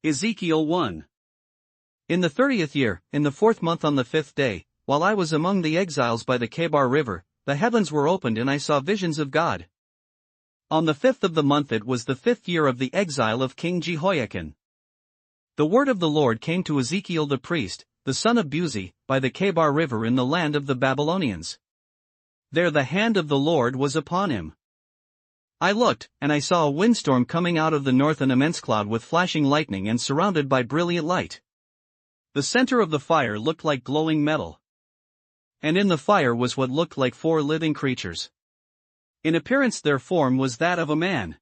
Ezekiel 1. In the 30th year, in the 4th month on the 5th day, while I was among the exiles by the Kebar river, the heavens were opened and I saw visions of God. On the 5th of the month it was the 5th year of the exile of King Jehoiakim. The word of the Lord came to Ezekiel the priest, the son of Buzi, by the Kebar river in the land of the Babylonians. There the hand of the Lord was upon him. I looked, and I saw a windstorm coming out of the north, an immense cloud with flashing lightning and surrounded by brilliant light. The center of the fire looked like glowing metal. And in the fire was what looked like 4 living creatures. In appearance their form was that of a man.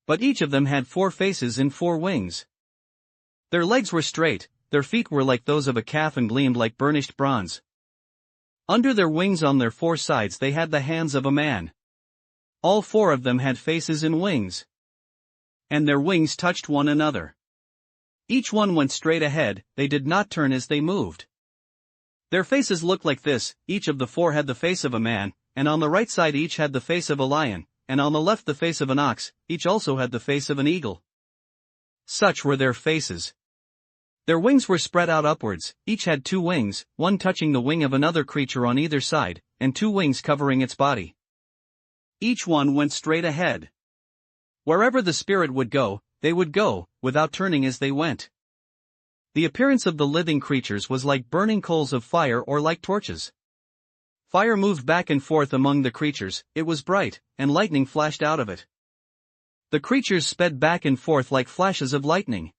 But each of them had 4 faces and 4 wings. Their legs were straight, their feet were like those of a calf and gleamed like burnished bronze. Under their wings on their 4 sides they had the hands of a man. All 4 of them had faces and wings. And their wings touched one another. Each one went straight ahead, they did not turn as they moved. Their faces looked like this: each of the 4 had the face of a man, and on the right side each had the face of a lion, and on the left the face of an ox, each also had the face of an eagle. Such were their faces. Their wings were spread out upwards, each had 2 wings, one touching the wing of another creature on either side, and 2 wings covering its body. Each one went straight ahead. Wherever the Spirit would go, they would go, without turning as they went. The appearance of the living creatures was like burning coals of fire or like torches. Fire moved back and forth among the creatures, it was bright, and lightning flashed out of it. The creatures sped back and forth like flashes of lightning.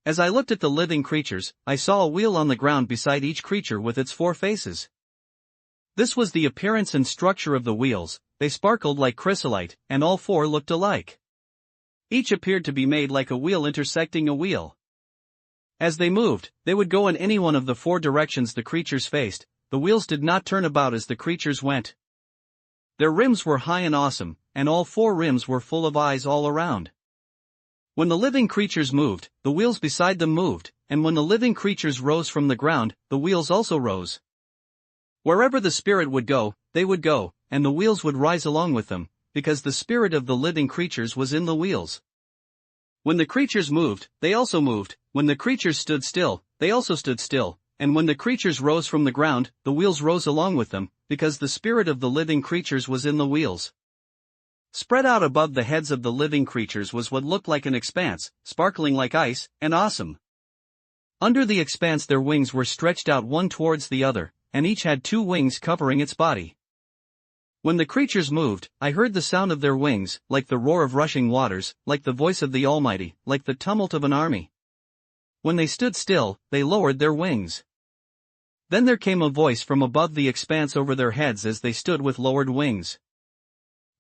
As I looked at the living creatures, I saw a wheel on the ground beside each creature with its 4 faces. This was the appearance and structure of the wheels. They sparkled like chrysolite, and all 4 looked alike. Each appeared to be made like a wheel intersecting a wheel. As they moved, they would go in any one of the 4 directions the creatures faced. The wheels did not turn about as the creatures went. Their rims were high and awesome, and all 4 rims were full of eyes all around. When the living creatures moved, the wheels beside them moved, and when the living creatures rose from the ground, the wheels also rose. Wherever the Spirit would go, they would go, and the wheels would rise along with them, because the spirit of the living creatures was in the wheels. When the creatures moved, they also moved; when the creatures stood still, they also stood still, and when the creatures rose from the ground, the wheels rose along with them, because the spirit of the living creatures was in the wheels. Spread out above the heads of the living creatures was what looked like an expanse, sparkling like ice, and awesome. Under the expanse their wings were stretched out one towards the other, and each had 2 wings covering its body. When the creatures moved, I heard the sound of their wings, like the roar of rushing waters, like the voice of the Almighty, like the tumult of an army. When they stood still, they lowered their wings. Then there came a voice from above the expanse over their heads as they stood with lowered wings.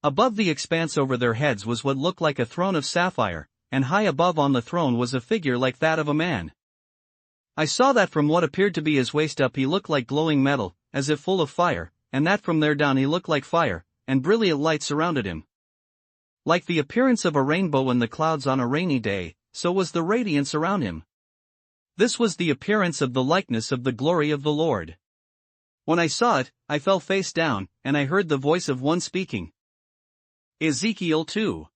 Above the expanse over their heads was what looked like a throne of sapphire, and high above on the throne was a figure like that of a man. I saw that from what appeared to be his waist up he looked like glowing metal, as if full of fire, and that from there down he looked like fire, and brilliant light surrounded him. Like the appearance of a rainbow in the clouds on a rainy day, so was the radiance around him. This was the appearance of the likeness of the glory of the Lord. When I saw it, I fell face down, and I heard the voice of one speaking. Ezekiel 2.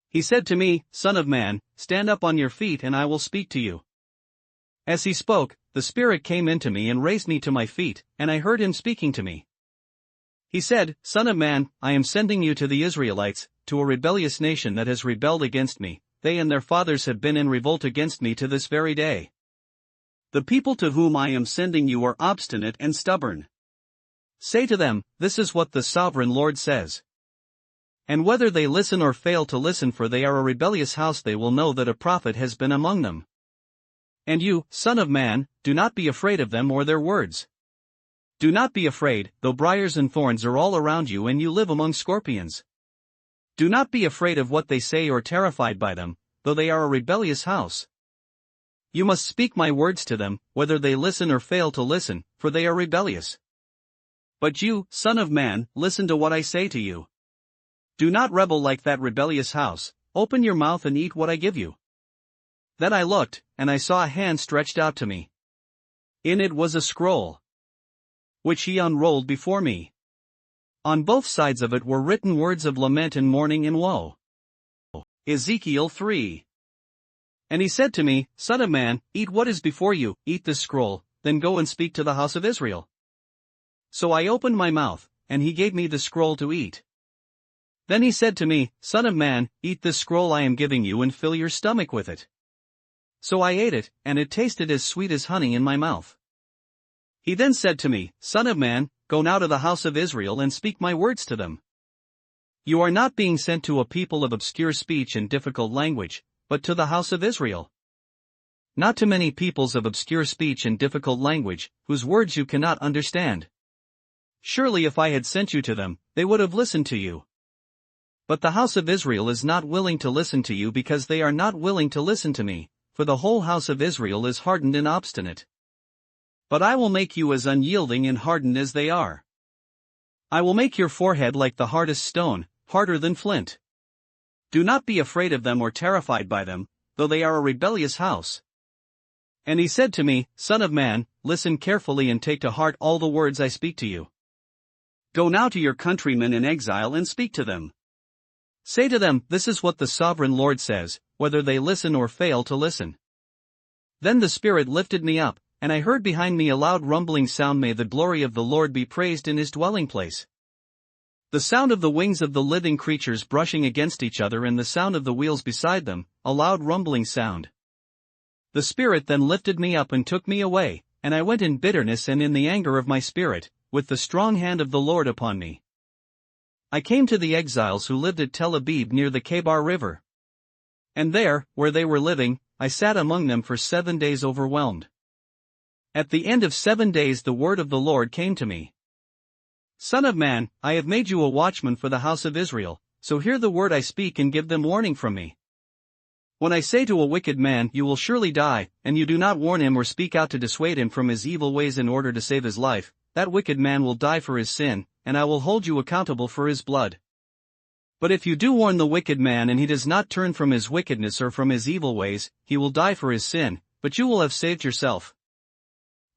He said to me, "Son of man, stand up on your feet and I will speak to you." As he spoke, the Spirit came into me and raised me to my feet, and I heard him speaking to me. He said, "Son of man, I am sending you to the Israelites, to a rebellious nation that has rebelled against me. They and their fathers have been in revolt against me to this very day. The people to whom I am sending you are obstinate and stubborn. Say to them, this is what the sovereign Lord says. And whether they listen or fail to listen, for they are a rebellious house, they will know that a prophet has been among them. And you, son of man, do not be afraid of them or their words. Do not be afraid, though briars and thorns are all around you and you live among scorpions. Do not be afraid of what they say or terrified by them, though they are a rebellious house. You must speak my words to them, whether they listen or fail to listen, for they are rebellious. But you, son of man, listen to what I say to you. Do not rebel like that rebellious house. Open your mouth and eat what I give you." Then I looked, and I saw a hand stretched out to me. In it was a scroll, which he unrolled before me. On both sides of it were written words of lament and mourning and woe. Ezekiel 3. And he said to me, Son of man, eat what is before you, eat this scroll, then go and speak to the house of Israel. So I opened my mouth, and he gave me the scroll to eat. Then he said to me, Son of man, eat this scroll I am giving you and fill your stomach with it. So I ate it, and it tasted as sweet as honey in my mouth. He then said to me, Son of man, go now to the house of Israel and speak my words to them. You are not being sent to a people of obscure speech and difficult language, but to the house of Israel. Not to many peoples of obscure speech and difficult language, whose words you cannot understand. Surely if I had sent you to them, they would have listened to you. But the house of Israel is not willing to listen to you because they are not willing to listen to me, for the whole house of Israel is hardened and obstinate. But I will make you as unyielding and hardened as they are. I will make your forehead like the hardest stone, harder than flint. Do not be afraid of them or terrified by them, though they are a rebellious house. And he said to me, Son of man, listen carefully and take to heart all the words I speak to you. Go now to your countrymen in exile and speak to them. Say to them, this is what the sovereign Lord says, whether they listen or fail to listen. Then the Spirit lifted me up, and I heard behind me a loud rumbling sound. May the glory of the Lord be praised in his dwelling place. The sound of the wings of the living creatures brushing against each other and the sound of the wheels beside them, a loud rumbling sound. The Spirit then lifted me up and took me away, and I went in bitterness and in the anger of my spirit, with the strong hand of the Lord upon me. I came to the exiles who lived at Tel Abib near the Kebar River. And there, where they were living, I sat among them for 7 days overwhelmed. At the end of 7 days the word of the Lord came to me. Son of man, I have made you a watchman for the house of Israel, so hear the word I speak and give them warning from me. When I say to a wicked man, you will surely die, and you do not warn him or speak out to dissuade him from his evil ways in order to save his life, that wicked man will die for his sin, and I will hold you accountable for his blood. But if you do warn the wicked man and he does not turn from his wickedness or from his evil ways, he will die for his sin, but you will have saved yourself.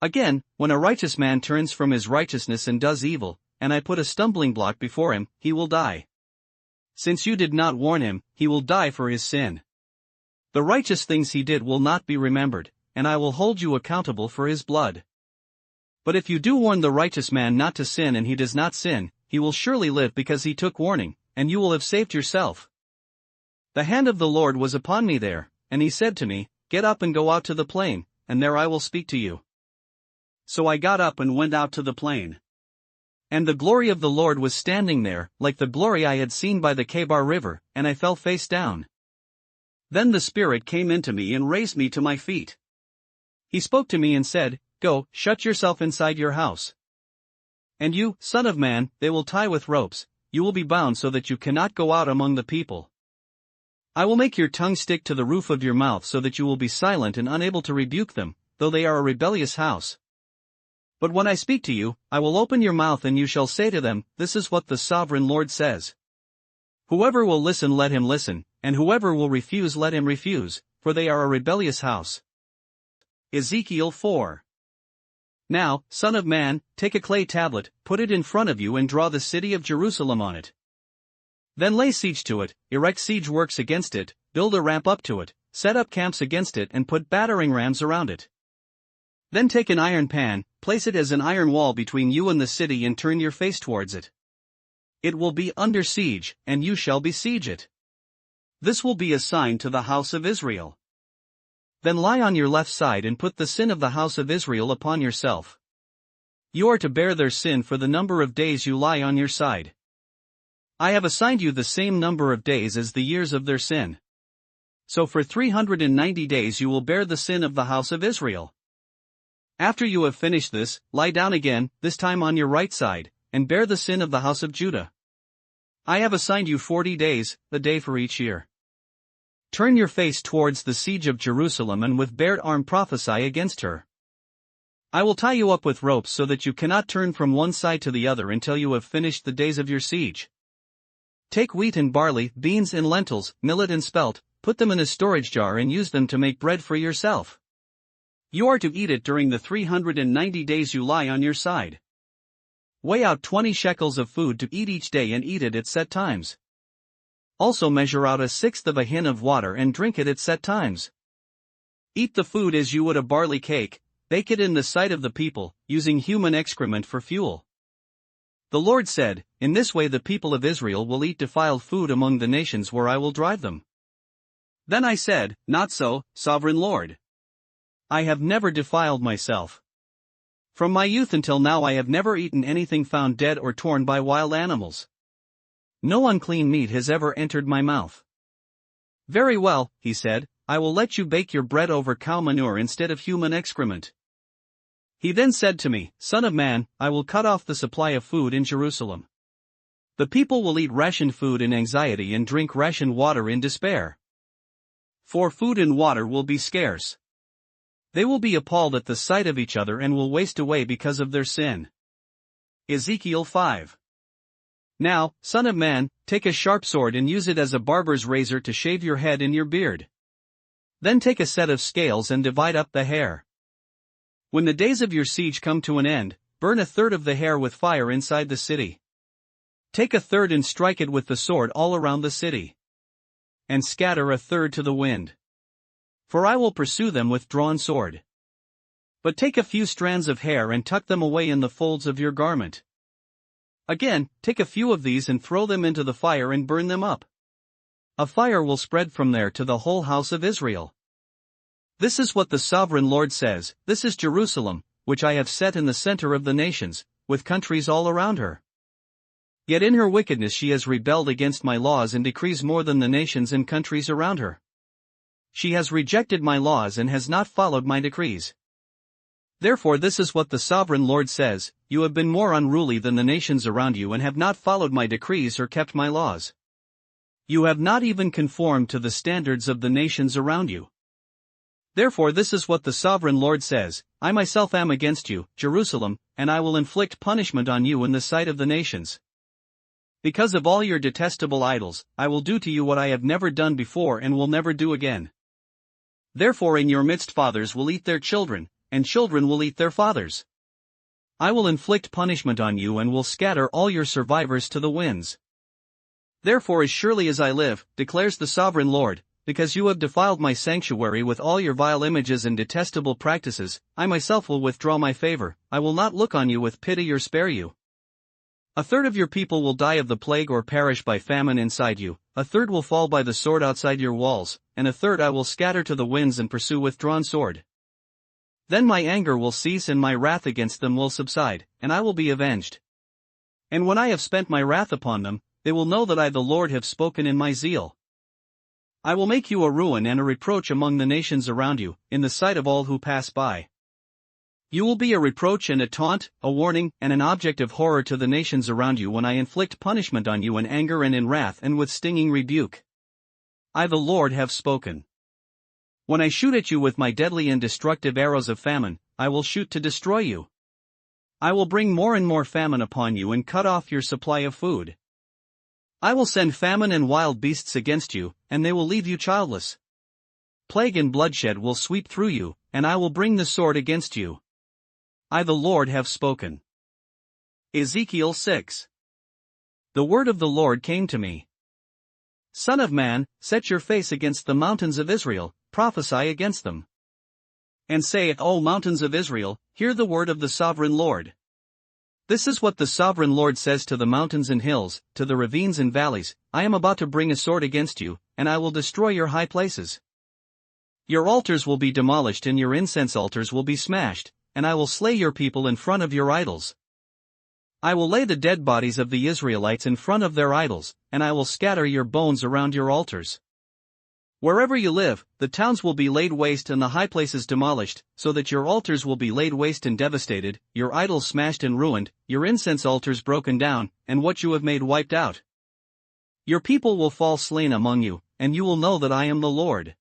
Again, when a righteous man turns from his righteousness and does evil, and I put a stumbling block before him, he will die. Since you did not warn him, he will die for his sin. The righteous things he did will not be remembered, and I will hold you accountable for his blood. But if you do warn the righteous man not to sin and he does not sin, he will surely live because he took warning, and you will have saved yourself. The hand of the Lord was upon me there, and he said to me, Get up and go out to the plain, and there I will speak to you. So I got up and went out to the plain. And the glory of the Lord was standing there, like the glory I had seen by the Kebar River, and I fell face down. Then the Spirit came into me and raised me to my feet. He spoke to me and said, Go, shut yourself inside your house. And you, son of man, they will tie with ropes, you will be bound so that you cannot go out among the people. I will make your tongue stick to the roof of your mouth so that you will be silent and unable to rebuke them, though they are a rebellious house. But when I speak to you, I will open your mouth and you shall say to them, This is what the sovereign Lord says. Whoever will listen let him listen, and whoever will refuse let him refuse, for they are a rebellious house. Ezekiel 4. Now, son of man, take a clay tablet, put it in front of you and draw the city of Jerusalem on it. Then lay siege to it, erect siege works against it, build a ramp up to it, set up camps against it and put battering rams around it. Then take an iron pan, place it as an iron wall between you and the city and turn your face towards it. It will be under siege, and you shall besiege it. This will be a sign to the house of Israel. Then lie on your left side and put the sin of the house of Israel upon yourself. You are to bear their sin for the number of days you lie on your side. I have assigned you the same number of days as the years of their sin. So for 390 days you will bear the sin of the house of Israel. After you have finished this, lie down again, this time on your right side, and bear the sin of the house of Judah. I have assigned you 40 days, a day for each year. Turn your face towards the siege of Jerusalem and with bared arm prophesy against her. I will tie you up with ropes so that you cannot turn from one side to the other until you have finished the days of your siege. Take wheat and barley, beans and lentils, millet and spelt, put them in a storage jar and use them to make bread for yourself. You are to eat it during the 390 days you lie on your side. Weigh out 20 shekels of food to eat each day and eat it at set times. Also measure out 1/6 of a hin of water and drink it at set times. Eat the food as you would a barley cake, bake it in the sight of the people, using human excrement for fuel. The Lord said, in this way the people of Israel will eat defiled food among the nations where I will drive them. Then I said, not so, sovereign Lord. I have never defiled myself. From my youth until now I have never eaten anything found dead or torn by wild animals. No unclean meat has ever entered my mouth. Very well, he said, I will let you bake your bread over cow manure instead of human excrement. He then said to me, Son of man, I will cut off the supply of food in Jerusalem. The people will eat rationed food in anxiety and drink rationed water in despair. For food and water will be scarce. They will be appalled at the sight of each other and will waste away because of their sin. Ezekiel 5. Now, son of man, take a sharp sword and use it as a barber's razor to shave your head and your beard. Then take a set of scales and divide up the hair. When the days of your siege come to an end, burn a third of the hair with fire inside the city. Take a third and strike it with the sword all around the city. And scatter a third to the wind. For I will pursue them with drawn sword. But take a few strands of hair and tuck them away in the folds of your garment. Again, take a few of these and throw them into the fire and burn them up. A fire will spread from there to the whole house of Israel. This is what the sovereign Lord says, this is Jerusalem, which I have set in the center of the nations, with countries all around her. Yet in her wickedness she has rebelled against my laws and decrees more than the nations and countries around her. She has rejected my laws and has not followed my decrees. Therefore this is what the sovereign Lord says, you have been more unruly than the nations around you and have not followed my decrees or kept my laws. You have not even conformed to the standards of the nations around you. Therefore this is what the sovereign Lord says, I myself am against you, Jerusalem, and I will inflict punishment on you in the sight of the nations. Because of all your detestable idols, I will do to you what I have never done before and will never do again. Therefore in your midst fathers will eat their children, and children will eat their fathers. I will inflict punishment on you and will scatter all your survivors to the winds. Therefore as surely as I live, declares the sovereign Lord, because you have defiled my sanctuary with all your vile images and detestable practices, I myself will withdraw my favor, I will not look on you with pity or spare you. A third of your people will die of the plague or perish by famine inside you, a third will fall by the sword outside your walls, and a third I will scatter to the winds and pursue with drawn sword. Then my anger will cease and my wrath against them will subside, and I will be avenged. And when I have spent my wrath upon them, they will know that I the Lord have spoken in my zeal. I will make you a ruin and a reproach among the nations around you, in the sight of all who pass by. You will be a reproach and a taunt, a warning, and an object of horror to the nations around you when I inflict punishment on you in anger and in wrath and with stinging rebuke. I the Lord have spoken. When I shoot at you with my deadly and destructive arrows of famine, I will shoot to destroy you. I will bring more and more famine upon you and cut off your supply of food. I will send famine and wild beasts against you, and they will leave you childless. Plague and bloodshed will sweep through you, and I will bring the sword against you. I the Lord have spoken. Ezekiel 6. The word of the Lord came to me. Son of man, set your face against the mountains of Israel, prophesy against them. And say, O mountains of Israel, hear the word of the sovereign Lord. This is what the sovereign Lord says to the mountains and hills, to the ravines and valleys, I am about to bring a sword against you, and I will destroy your high places. Your altars will be demolished and your incense altars will be smashed, and I will slay your people in front of your idols. I will lay the dead bodies of the Israelites in front of their idols, and I will scatter your bones around your altars. Wherever you live, the towns will be laid waste and the high places demolished, so that your altars will be laid waste and devastated, your idols smashed and ruined, your incense altars broken down, and what you have made wiped out. Your people will fall slain among you, and you will know that I am the Lord.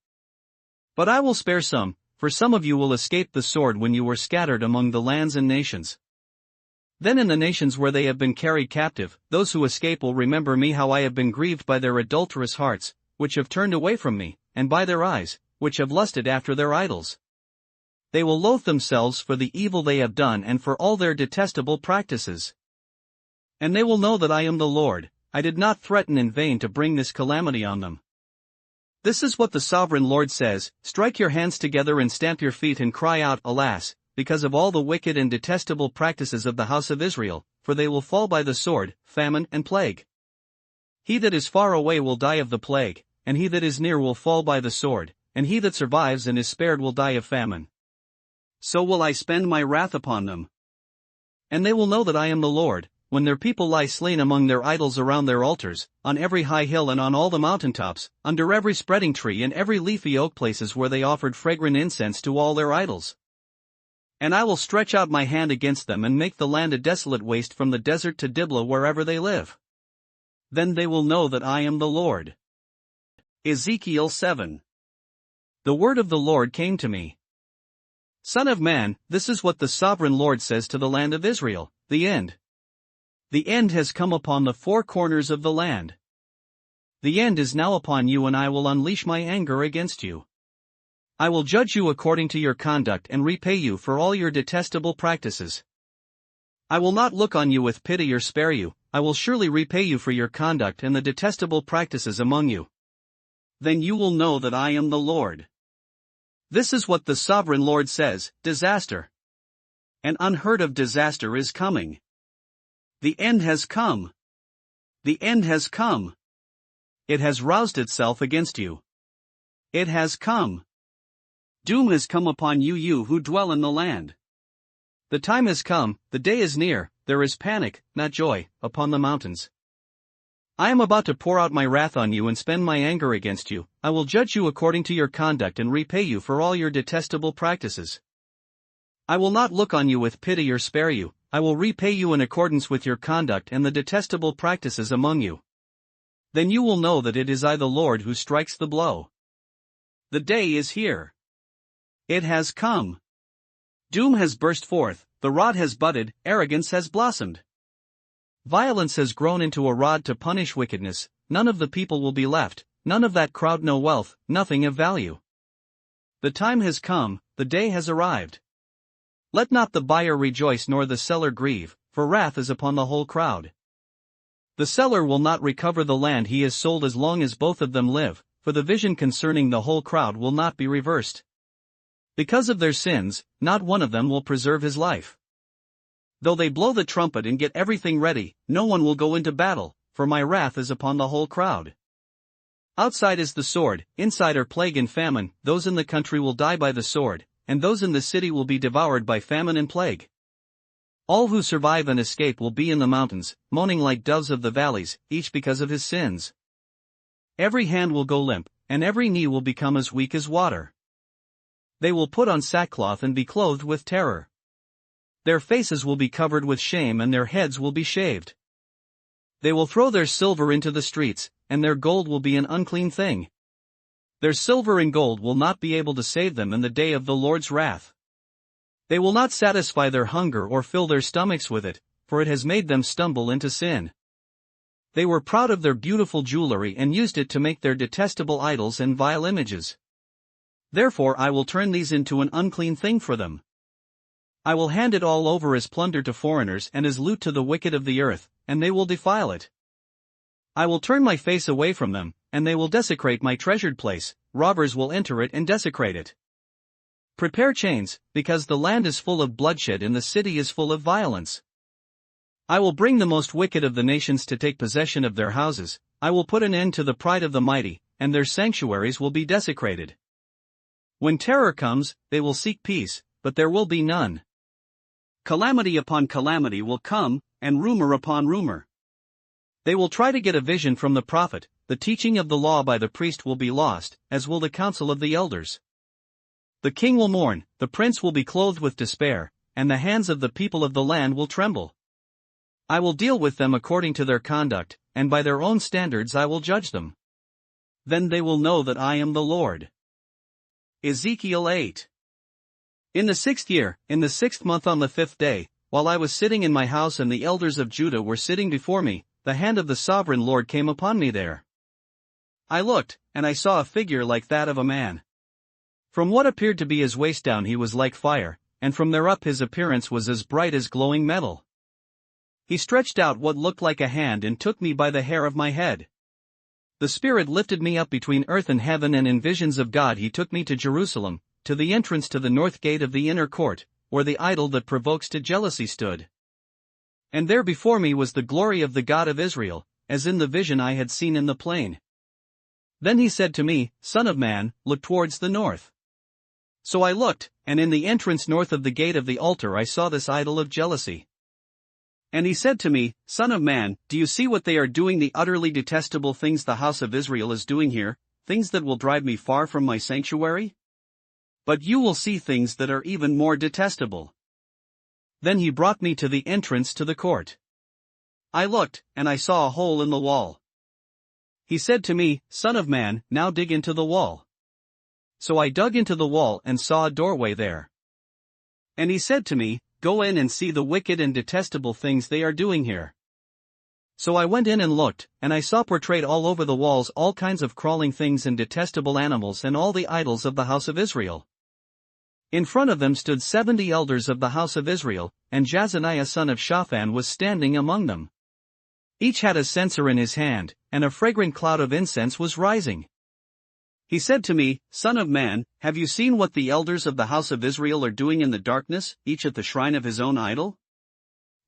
But I will spare some, for some of you will escape the sword when you were scattered among the lands and nations. Then in the nations where they have been carried captive, those who escape will remember me how I have been grieved by their adulterous hearts, which have turned away from me, and by their eyes, which have lusted after their idols. They will loathe themselves for the evil they have done and for all their detestable practices. And they will know that I am the Lord, I did not threaten in vain to bring this calamity on them. This is what the sovereign Lord says: strike your hands together and stamp your feet and cry out, alas, because of all the wicked and detestable practices of the house of Israel, for they will fall by the sword, famine, and plague. He that is far away will die of the plague, and he that is near will fall by the sword, and he that survives and is spared will die of famine. So will I spend my wrath upon them. And they will know that I am the Lord, when their people lie slain among their idols around their altars, on every high hill and on all the mountaintops, under every spreading tree and every leafy oak, places where they offered fragrant incense to all their idols. And I will stretch out my hand against them and make the land a desolate waste from the desert to Diblah, wherever they live. Then they will know that I am the Lord. Ezekiel 7. The word of the Lord came to me. Son of man, this is what the sovereign Lord says to the land of Israel: the end. The end has come upon the four corners of the land. The end is now upon you, and I will unleash my anger against you. I will judge you according to your conduct and repay you for all your detestable practices. I will not look on you with pity or spare you. I will surely repay you for your conduct and the detestable practices among you. Then you will know that I am the Lord. This is what the sovereign Lord says: disaster. An unheard of disaster is coming. The end has come. The end has come. It has roused itself against you. It has come. Doom has come upon you, you who dwell in the land. The time has come, the day is near, there is panic, not joy, upon the mountains. I am about to pour out my wrath on you and spend my anger against you. I will judge you according to your conduct and repay you for all your detestable practices. I will not look on you with pity or spare you. I will repay you in accordance with your conduct and the detestable practices among you. Then you will know that it is I, the Lord, who strikes the blow. The day is here. It has come. Doom has burst forth, the rod has budded, arrogance has blossomed. Violence has grown into a rod to punish wickedness. None of the people will be left, none of that crowd, no wealth, nothing of value. The time has come, the day has arrived. Let not the buyer rejoice nor the seller grieve, for wrath is upon the whole crowd. The seller will not recover the land he has sold as long as both of them live, for the vision concerning the whole crowd will not be reversed. Because of their sins, not one of them will preserve his life. Though they blow the trumpet and get everything ready, no one will go into battle, for my wrath is upon the whole crowd. Outside is the sword, inside are plague and famine. Those in the country will die by the sword, and those in the city will be devoured by famine and plague. All who survive and escape will be in the mountains, moaning like doves of the valleys, each because of his sins. Every hand will go limp, and every knee will become as weak as water. They will put on sackcloth and be clothed with terror. Their faces will be covered with shame and their heads will be shaved. They will throw their silver into the streets, and their gold will be an unclean thing. Their silver and gold will not be able to save them in the day of the Lord's wrath. They will not satisfy their hunger or fill their stomachs with it, for it has made them stumble into sin. They were proud of their beautiful jewelry and used it to make their detestable idols and vile images. Therefore I will turn these into an unclean thing for them. I will hand it all over as plunder to foreigners and as loot to the wicked of the earth, and they will defile it. I will turn my face away from them, and they will desecrate my treasured place. Robbers will enter it and desecrate it. Prepare chains, because the land is full of bloodshed and the city is full of violence. I will bring the most wicked of the nations to take possession of their houses. I will put an end to the pride of the mighty, and their sanctuaries will be desecrated. When terror comes, they will seek peace, but there will be none. Calamity upon calamity will come, and rumor upon rumor. They will try to get a vision from the prophet. The teaching of the law by the priest will be lost, as will the counsel of the elders. The king will mourn, the prince will be clothed with despair, and the hands of the people of the land will tremble. I will deal with them according to their conduct, and by their own standards I will judge them. Then they will know that I am the Lord. Ezekiel 8. In the 6th year, in the 6th month on the 5th day, while I was sitting in my house and the elders of Judah were sitting before me, the hand of the sovereign Lord came upon me there. I looked, and I saw a figure like that of a man. From what appeared to be his waist down he was like fire, and from there up his appearance was as bright as glowing metal. He stretched out what looked like a hand and took me by the hair of my head. The Spirit lifted me up between earth and heaven, and in visions of God he took me to Jerusalem, to the entrance to the north gate of the inner court, where the idol that provokes to jealousy stood. And there before me was the glory of the God of Israel, as in the vision I had seen in the plain. Then he said to me, Son of man, look towards the north. So I looked, and in the entrance north of the gate of the altar I saw this idol of jealousy. And he said to me, Son of man, do you see what they are doing, the utterly detestable things the house of Israel is doing here, things that will drive me far from my sanctuary? But you will see things that are even more detestable. Then he brought me to the entrance to the court. I looked, and I saw a hole in the wall. He said to me, Son of man, now dig into the wall. So I dug into the wall and saw a doorway there. And he said to me, Go in and see the wicked and detestable things they are doing here. So I went in and looked, and I saw portrayed all over the walls all kinds of crawling things and detestable animals and all the idols of the house of Israel. In front of them stood 70 elders of the house of Israel, and Jazaniah son of Shaphan was standing among them. Each had a censer in his hand, and a fragrant cloud of incense was rising. He said to me, Son of man, have you seen what the elders of the house of Israel are doing in the darkness, each at the shrine of his own idol?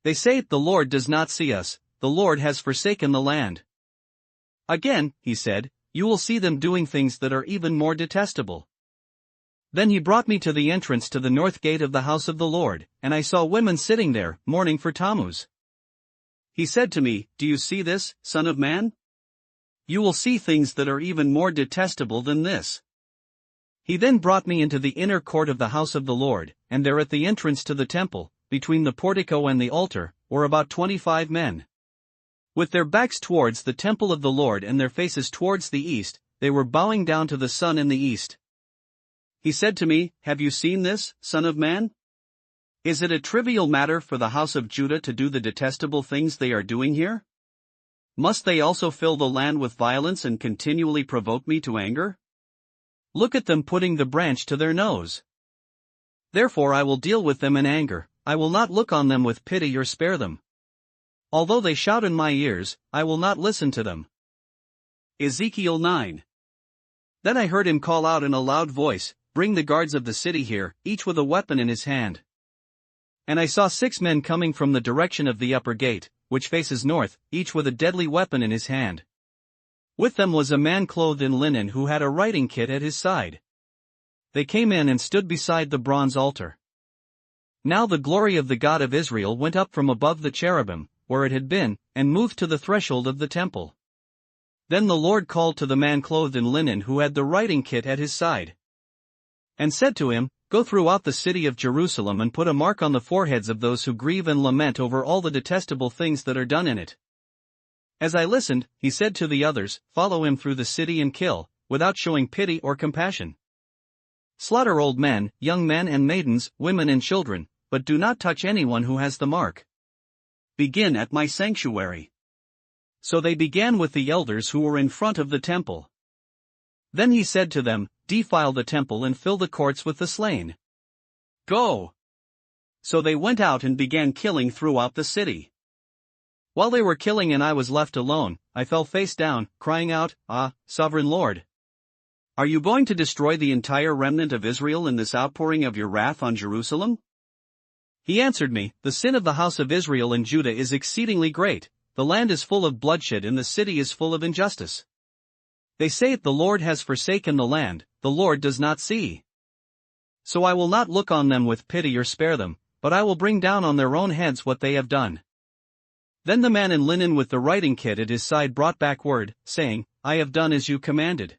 They say, The Lord does not see us, the Lord has forsaken the land. Again, he said, you will see them doing things that are even more detestable. Then he brought me to the entrance to the north gate of the house of the Lord, and I saw women sitting there, mourning for Tammuz. He said to me, Do you see this, Son of man? You will see things that are even more detestable than this. He then brought me into the inner court of the house of the Lord, and there at the entrance to the temple, between the portico and the altar, were about 25 men. With their backs towards the temple of the Lord and their faces towards the east, they were bowing down to the sun in the east. He said to me, Have you seen this, Son of man? Is it a trivial matter for the house of Judah to do the detestable things they are doing here? Must they also fill the land with violence and continually provoke me to anger? Look at them putting the branch to their nose. Therefore I will deal with them in anger, I will not look on them with pity or spare them. Although they shout in my ears, I will not listen to them. Ezekiel 9. Then I heard him call out in a loud voice, Bring the guards of the city here, each with a weapon in his hand. And I saw 6 men coming from the direction of the upper gate, which faces north, each with a deadly weapon in his hand. With them was a man clothed in linen who had a writing kit at his side. They came in and stood beside the bronze altar. Now the glory of the God of Israel went up from above the cherubim, where it had been, and moved to the threshold of the temple. Then the Lord called to the man clothed in linen who had the writing kit at his side, and said to him, Go throughout the city of Jerusalem and put a mark on the foreheads of those who grieve and lament over all the detestable things that are done in it. As I listened, he said to the others, Follow him through the city and kill, without showing pity or compassion. Slaughter old men, young men and maidens, women and children, but do not touch anyone who has the mark. Begin at my sanctuary. So they began with the elders who were in front of the temple. Then he said to them, Defile the temple and fill the courts with the slain. Go! So they went out and began killing throughout the city. While they were killing and I was left alone, I fell face down, crying out, Ah, Sovereign Lord! Are you going to destroy the entire remnant of Israel in this outpouring of your wrath on Jerusalem? He answered me, The sin of the house of Israel and Judah is exceedingly great, the land is full of bloodshed and the city is full of injustice. They say, The Lord has forsaken the land, the Lord does not see. So I will not look on them with pity or spare them, but I will bring down on their own heads what they have done. Then the man in linen with the writing kit at his side brought back word, saying, I have done as you commanded.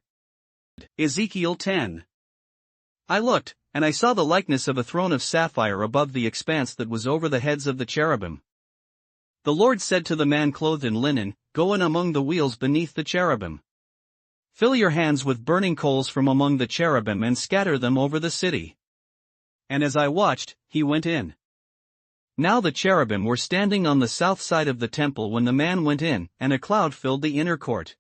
Ezekiel 10. I looked, and I saw the likeness of a throne of sapphire above the expanse that was over the heads of the cherubim. The Lord said to the man clothed in linen, Go in among the wheels beneath the cherubim. Fill your hands with burning coals from among the cherubim and scatter them over the city. And as I watched, he went in. Now the cherubim were standing on the south side of the temple when the man went in, and a cloud filled the inner court.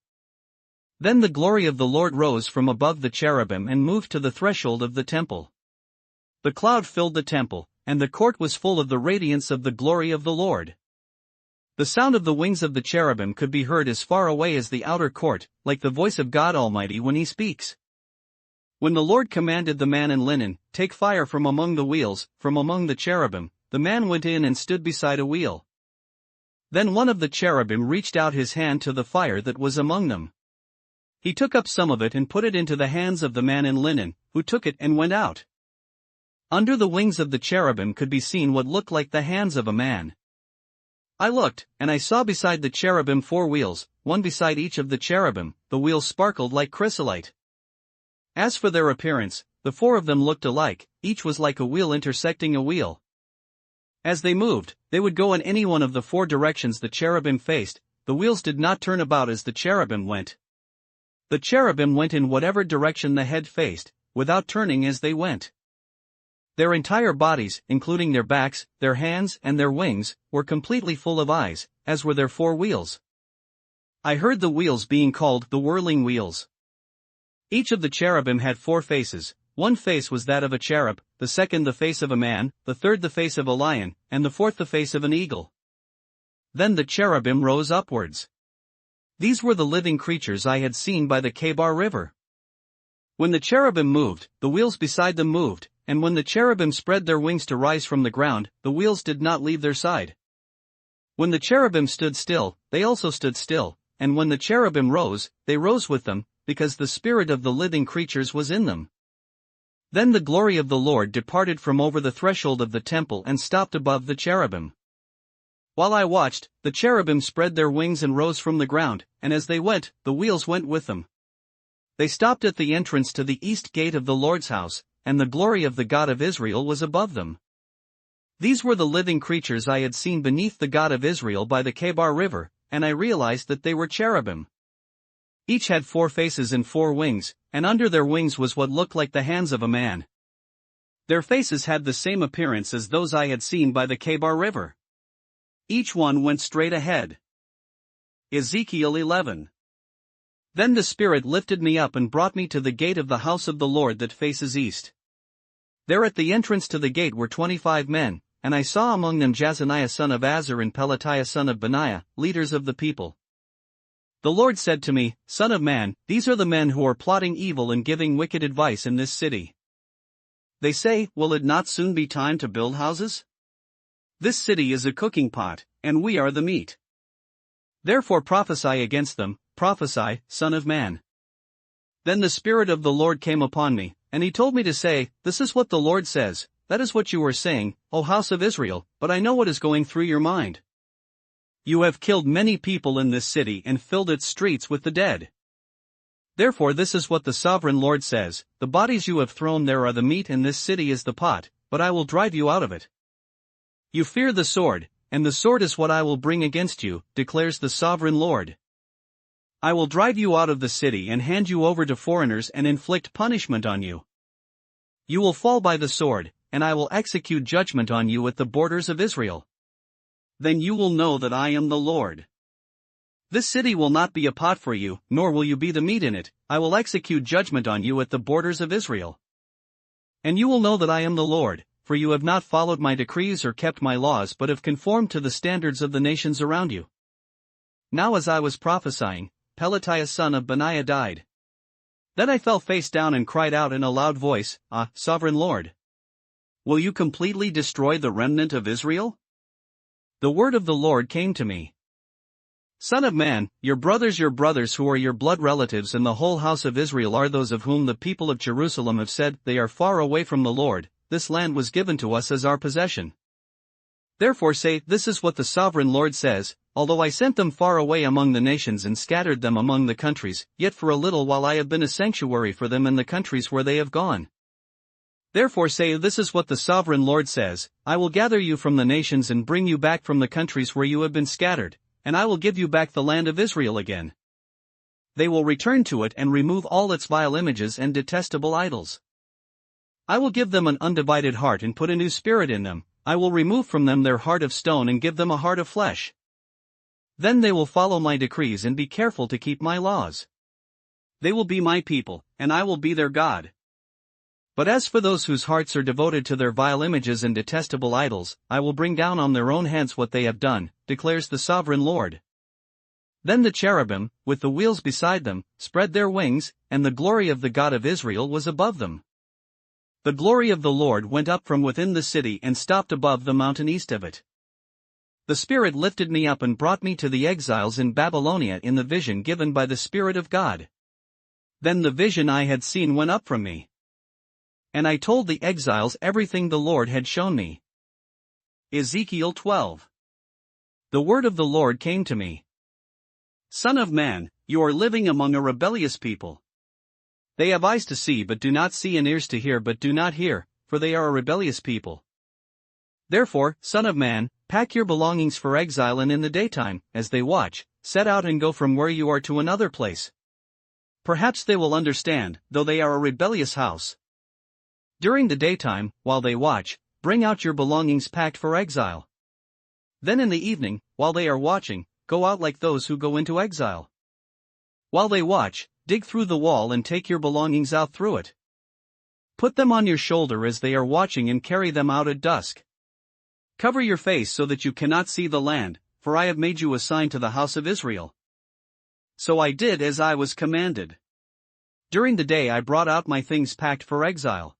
Then the glory of the Lord rose from above the cherubim and moved to the threshold of the temple. The cloud filled the temple, and the court was full of the radiance of the glory of the Lord. The sound of the wings of the cherubim could be heard as far away as the outer court, like the voice of God Almighty when He speaks. When the Lord commanded the man in linen, "Take fire from among the wheels, from among the cherubim," the man went in and stood beside a wheel. Then one of the cherubim reached out his hand to the fire that was among them. He took up some of it and put it into the hands of the man in linen, who took it and went out. Under the wings of the cherubim could be seen what looked like the hands of a man. I looked, and I saw beside the cherubim 4 wheels, one beside each of the cherubim. The wheels sparkled like chrysolite. As for their appearance, the 4 of them looked alike, each was like a wheel intersecting a wheel. As they moved, they would go in any one of the 4 directions the cherubim faced. The wheels did not turn about as the cherubim went. The cherubim went in whatever direction the head faced, without turning as they went. Their entire bodies, including their backs, their hands, and their wings, were completely full of eyes, as were their 4 wheels. I heard the wheels being called the whirling wheels. Each of the cherubim had 4 faces. One face was that of a cherub, the second the face of a man, the third the face of a lion, and the fourth the face of an eagle. Then the cherubim rose upwards. These were the living creatures I had seen by the Kebar River. When the cherubim moved, the wheels beside them moved, and when the cherubim spread their wings to rise from the ground, the wheels did not leave their side. When the cherubim stood still, they also stood still, and when the cherubim rose, they rose with them, because the spirit of the living creatures was in them. Then the glory of the Lord departed from over the threshold of the temple and stopped above the cherubim. While I watched, the cherubim spread their wings and rose from the ground, and as they went, the wheels went with them. They stopped at the entrance to the east gate of the Lord's house, and the glory of the God of Israel was above them. These were the living creatures I had seen beneath the God of Israel by the Kebar River, and I realized that they were cherubim. Each had 4 faces and 4 wings, and under their wings was what looked like the hands of a man. Their faces had the same appearance as those I had seen by the Kebar River. Each one went straight ahead. Ezekiel 11. Then the Spirit lifted me up and brought me to the gate of the house of the Lord that faces east. There at the entrance to the gate were 25 men, and I saw among them Jazaniah son of Azar and Pelatiah son of Benaiah, leaders of the people. The Lord said to me, "Son of man, these are the men who are plotting evil and giving wicked advice in this city. They say, 'Will it not soon be time to build houses?' This city is a cooking pot, and we are the meat. Therefore prophesy against them, prophesy, Son of man." Then the Spirit of the Lord came upon me, and He told me to say, "This is what the Lord says, that is what you are saying, O house of Israel, but I know what is going through your mind. You have killed many people in this city and filled its streets with the dead. Therefore this is what the sovereign Lord says, the bodies you have thrown there are the meat and this city is the pot, but I will drive you out of it. You fear the sword, and the sword is what I will bring against you, declares the sovereign Lord. I will drive you out of the city and hand you over to foreigners and inflict punishment on you. You will fall by the sword, and I will execute judgment on you at the borders of Israel. Then you will know that I am the Lord. This city will not be a pot for you, nor will you be the meat in it. I will execute judgment on you at the borders of Israel. And you will know that I am the Lord, for you have not followed my decrees or kept my laws but have conformed to the standards of the nations around you." Now as I was prophesying, Pelatiah son of Benaiah died. Then I fell face down and cried out in a loud voice, "Ah, sovereign Lord! Will you completely destroy the remnant of Israel?" The word of the Lord came to me. "Son of man, your brothers who are your blood relatives and the whole house of Israel are those of whom the people of Jerusalem have said, 'They are far away from the Lord, this land was given to us as our possession.' Therefore say, 'This is what the sovereign Lord says, although I sent them far away among the nations and scattered them among the countries, yet for a little while I have been a sanctuary for them in the countries where they have gone. Therefore say, this is what the sovereign Lord says, I will gather you from the nations and bring you back from the countries where you have been scattered, and I will give you back the land of Israel again. They will return to it and remove all its vile images and detestable idols. I will give them an undivided heart and put a new spirit in them. I will remove from them their heart of stone and give them a heart of flesh. Then they will follow my decrees and be careful to keep my laws. They will be my people, and I will be their God. But as for those whose hearts are devoted to their vile images and detestable idols, I will bring down on their own heads what they have done, declares the sovereign Lord. Then the cherubim, with the wheels beside them, spread their wings, and the glory of the God of Israel was above them. The glory of the Lord went up from within the city and stopped above the mountain east of it. The Spirit lifted me up and brought me to the exiles in Babylonia in the vision given by the Spirit of God. Then the vision I had seen went up from me. And I told the exiles everything the Lord had shown me. Ezekiel 12. The word of the Lord came to me. Son of man, you are living among a rebellious people. They have eyes to see but do not see and ears to hear but do not hear, for they are a rebellious people. Therefore, son of man, pack your belongings for exile and in the daytime, as they watch, set out and go from where you are to another place. Perhaps they will understand, though they are a rebellious house. During the daytime, while they watch, bring out your belongings packed for exile. Then in the evening, while they are watching, go out like those who go into exile. While they watch, dig through the wall and take your belongings out through it. Put them on your shoulder as they are watching and carry them out at dusk. Cover your face so that you cannot see the land, for I have made you a sign to the house of Israel. So I did as I was commanded. During the day I brought out my things packed for exile.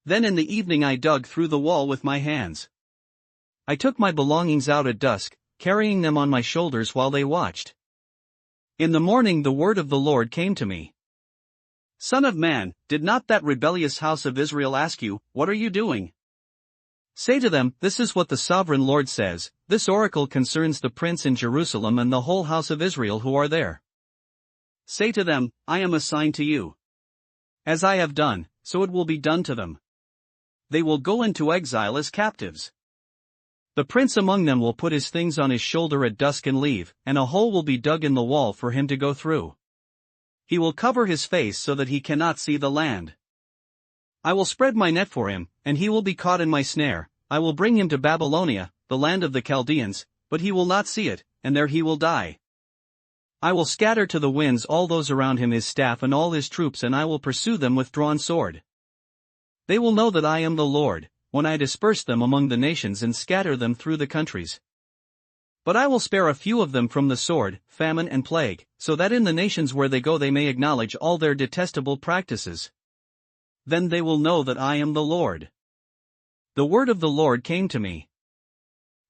Then in the evening I dug through the wall with my hands. I took my belongings out at dusk, carrying them on my shoulders while they watched. In the morning the word of the Lord came to me. Son of man, did not that rebellious house of Israel ask you, what are you doing? Say to them, this is what the sovereign Lord says, this oracle concerns the prince in Jerusalem and the whole house of Israel who are there. Say to them, I am a sign to you. As I have done, so it will be done to them. They will go into exile as captives. The prince among them will put his things on his shoulder at dusk and leave, and a hole will be dug in the wall for him to go through. He will cover his face so that he cannot see the land. I will spread my net for him, and he will be caught in my snare. I will bring him to Babylonia, the land of the Chaldeans, but he will not see it, and there he will die. I will scatter to the winds all those around him his staff and all his troops, and I will pursue them with drawn sword. They will know that I am the Lord, when I disperse them among the nations and scatter them through the countries. But I will spare a few of them from the sword, famine and plague, so that in the nations where they go they may acknowledge all their detestable practices. Then they will know that I am the Lord. The word of the Lord came to me.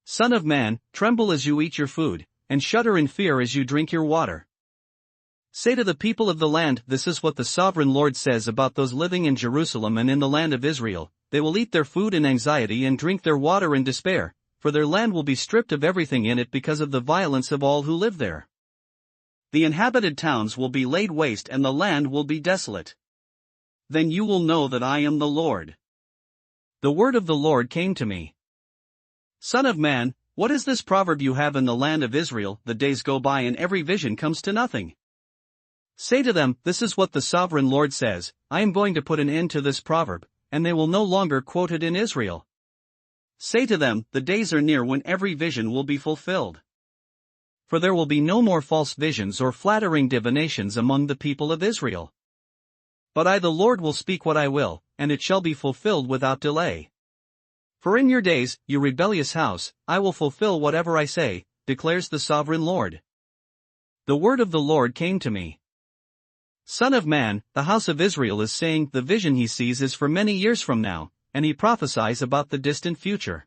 Son of man, tremble as you eat your food, and shudder in fear as you drink your water. Say to the people of the land, this is what the sovereign Lord says about those living in Jerusalem and in the land of Israel, they will eat their food in anxiety and drink their water in despair, for their land will be stripped of everything in it because of the violence of all who live there. The inhabited towns will be laid waste and the land will be desolate. Then you will know that I am the Lord. The word of the Lord came to me. Son of man, what is this proverb you have in the land of Israel, the days go by and every vision comes to nothing? Say to them, this is what the sovereign Lord says, I am going to put an end to this proverb, and they will no longer quote it in Israel. Say to them, the days are near when every vision will be fulfilled. For there will be no more false visions or flattering divinations among the people of Israel. But I the Lord will speak what I will, and it shall be fulfilled without delay. For in your days, you rebellious house, I will fulfill whatever I say, declares the sovereign Lord. The word of the Lord came to me. Son of man, the house of Israel is saying the vision he sees is for many years from now, and he prophesies about the distant future.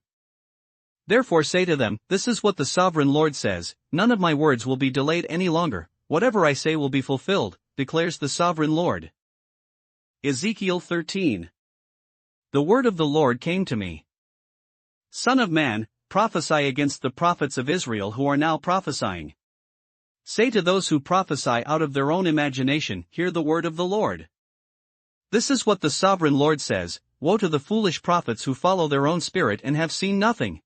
Therefore say to them, this is what the sovereign Lord says, none of my words will be delayed any longer, whatever I say will be fulfilled, declares the sovereign Lord. Ezekiel 13. The word of the Lord came to me. Son of man, prophesy against the prophets of Israel who are now prophesying. Say to those who prophesy out of their own imagination, hear the word of the Lord. This is what the sovereign Lord says, woe to the foolish prophets who follow their own spirit and have seen nothing.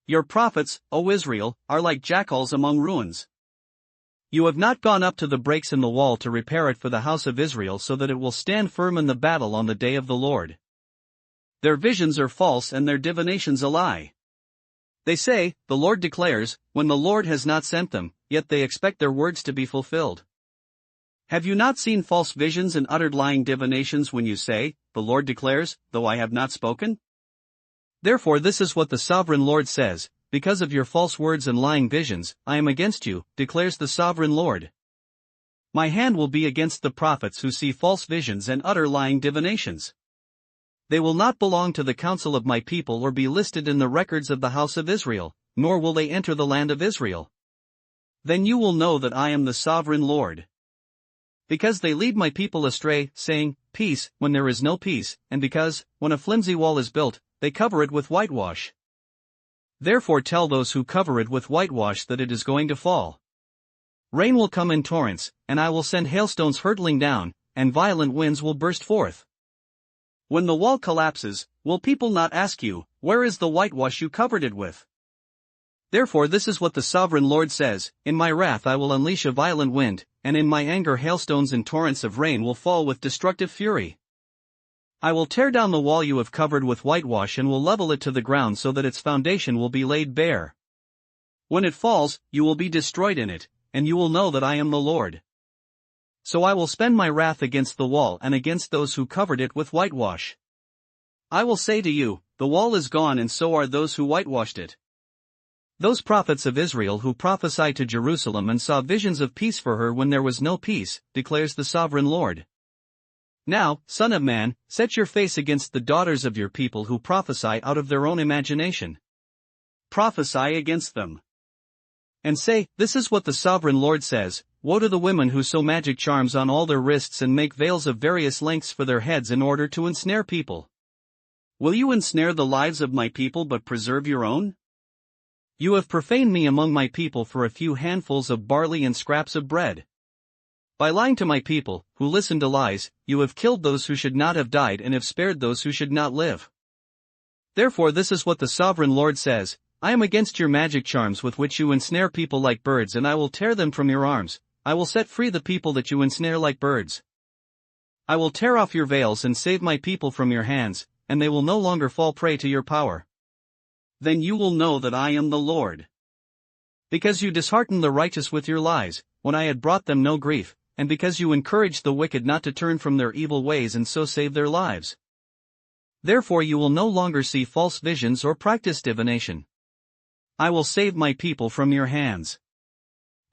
Your prophets, O Israel, are like jackals among ruins. You have not gone up to the breaks in the wall to repair it for the house of Israel so that it will stand firm in the battle on the day of the Lord. Their visions are false and their divinations a lie. They say, the Lord declares, when the Lord has not sent them, yet they expect their words to be fulfilled. Have you not seen false visions and uttered lying divinations when you say, "The Lord declares, though I have not spoken"? Therefore this is what the sovereign Lord says, because of your false words and lying visions, I am against you, declares the sovereign Lord. My hand will be against the prophets who see false visions and utter lying divinations. They will not belong to the council of my people or be listed in the records of the house of Israel, nor will they enter the land of Israel. Then you will know that I am the sovereign Lord. Because they lead my people astray, saying, "Peace," when there is no peace, and because, when a flimsy wall is built, they cover it with whitewash. Therefore tell those who cover it with whitewash that it is going to fall. Rain will come in torrents, and I will send hailstones hurtling down, and violent winds will burst forth. When the wall collapses, will people not ask you, "Where is the whitewash you covered it with?" Therefore this is what the sovereign Lord says, in my wrath I will unleash a violent wind, and in my anger hailstones and torrents of rain will fall with destructive fury. I will tear down the wall you have covered with whitewash and will level it to the ground so that its foundation will be laid bare. When it falls, you will be destroyed in it, and you will know that I am the Lord. So I will spend my wrath against the wall and against those who covered it with whitewash. I will say to you, the wall is gone and so are those who whitewashed it. Those prophets of Israel who prophesied to Jerusalem and saw visions of peace for her when there was no peace, declares the sovereign Lord. Now, Son of man, set your face against the daughters of your people who prophesy out of their own imagination. Prophesy against them. And say, this is what the sovereign Lord says, woe to the women who sew magic charms on all their wrists and make veils of various lengths for their heads in order to ensnare people. Will you ensnare the lives of my people but preserve your own? You have profaned me among my people for a few handfuls of barley and scraps of bread. By lying to my people, who listen to lies, you have killed those who should not have died and have spared those who should not live. Therefore this is what the sovereign Lord says, I am against your magic charms with which you ensnare people like birds and I will tear them from your arms, I will set free the people that you ensnare like birds. I will tear off your veils and save my people from your hands, and they will no longer fall prey to your power. Then you will know that I am the Lord. Because you disheartened the righteous with your lies, when I had brought them no grief, and because you encouraged the wicked not to turn from their evil ways and so save their lives. Therefore you will no longer see false visions or practice divination. I will save my people from your hands.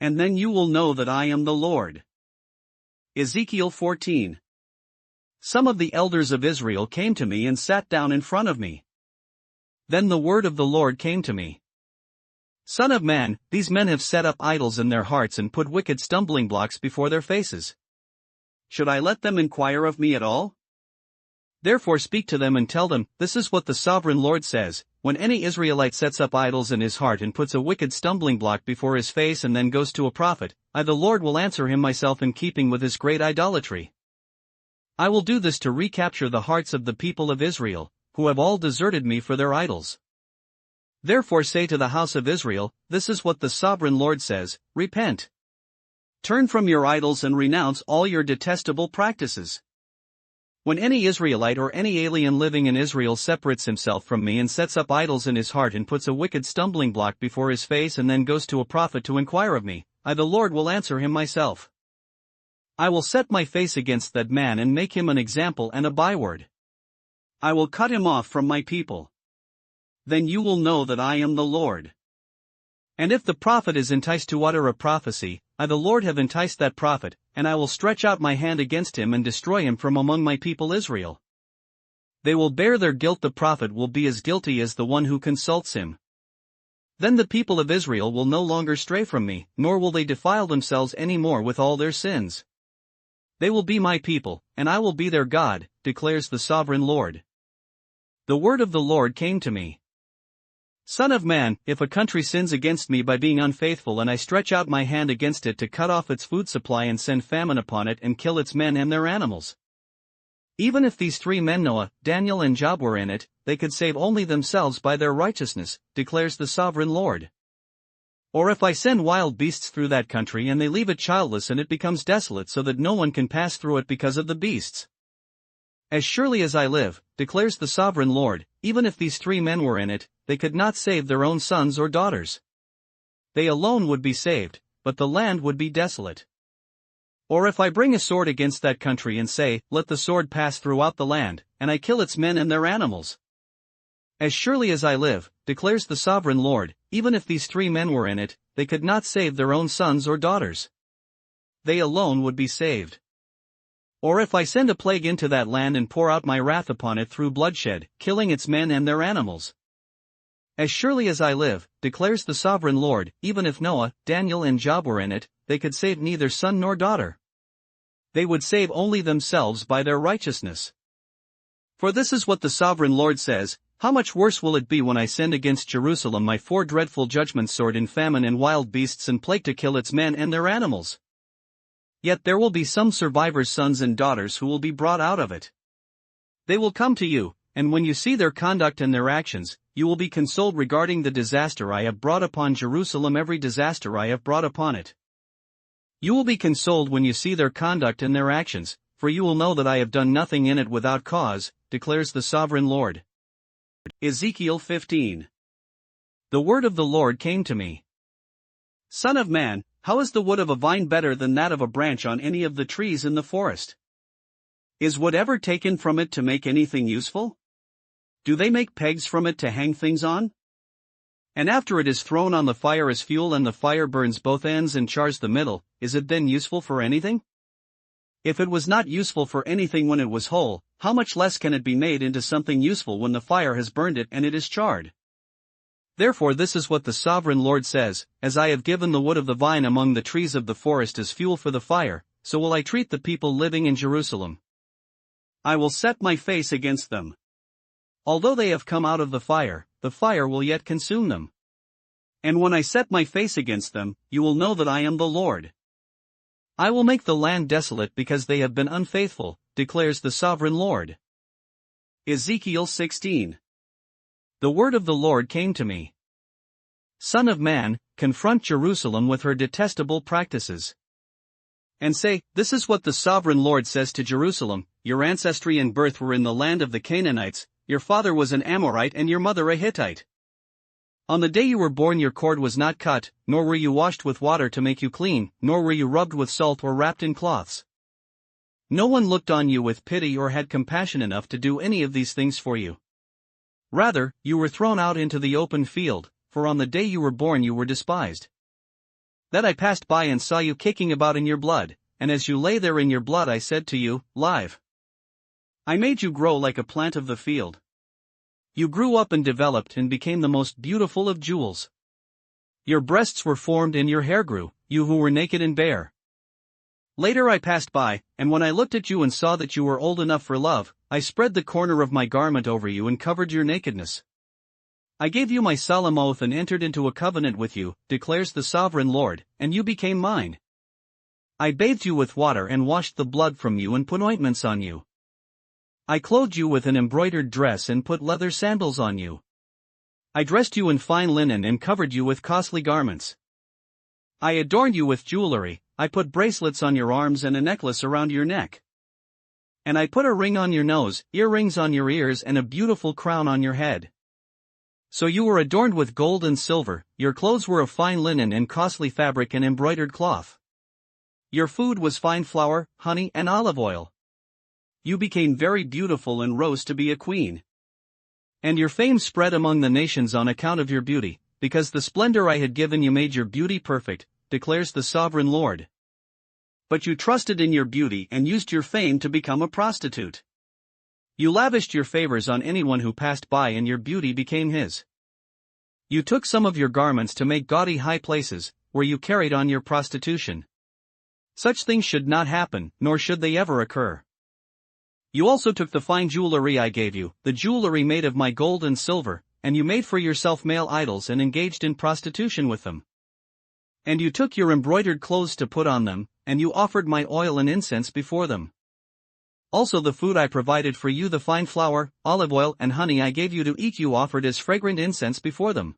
And then you will know that I am the Lord. Ezekiel 14. Some of the elders of Israel came to me and sat down in front of me. Then the word of the Lord came to me. Son of man, these men have set up idols in their hearts and put wicked stumbling blocks before their faces. Should I let them inquire of me at all? Therefore speak to them and tell them, this is what the sovereign Lord says, when any Israelite sets up idols in his heart and puts a wicked stumbling block before his face and then goes to a prophet, I the Lord will answer him myself in keeping with his great idolatry. I will do this to recapture the hearts of the people of Israel, who have all deserted me for their idols. Therefore say to the house of Israel, this is what the sovereign Lord says, repent. Turn from your idols and renounce all your detestable practices. When any Israelite or any alien living in Israel separates himself from me and sets up idols in his heart and puts a wicked stumbling block before his face and then goes to a prophet to inquire of me, I the Lord will answer him myself. I will set my face against that man and make him an example and a byword. I will cut him off from my people. Then you will know that I am the Lord. And if the prophet is enticed to utter a prophecy, I the Lord have enticed that prophet, and I will stretch out my hand against him and destroy him from among my people Israel. They will bear their guilt, the prophet will be as guilty as the one who consults him. Then the people of Israel will no longer stray from me, nor will they defile themselves any more with all their sins. They will be my people, and I will be their God, declares the sovereign Lord. The word of the Lord came to me. Son of man, if a country sins against me by being unfaithful and I stretch out my hand against it to cut off its food supply and send famine upon it and kill its men and their animals. Even if these three men Noah, Daniel and Job were in it, they could save only themselves by their righteousness, declares the sovereign Lord. Or if I send wild beasts through that country and they leave it childless and it becomes desolate so that no one can pass through it because of the beasts. As surely as I live, declares the sovereign Lord, even if these three men were in it, they could not save their own sons or daughters. They alone would be saved, but the land would be desolate. Or if I bring a sword against that country and say, let the sword pass throughout the land, and I kill its men and their animals. As surely as I live, declares the sovereign Lord, even if these 3 men were in it, they could not save their own sons or daughters. They alone would be saved. Or if I send a plague into that land and pour out my wrath upon it through bloodshed, killing its men and their animals. As surely as I live, declares the sovereign Lord, even if Noah, Daniel and Job were in it, they could save neither son nor daughter. They would save only themselves by their righteousness. For this is what the sovereign Lord says, how much worse will it be when I send against Jerusalem my 4 dreadful judgments, sword and famine and wild beasts and plague to kill its men and their animals. Yet there will be some survivors' sons and daughters who will be brought out of it. They will come to you, and when you see their conduct and their actions, you will be consoled regarding the disaster I have brought upon Jerusalem, every disaster I have brought upon it. You will be consoled when you see their conduct and their actions, for you will know that I have done nothing in it without cause, declares the sovereign Lord. Ezekiel 15. The word of the Lord came to me. Son of man, how is the wood of a vine better than that of a branch on any of the trees in the forest? Is wood ever taken from it to make anything useful? Do they make pegs from it to hang things on? And after it is thrown on the fire as fuel and the fire burns both ends and chars the middle, is it then useful for anything? If it was not useful for anything when it was whole, how much less can it be made into something useful when the fire has burned it and it is charred? Therefore this is what the sovereign Lord says, as I have given the wood of the vine among the trees of the forest as fuel for the fire, so will I treat the people living in Jerusalem. I will set my face against them. Although they have come out of the fire will yet consume them. And when I set my face against them, you will know that I am the Lord. I will make the land desolate because they have been unfaithful, declares the sovereign Lord. Ezekiel 16. The word of the Lord came to me. Son of man, confront Jerusalem with her detestable practices. And say, this is what the sovereign Lord says to Jerusalem, your ancestry and birth were in the land of the Canaanites, your father was an Amorite and your mother a Hittite. On the day you were born your cord was not cut, nor were you washed with water to make you clean, nor were you rubbed with salt or wrapped in cloths. No one looked on you with pity or had compassion enough to do any of these things for you. Rather, you were thrown out into the open field, for on the day you were born you were despised. That I passed by and saw you kicking about in your blood, and as you lay there in your blood I said to you, live. I made you grow like a plant of the field. You grew up and developed and became the most beautiful of jewels. Your breasts were formed and your hair grew, you who were naked and bare. Later I passed by, and when I looked at you and saw that you were old enough for love, I spread the corner of my garment over you and covered your nakedness. I gave you my solemn oath and entered into a covenant with you, declares the sovereign Lord, and you became mine. I bathed you with water and washed the blood from you and put ointments on you. I clothed you with an embroidered dress and put leather sandals on you. I dressed you in fine linen and covered you with costly garments. I adorned you with jewelry, I put bracelets on your arms and a necklace around your neck. And I put a ring on your nose, earrings on your ears and a beautiful crown on your head. So you were adorned with gold and silver, your clothes were of fine linen and costly fabric and embroidered cloth. Your food was fine flour, honey and olive oil. You became very beautiful and rose to be a queen. And your fame spread among the nations on account of your beauty, because the splendor I had given you made your beauty perfect, declares the sovereign Lord. But you trusted in your beauty and used your fame to become a prostitute. You lavished your favors on anyone who passed by and your beauty became his. You took some of your garments to make gaudy high places, where you carried on your prostitution. Such things should not happen, nor should they ever occur. You also took the fine jewelry I gave you, the jewelry made of my gold and silver, and you made for yourself male idols and engaged in prostitution with them. And you took your embroidered clothes to put on them, and you offered my oil and incense before them. Also the food I provided for you, the fine flour, olive oil and honey I gave you to eat, you offered as fragrant incense before them.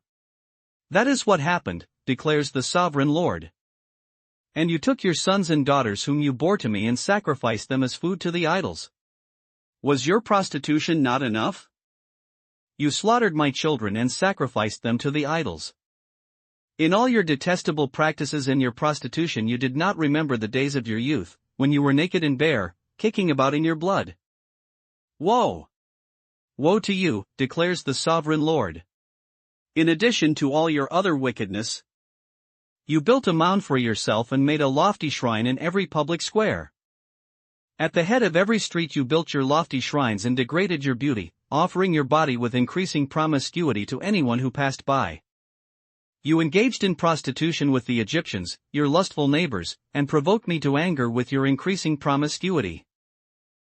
That is what happened, declares the sovereign Lord. And you took your sons and daughters whom you bore to me and sacrificed them as food to the idols. Was your prostitution not enough? You slaughtered my children and sacrificed them to the idols. In all your detestable practices and your prostitution you did not remember the days of your youth, when you were naked and bare, kicking about in your blood. Woe! Woe to you, declares the sovereign Lord. In addition to all your other wickedness, you built a mound for yourself and made a lofty shrine in every public square. At the head of every street you built your lofty shrines and degraded your beauty, offering your body with increasing promiscuity to anyone who passed by. You engaged in prostitution with the Egyptians, your lustful neighbors, and provoked me to anger with your increasing promiscuity.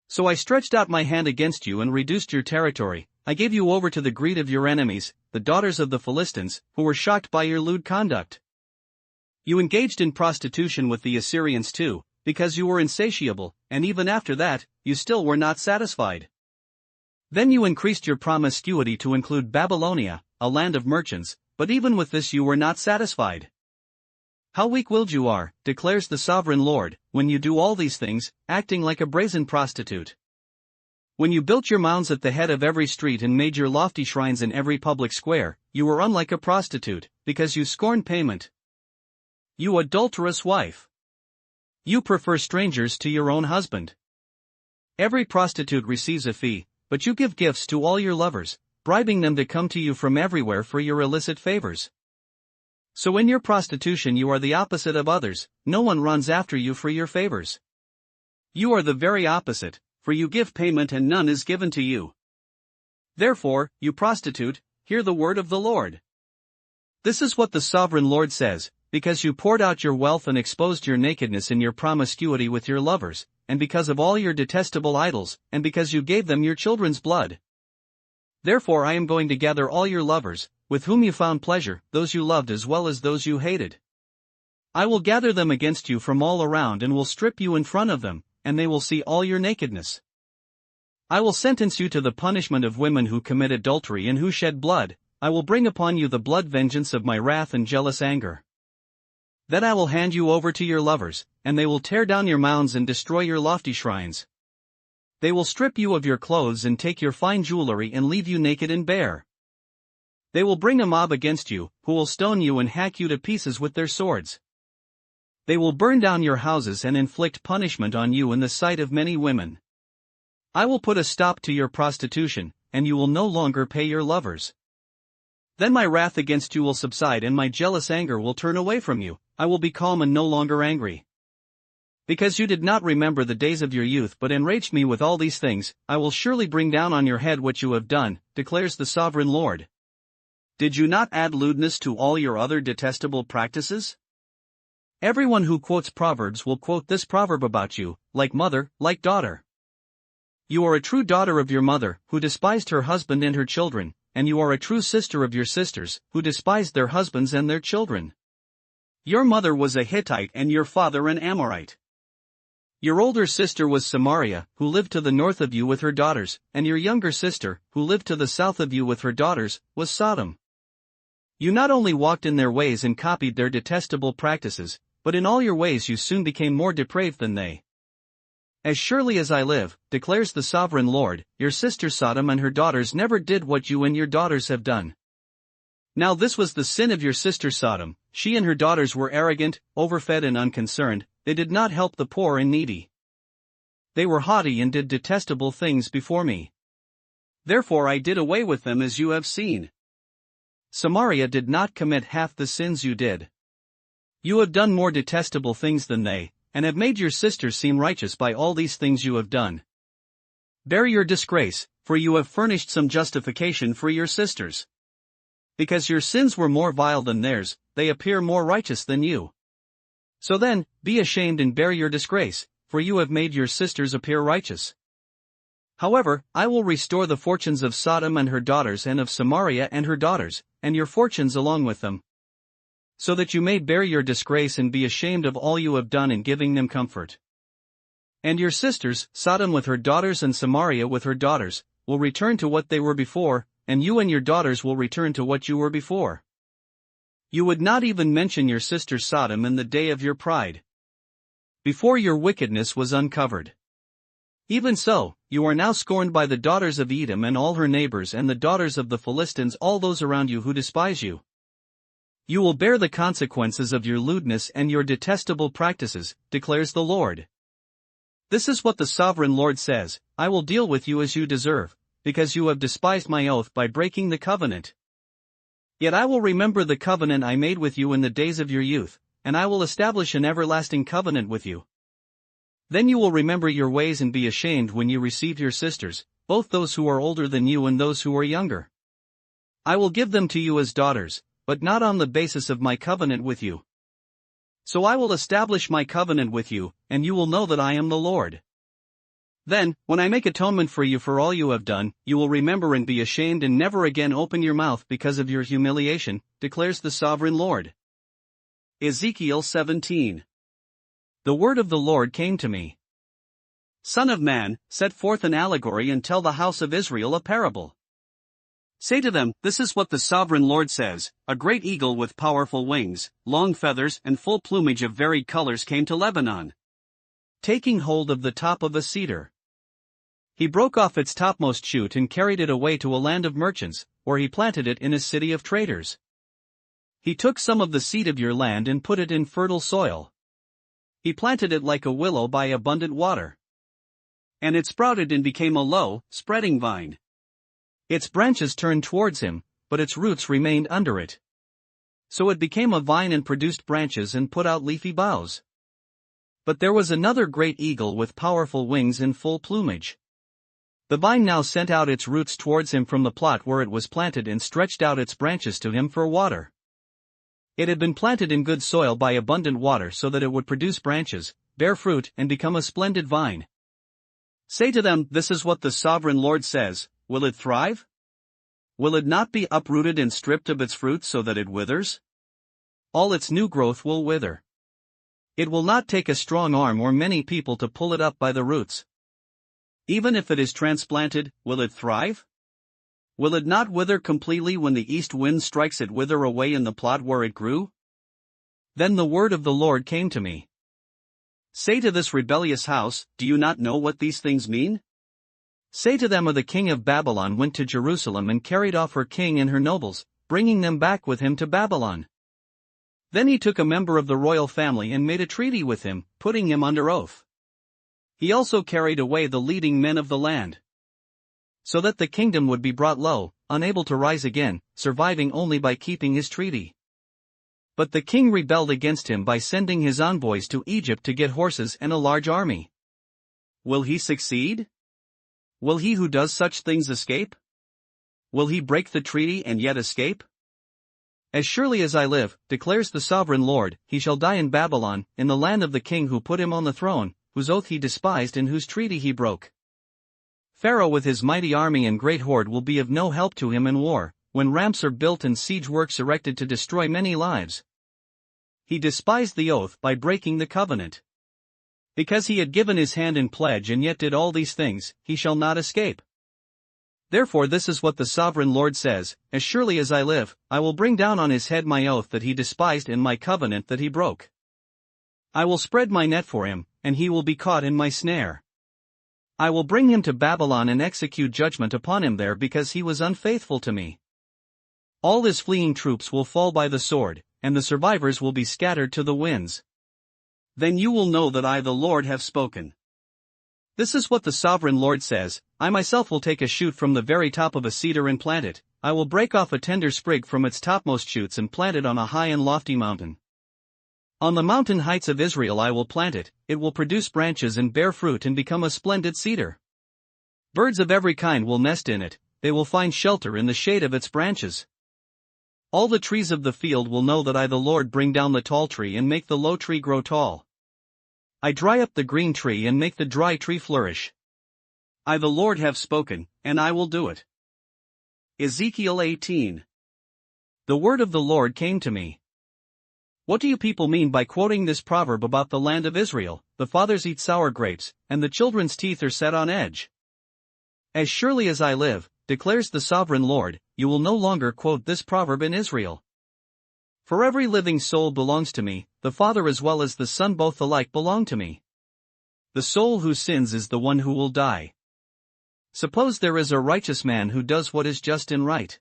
So I stretched out my hand against you and reduced your territory. I gave you over to the greed of your enemies, the daughters of the Philistines, who were shocked by your lewd conduct. You engaged in prostitution with the Assyrians too, because you were insatiable, and even after that, you still were not satisfied. Then you increased your promiscuity to include Babylonia, a land of merchants, but even with this you were not satisfied. How weak-willed you are, declares the sovereign Lord, when you do all these things, acting like a brazen prostitute. When you built your mounds at the head of every street and made your lofty shrines in every public square, you were unlike a prostitute, because you scorn payment. You adulterous wife! You prefer strangers to your own husband. Every prostitute receives a fee, but you give gifts to all your lovers, bribing them to come to you from everywhere for your illicit favors. So in your prostitution you are the opposite of others, no one runs after you for your favors. You are the very opposite, for you give payment and none is given to you. Therefore, you prostitute, hear the word of the Lord. This is what the sovereign Lord says, because you poured out your wealth and exposed your nakedness in your promiscuity with your lovers, and because of all your detestable idols, and because you gave them your children's blood. Therefore I am going to gather all your lovers, with whom you found pleasure, those you loved as well as those you hated. I will gather them against you from all around and will strip you in front of them, and they will see all your nakedness. I will sentence you to the punishment of women who commit adultery and who shed blood. I will bring upon you the blood vengeance of my wrath and jealous anger. Then I will hand you over to your lovers, and they will tear down your mounds and destroy your lofty shrines. They will strip you of your clothes and take your fine jewelry and leave you naked and bare. They will bring a mob against you, who will stone you and hack you to pieces with their swords. They will burn down your houses and inflict punishment on you in the sight of many women. I will put a stop to your prostitution, and you will no longer pay your lovers. Then my wrath against you will subside and my jealous anger will turn away from you. I will be calm and no longer angry. Because you did not remember the days of your youth but enraged me with all these things, I will surely bring down on your head what you have done, declares the sovereign Lord. Did you not add lewdness to all your other detestable practices? Everyone who quotes Proverbs will quote this proverb about you, like mother, like daughter. You are a true daughter of your mother, who despised her husband and her children, and you are a true sister of your sisters, who despised their husbands and their children. Your mother was a Hittite and your father an Amorite. Your older sister was Samaria, who lived to the north of you with her daughters, and your younger sister, who lived to the south of you with her daughters, was Sodom. You not only walked in their ways and copied their detestable practices, but in all your ways you soon became more depraved than they. As surely as I live, declares the sovereign Lord, your sister Sodom and her daughters never did what you and your daughters have done. Now this was the sin of your sister Sodom. She and her daughters were arrogant, overfed and unconcerned. They did not help the poor and needy. They were haughty and did detestable things before me. Therefore I did away with them as you have seen. Samaria did not commit half the sins you did. You have done more detestable things than they, and have made your sisters seem righteous by all these things you have done. Bear your disgrace, for you have furnished some justification for your sisters. Because your sins were more vile than theirs, they appear more righteous than you. So then, be ashamed and bear your disgrace, for you have made your sisters appear righteous. However, I will restore the fortunes of Sodom and her daughters and of Samaria and her daughters, and your fortunes along with them. So that you may bear your disgrace and be ashamed of all you have done in giving them comfort. And your sisters, Sodom with her daughters and Samaria with her daughters, will return to what they were before, and you and your daughters will return to what you were before. You would not even mention your sister Sodom in the day of your pride, before your wickedness was uncovered. Even so, you are now scorned by the daughters of Edom and all her neighbors and the daughters of the Philistines, all those around you who despise you. You will bear the consequences of your lewdness and your detestable practices, declares the Lord. This is what the sovereign Lord says, I will deal with you as you deserve, because you have despised my oath by breaking the covenant. Yet I will remember the covenant I made with you in the days of your youth, and I will establish an everlasting covenant with you. Then you will remember your ways and be ashamed when you receive your sisters, both those who are older than you and those who are younger. I will give them to you as daughters, but not on the basis of my covenant with you. So I will establish my covenant with you, and you will know that I am the Lord. Then, when I make atonement for you for all you have done, you will remember and be ashamed and never again open your mouth because of your humiliation, declares the sovereign Lord. Ezekiel 17. The word of the Lord came to me. Son of man, set forth an allegory and tell the house of Israel a parable. Say to them, this is what the sovereign Lord says, a great eagle with powerful wings, long feathers and full plumage of varied colors came to Lebanon, taking hold of the top of a cedar. He broke off its topmost shoot and carried it away to a land of merchants, where he planted it in a city of traders. He took some of the seed of your land and put it in fertile soil. He planted it like a willow by abundant water. And it sprouted and became a low, spreading vine. Its branches turned towards him, but its roots remained under it. So it became a vine and produced branches and put out leafy boughs. But there was another great eagle with powerful wings and full plumage. The vine now sent out its roots towards him from the plot where it was planted and stretched out its branches to him for water. It had been planted in good soil by abundant water so that it would produce branches, bear fruit, and become a splendid vine. Say to them, this is what the sovereign Lord says, will it thrive? Will it not be uprooted and stripped of its fruit so that it withers? All its new growth will wither. It will not take a strong arm or many people to pull it up by the roots. Even if it is transplanted, will it thrive? Will it not wither completely when the east wind strikes it wither away in the plot where it grew? Then the word of the Lord came to me. Say to this rebellious house, do you not know what these things mean? Say to them, the king of Babylon went to Jerusalem and carried off her king and her nobles, bringing them back with him to Babylon. Then he took a member of the royal family and made a treaty with him, putting him under oath. He also carried away the leading men of the land, so that the kingdom would be brought low, unable to rise again, surviving only by keeping his treaty. But the king rebelled against him by sending his envoys to Egypt to get horses and a large army. Will he succeed? Will he who does such things escape? Will he break the treaty and yet escape? As surely as I live, declares the sovereign Lord, he shall die in Babylon, in the land of the king who put him on the throne, whose oath he despised and whose treaty he broke. Pharaoh with his mighty army and great horde will be of no help to him in war, when ramps are built and siege works erected to destroy many lives. He despised the oath by breaking the covenant. Because he had given his hand in pledge and yet did all these things, he shall not escape. Therefore this is what the sovereign Lord says, as surely as I live, I will bring down on his head my oath that he despised and my covenant that he broke. I will spread my net for him, and he will be caught in my snare. I will bring him to Babylon and execute judgment upon him there because he was unfaithful to me. All his fleeing troops will fall by the sword, and the survivors will be scattered to the winds. Then you will know that I the Lord have spoken. This is what the sovereign Lord says, I myself will take a shoot from the very top of a cedar and plant it, I will break off a tender sprig from its topmost shoots and plant it on a high and lofty mountain. On the mountain heights of Israel I will plant it, it will produce branches and bear fruit and become a splendid cedar. Birds of every kind will nest in it, they will find shelter in the shade of its branches. All the trees of the field will know that I the Lord bring down the tall tree and make the low tree grow tall. I dry up the green tree and make the dry tree flourish. I the Lord have spoken, and I will do it. Ezekiel 18. The word of the Lord came to me. What do you people mean by quoting this proverb about the land of Israel? The fathers eat sour grapes, and the children's teeth are set on edge. As surely as I live, declares the sovereign Lord, you will no longer quote this proverb in Israel. For every living soul belongs to me, the Father as well as the Son both alike belong to me. The soul who sins is the one who will die. Suppose there is a righteous man who does what is just and right.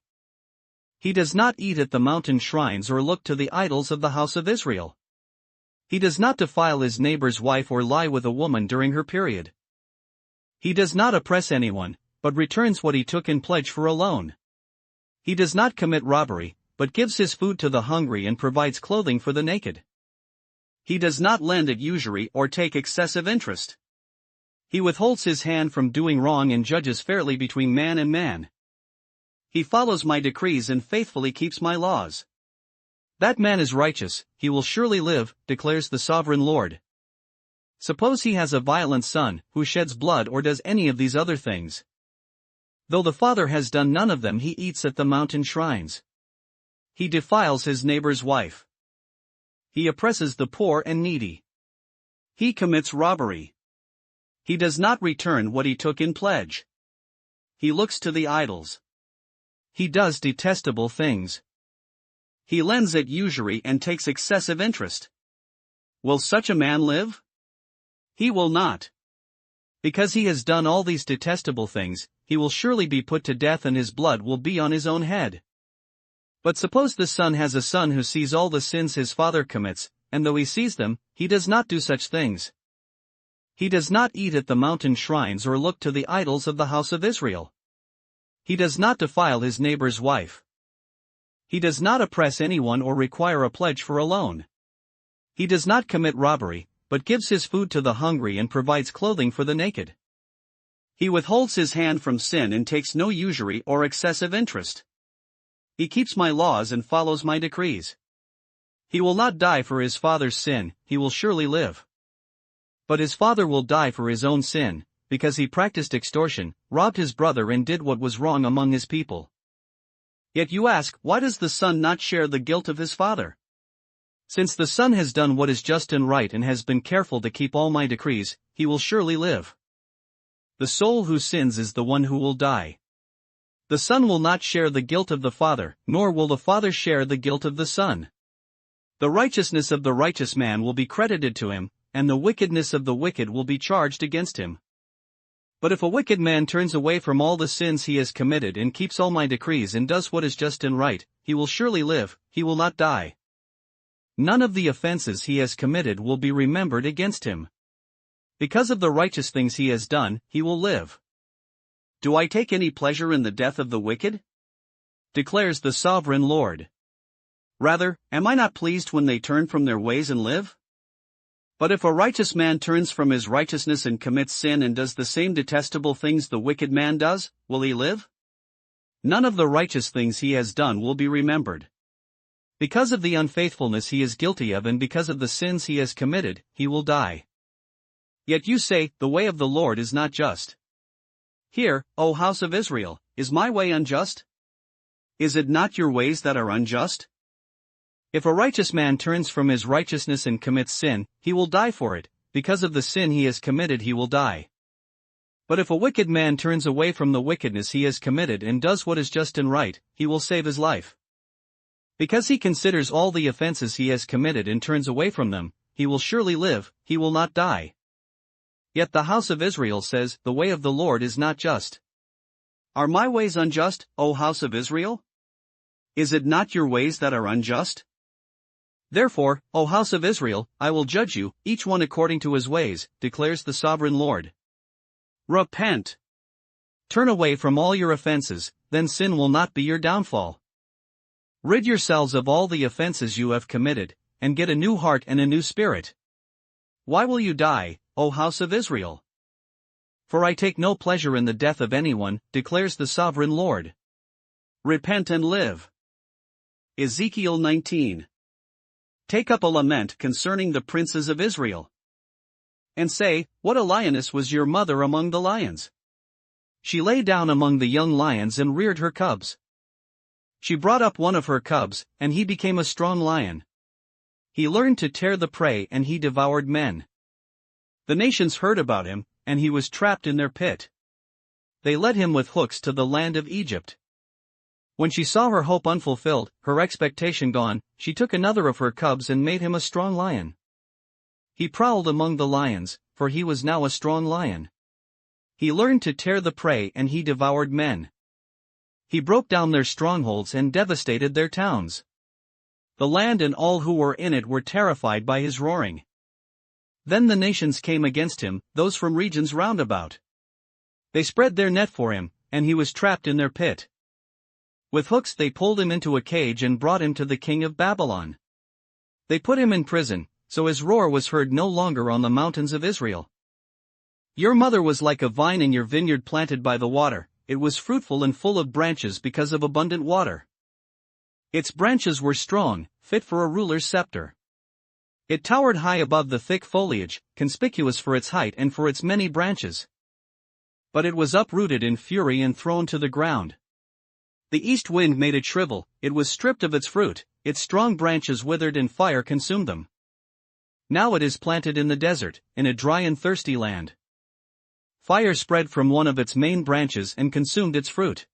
He does not eat at the mountain shrines or look to the idols of the house of Israel. He does not defile his neighbor's wife or lie with a woman during her period. He does not oppress anyone, but returns what he took in pledge for a loan. He does not commit robbery, but gives his food to the hungry and provides clothing for the naked. He does not lend at usury or take excessive interest. He withholds his hand from doing wrong and judges fairly between man and man. He follows my decrees and faithfully keeps my laws. That man is righteous, he will surely live, declares the sovereign Lord. Suppose he has a violent son, who sheds blood or does any of these other things. Though the father has done none of them, he eats at the mountain shrines. He defiles his neighbor's wife. He oppresses the poor and needy. He commits robbery. He does not return what he took in pledge. He looks to the idols. He does detestable things. He lends at usury and takes excessive interest. Will such a man live? He will not. Because he has done all these detestable things, he will surely be put to death and his blood will be on his own head. But suppose the son has a son who sees all the sins his father commits, and though he sees them, he does not do such things. He does not eat at the mountain shrines or look to the idols of the house of Israel. He does not defile his neighbor's wife. He does not oppress anyone or require a pledge for a loan. He does not commit robbery, but gives his food to the hungry and provides clothing for the naked. He withholds his hand from sin and takes no usury or excessive interest. He keeps my laws and follows my decrees. He will not die for his father's sin, he will surely live. But his father will die for his own sin, because he practiced extortion, robbed his brother and did what was wrong among his people. Yet you ask, why does the son not share the guilt of his father? Since the son has done what is just and right and has been careful to keep all my decrees, he will surely live. The soul who sins is the one who will die. The son will not share the guilt of the father, nor will the father share the guilt of the son. The righteousness of the righteous man will be credited to him, and the wickedness of the wicked will be charged against him. But if a wicked man turns away from all the sins he has committed and keeps all my decrees and does what is just and right, he will surely live, he will not die. None of the offenses he has committed will be remembered against him. Because of the righteous things he has done, he will live. Do I take any pleasure in the death of the wicked? Declares the sovereign Lord. Rather, am I not pleased when they turn from their ways and live? But if a righteous man turns from his righteousness and commits sin and does the same detestable things the wicked man does, will he live? None of the righteous things he has done will be remembered. Because of the unfaithfulness he is guilty of and because of the sins he has committed, he will die. Yet you say, the way of the Lord is not just. Hear, O house of Israel, is my way unjust? Is it not your ways that are unjust? If a righteous man turns from his righteousness and commits sin, he will die for it, because of the sin he has committed he will die. But if a wicked man turns away from the wickedness he has committed and does what is just and right, he will save his life. Because he considers all the offenses he has committed and turns away from them, he will surely live, he will not die. Yet the house of Israel says, the way of the Lord is not just. Are my ways unjust, O house of Israel? Is it not your ways that are unjust? Therefore, O house of Israel, I will judge you, each one according to his ways, declares the sovereign Lord. Repent. Turn away from all your offenses, then sin will not be your downfall. Rid yourselves of all the offenses you have committed, and get a new heart and a new spirit. Why will you die, O house of Israel? For I take no pleasure in the death of anyone, declares the sovereign Lord. Repent and live. Ezekiel 19. Take up a lament concerning the princes of Israel. And say, what a lioness was your mother among the lions! She lay down among the young lions and reared her cubs. She brought up one of her cubs, and he became a strong lion. He learned to tear the prey and he devoured men. The nations heard about him, and he was trapped in their pit. They led him with hooks to the land of Egypt. When she saw her hope unfulfilled, her expectation gone, she took another of her cubs and made him a strong lion. He prowled among the lions, for he was now a strong lion. He learned to tear the prey and he devoured men. He broke down their strongholds and devastated their towns. The land and all who were in it were terrified by his roaring. Then the nations came against him, those from regions round about. They spread their net for him, and he was trapped in their pit. With hooks they pulled him into a cage and brought him to the king of Babylon. They put him in prison, so his roar was heard no longer on the mountains of Israel. Your mother was like a vine in your vineyard planted by the water, it was fruitful and full of branches because of abundant water. Its branches were strong, fit for a ruler's scepter. It towered high above the thick foliage, conspicuous for its height and for its many branches. But it was uprooted in fury and thrown to the ground. The east wind made it shrivel, it was stripped of its fruit, its strong branches withered and fire consumed them. Now it is planted in the desert, in a dry and thirsty land. Fire spread from one of its main branches and consumed its fruit.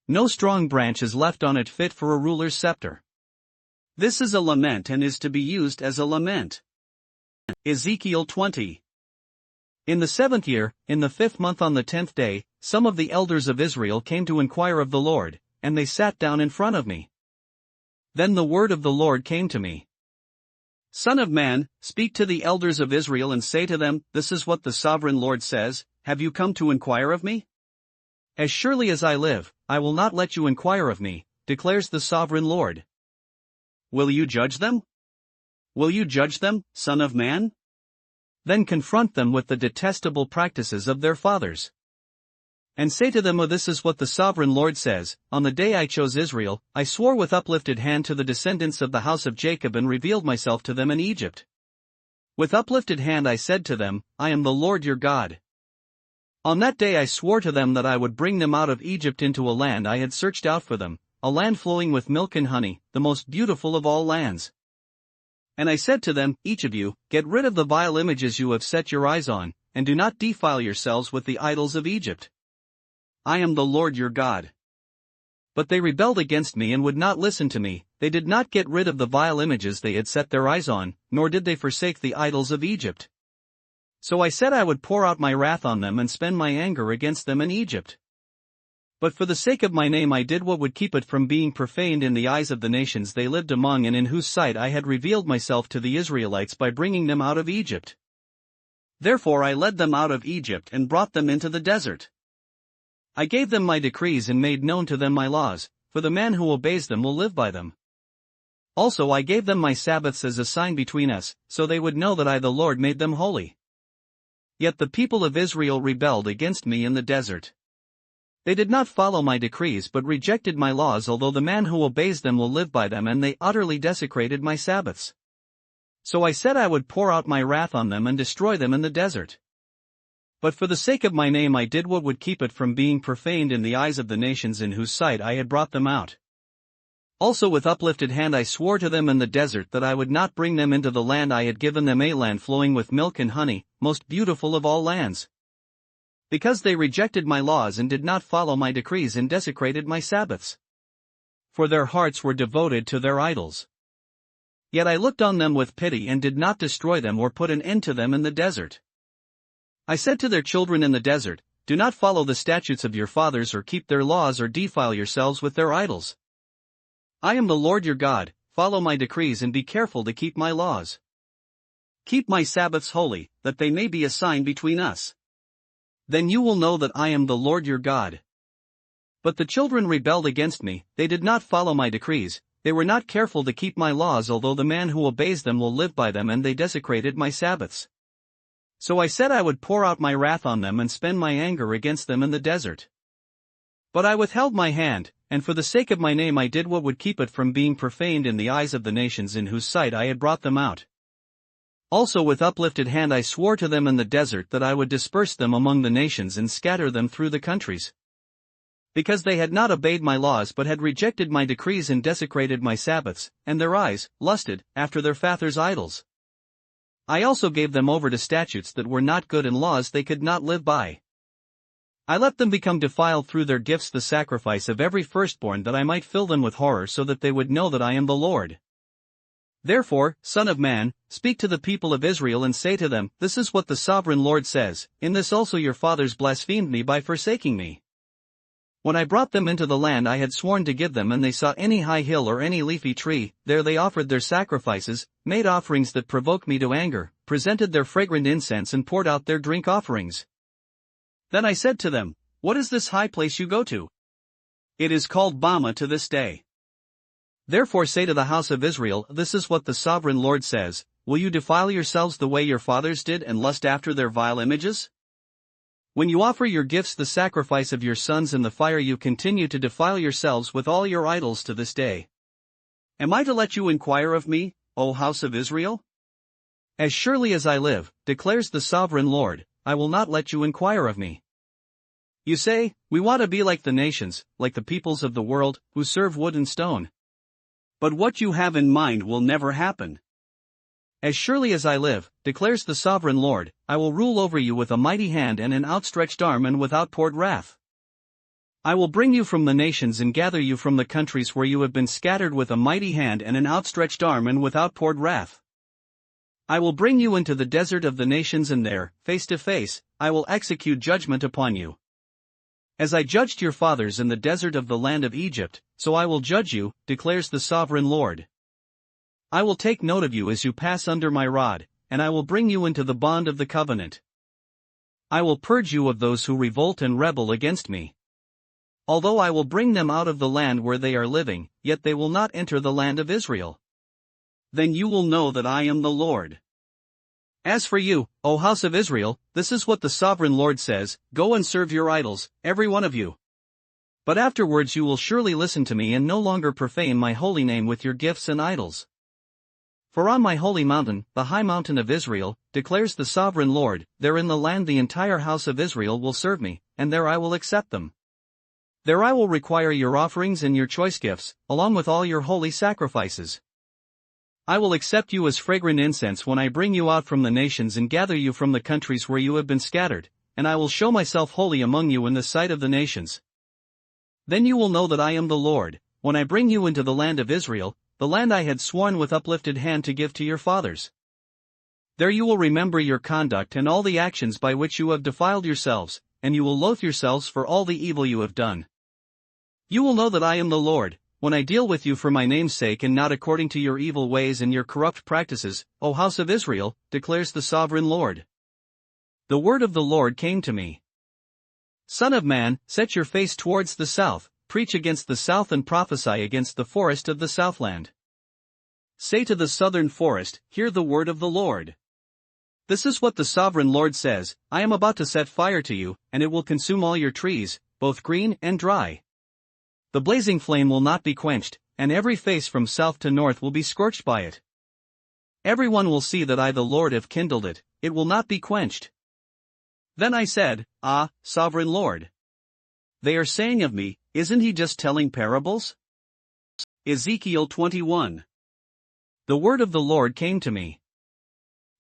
No strong branch is left on it fit for a ruler's scepter. This is a lament and is to be used as a lament. Ezekiel 20. In the 7th year, in the 5th month on the 10th day, some of the elders of Israel came to inquire of the Lord, and they sat down in front of me. Then the word of the Lord came to me. Son of man, speak to the elders of Israel and say to them, this is what the sovereign Lord says, have you come to inquire of me? As surely as I live, I will not let you inquire of me, declares the sovereign Lord. Will you judge them? Will you judge them, son of man? Then confront them with the detestable practices of their fathers. And say to them, oh, this is what the sovereign Lord says, on the day I chose Israel, I swore with uplifted hand to the descendants of the house of Jacob and revealed myself to them in Egypt. With uplifted hand I said to them, I am the Lord your God. On that day I swore to them that I would bring them out of Egypt into a land I had searched out for them, a land flowing with milk and honey, the most beautiful of all lands. And I said to them, each of you, get rid of the vile images you have set your eyes on, and do not defile yourselves with the idols of Egypt. I am the Lord your God. But they rebelled against me and would not listen to me, they did not get rid of the vile images they had set their eyes on, nor did they forsake the idols of Egypt. So I said I would pour out my wrath on them and spend my anger against them in Egypt. But for the sake of my name I did what would keep it from being profaned in the eyes of the nations they lived among and in whose sight I had revealed myself to the Israelites by bringing them out of Egypt. Therefore I led them out of Egypt and brought them into the desert. I gave them my decrees and made known to them my laws, for the man who obeys them will live by them. Also I gave them my Sabbaths as a sign between us, so they would know that I the Lord made them holy. Yet the people of Israel rebelled against me in the desert. They did not follow my decrees but rejected my laws, although the man who obeys them will live by them, and they utterly desecrated my Sabbaths. So I said I would pour out my wrath on them and destroy them in the desert. But for the sake of my name I did what would keep it from being profaned in the eyes of the nations in whose sight I had brought them out. Also with uplifted hand I swore to them in the desert that I would not bring them into the land I had given them, a land flowing with milk and honey, most beautiful of all lands. Because they rejected my laws and did not follow my decrees and desecrated my Sabbaths. For their hearts were devoted to their idols. Yet I looked on them with pity and did not destroy them or put an end to them in the desert. I said to their children in the desert, do not follow the statutes of your fathers or keep their laws or defile yourselves with their idols. I am the Lord your God, follow my decrees and be careful to keep my laws. Keep my Sabbaths holy, that they may be a sign between us. Then you will know that I am the Lord your God. But the children rebelled against me, they did not follow my decrees, they were not careful to keep my laws, although the man who obeys them will live by them, and they desecrated my Sabbaths. So I said I would pour out my wrath on them and spend my anger against them in the desert. But I withheld my hand, and for the sake of my name I did what would keep it from being profaned in the eyes of the nations in whose sight I had brought them out. Also with uplifted hand I swore to them in the desert that I would disperse them among the nations and scatter them through the countries. Because they had not obeyed my laws but had rejected my decrees and desecrated my Sabbaths, and their eyes lusted after their fathers' idols. I also gave them over to statutes that were not good and laws they could not live by. I let them become defiled through their gifts, the sacrifice of every firstborn, that I might fill them with horror, so that they would know that I am the Lord. Therefore, Son of man, speak to the people of Israel and say to them, this is what the sovereign Lord says, in this also your fathers blasphemed me by forsaking me. When I brought them into the land I had sworn to give them, and they saw any high hill or any leafy tree, there they offered their sacrifices, made offerings that provoke me to anger, presented their fragrant incense and poured out their drink offerings. Then I said to them, "What is this high place you go to?" It is called Bama to this day. Therefore say to the house of Israel, This is what the sovereign Lord says, Will you defile yourselves the way your fathers did and lust after their vile images? When you offer your gifts, the sacrifice of your sons in the fire, you continue to defile yourselves with all your idols to this day. Am I to let you inquire of me, O house of Israel? As surely as I live, declares the sovereign Lord, I will not let you inquire of me. You say, we want to be like the nations, like the peoples of the world, who serve wood and stone. But what you have in mind will never happen. As surely as I live, declares the sovereign Lord, I will rule over you with a mighty hand and an outstretched arm and with outpoured wrath. I will bring you from the nations and gather you from the countries where you have been scattered with a mighty hand and an outstretched arm and with outpoured wrath. I will bring you into the desert of the nations, and there, face to face, I will execute judgment upon you. As I judged your fathers in the desert of the land of Egypt, so I will judge you, declares the sovereign Lord. I will take note of you as you pass under my rod, and I will bring you into the bond of the covenant. I will purge you of those who revolt and rebel against me. Although I will bring them out of the land where they are living, yet they will not enter the land of Israel. Then you will know that I am the Lord. As for you, O house of Israel, this is what the sovereign Lord says, Go and serve your idols, every one of you. But afterwards you will surely listen to me and no longer profane my holy name with your gifts and idols. For on my holy mountain, the high mountain of Israel, declares the sovereign Lord, there in the land the entire house of Israel will serve me, and there I will accept them. There I will require your offerings and your choice gifts, along with all your holy sacrifices. I will accept you as fragrant incense when I bring you out from the nations and gather you from the countries where you have been scattered, and I will show myself holy among you in the sight of the nations. Then you will know that I am the Lord, when I bring you into the land of Israel, the land I had sworn with uplifted hand to give to your fathers. There you will remember your conduct and all the actions by which you have defiled yourselves, and you will loathe yourselves for all the evil you have done. You will know that I am the Lord, when I deal with you for my name's sake and not according to your evil ways and your corrupt practices, O house of Israel, declares the sovereign Lord. The word of the Lord came to me. Son of man, set your face towards the south, preach against the south and prophesy against the forest of the southland. Say to the southern forest, Hear the word of the Lord. This is what the sovereign Lord says, I am about to set fire to you, and it will consume all your trees, both green and dry. The blazing flame will not be quenched, and every face from south to north will be scorched by it. Everyone will see that I the Lord have kindled it, it will not be quenched. Then I said, Ah, sovereign Lord. They are saying of me, Isn't he just telling parables? Ezekiel 21. The word of the Lord came to me.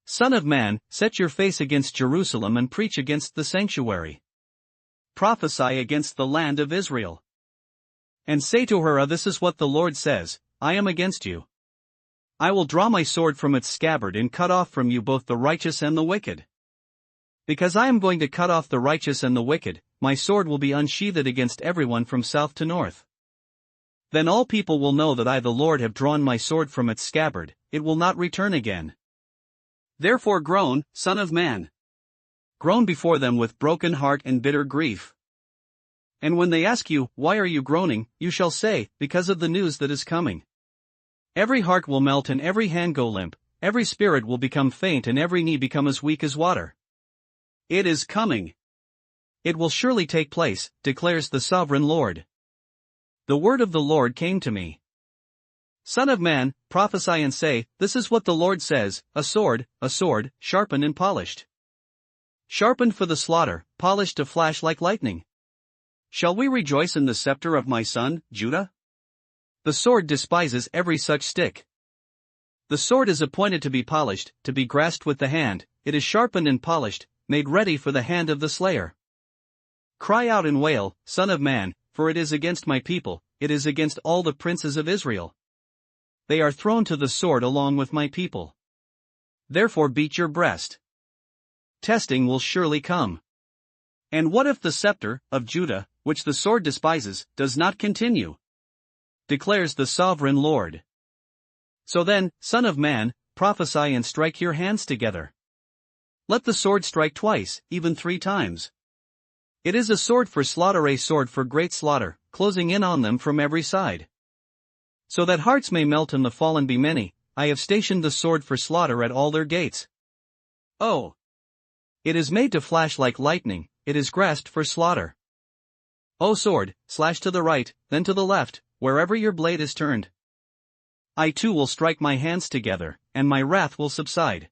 Son of man, set your face against Jerusalem and preach against the sanctuary. Prophesy against the land of Israel. And say to her, This is what the Lord says, I am against you. I will draw my sword from its scabbard and cut off from you both the righteous and the wicked. Because I am going to cut off the righteous and the wicked, my sword will be unsheathed against everyone from south to north. Then all people will know that I the Lord have drawn my sword from its scabbard, it will not return again. Therefore groan, son of man. Groan before them with broken heart and bitter grief. And when they ask you, Why are you groaning, you shall say, Because of the news that is coming. Every heart will melt and every hand go limp, every spirit will become faint and every knee become as weak as water. It is coming. It will surely take place, declares the sovereign Lord. The word of the Lord came to me. Son of man, prophesy and say, This is what the Lord says, a sword, sharpened and polished. Sharpened for the slaughter, polished to flash like lightning. Shall we rejoice in the scepter of my son, Judah? The sword despises every such stick. The sword is appointed to be polished, to be grasped with the hand, it is sharpened and polished, made ready for the hand of the slayer. Cry out and wail, son of man, for it is against my people, it is against all the princes of Israel. They are thrown to the sword along with my people. Therefore beat your breast. Testing will surely come. And what if the scepter of Judah, which the sword despises, does not continue? Declares the sovereign Lord. So then, Son of man, prophesy and strike your hands together. Let the sword strike twice, even 3 times. It is a sword for slaughter, a sword for great slaughter, closing in on them from every side. So that hearts may melt and the fallen be many, I have stationed the sword for slaughter at all their gates. Oh! It is made to flash like lightning, it is grasped for slaughter. O sword, slash to the right, then to the left, wherever your blade is turned. I too will strike my hands together, and my wrath will subside.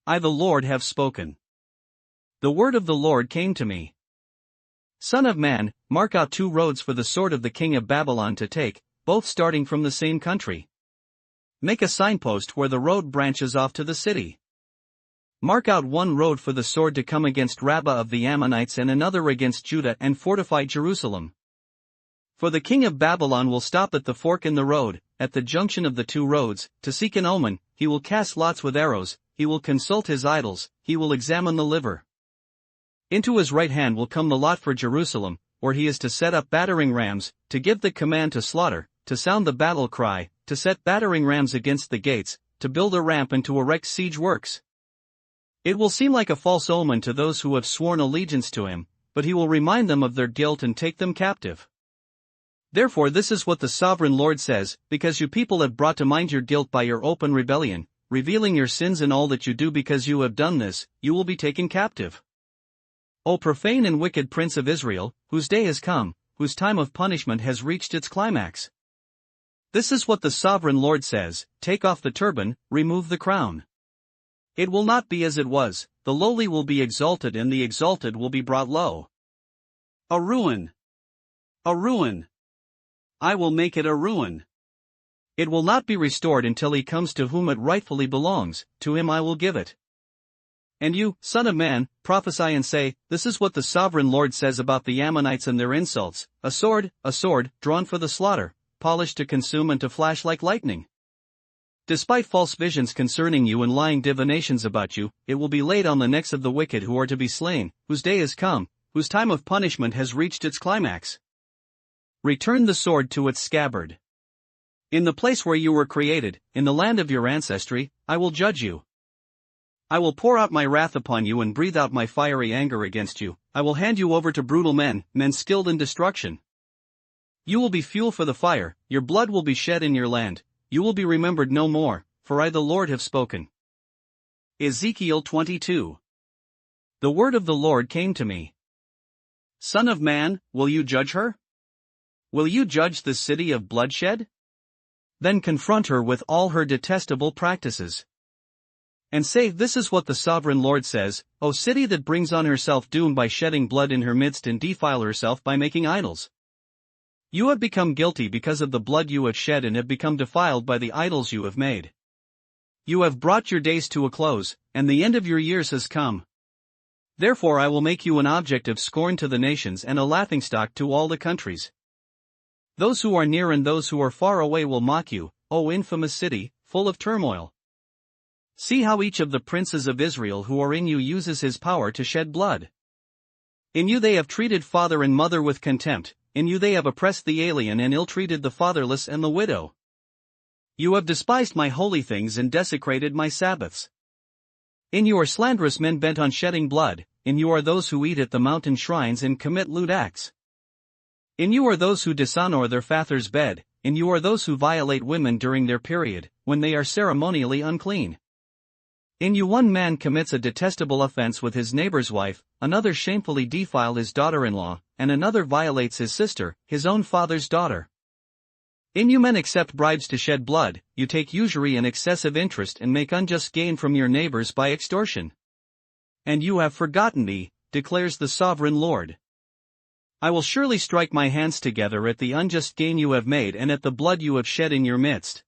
I the Lord have spoken. The word of the Lord came to me. Son of man, mark out 2 roads for the sword of the king of Babylon to take, both starting from the same country. Make a signpost where the road branches off to the city. Mark out 1 road for the sword to come against Rabbah of the Ammonites and another against Judah and fortify Jerusalem. For the king of Babylon will stop at the fork in the road, at the junction of the 2 roads, to seek an omen. He will cast lots with arrows, he will consult his idols, he will examine the liver. Into his right hand will come the lot for Jerusalem, where he is to set up battering rams, to give the command to slaughter, to sound the battle cry, to set battering rams against the gates, to build a ramp and to erect siege works. It will seem like a false omen to those who have sworn allegiance to him, but he will remind them of their guilt and take them captive. Therefore this is what the sovereign Lord says, because you people have brought to mind your guilt by your open rebellion, revealing your sins in all that you do, because you have done this, you will be taken captive. O profane and wicked prince of Israel, whose day has come, whose time of punishment has reached its climax. This is what the sovereign Lord says, take off the turban, remove the crown. It will not be as it was, the lowly will be exalted and the exalted will be brought low. A ruin! A ruin! I will make it a ruin. It will not be restored until he comes to whom it rightfully belongs, to him I will give it. And you, son of man, prophesy and say, this is what the sovereign Lord says about the Ammonites and their insults, a sword, drawn for the slaughter, polished to consume and to flash like lightning. Despite false visions concerning you and lying divinations about you, it will be laid on the necks of the wicked who are to be slain, whose day is come, whose time of punishment has reached its climax. Return the sword to its scabbard. In the place where you were created, in the land of your ancestry, I will judge you. I will pour out my wrath upon you and breathe out my fiery anger against you. I will hand you over to brutal men, men skilled in destruction. You will be fuel for the fire, your blood will be shed in your land, you will be remembered no more, for I the Lord have spoken. Ezekiel 22. The word of the Lord came to me. Son of man, will you judge her? Will you judge the city of bloodshed? Then confront her with all her detestable practices. And say, this is what the sovereign Lord says, O city that brings on herself doom by shedding blood in her midst and defile herself by making idols. You have become guilty because of the blood you have shed and have become defiled by the idols you have made. You have brought your days to a close, and the end of your years has come. Therefore I will make you an object of scorn to the nations and a laughingstock to all the countries. Those who are near and those who are far away will mock you, O infamous city, full of turmoil. See how each of the princes of Israel who are in you uses his power to shed blood. In you they have treated father and mother with contempt, in you they have oppressed the alien and ill-treated the fatherless and the widow. You have despised my holy things and desecrated my Sabbaths. In you are slanderous men bent on shedding blood, in you are those who eat at the mountain shrines and commit lewd acts. In you are those who dishonor their father's bed, in you are those who violate women during their period, when they are ceremonially unclean. In you one man commits a detestable offense with his neighbor's wife, another shamefully defile his daughter-in-law, and another violates his sister, his own father's daughter. In you men accept bribes to shed blood, you take usury and excessive interest and make unjust gain from your neighbors by extortion. And you have forgotten me, declares the sovereign Lord. I will surely strike my hands together at the unjust gain you have made and at the blood you have shed in your midst.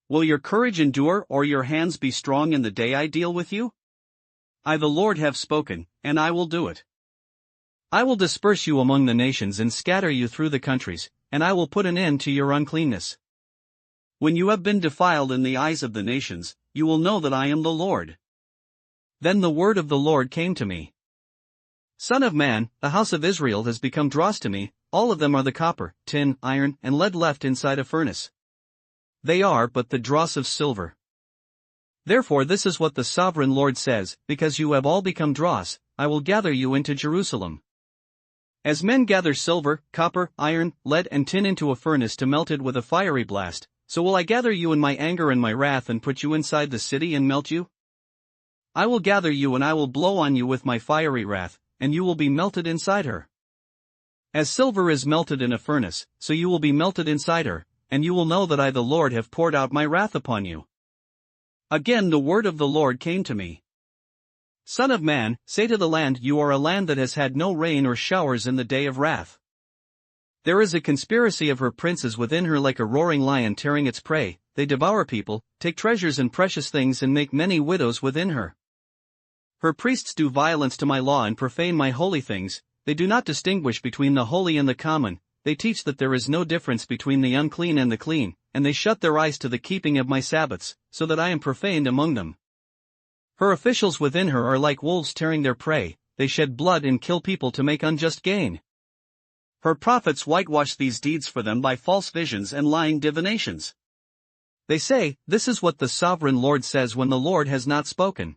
Will your courage endure or your hands be strong in the day I deal with you? I the Lord have spoken, and I will do it. I will disperse you among the nations and scatter you through the countries, and I will put an end to your uncleanness. When you have been defiled in the eyes of the nations, you will know that I am the Lord. Then the word of the Lord came to me. Son of man, the house of Israel has become dross to me, all of them are the copper, tin, iron, and lead left inside a furnace. They are but the dross of silver. Therefore this is what the sovereign Lord says, because you have all become dross, I will gather you into Jerusalem. As men gather silver, copper, iron, lead and tin into a furnace to melt it with a fiery blast, so will I gather you in my anger and my wrath and put you inside the city and melt you? I will gather you and I will blow on you with my fiery wrath, and you will be melted inside her. As silver is melted in a furnace, so you will be melted inside her, and you will know that I the Lord have poured out my wrath upon you. Again the word of the Lord came to me. Son of man, say to the land, you are a land that has had no rain or showers in the day of wrath. There is a conspiracy of her princes within her like a roaring lion tearing its prey, they devour people, take treasures and precious things and make many widows within her. Her priests do violence to my law and profane my holy things, they do not distinguish between the holy and the common, they teach that there is no difference between the unclean and the clean, and they shut their eyes to the keeping of my Sabbaths, so that I am profaned among them. Her officials within her are like wolves tearing their prey, they shed blood and kill people to make unjust gain. Her prophets whitewash these deeds for them by false visions and lying divinations. They say, this is what the sovereign Lord says when the Lord has not spoken.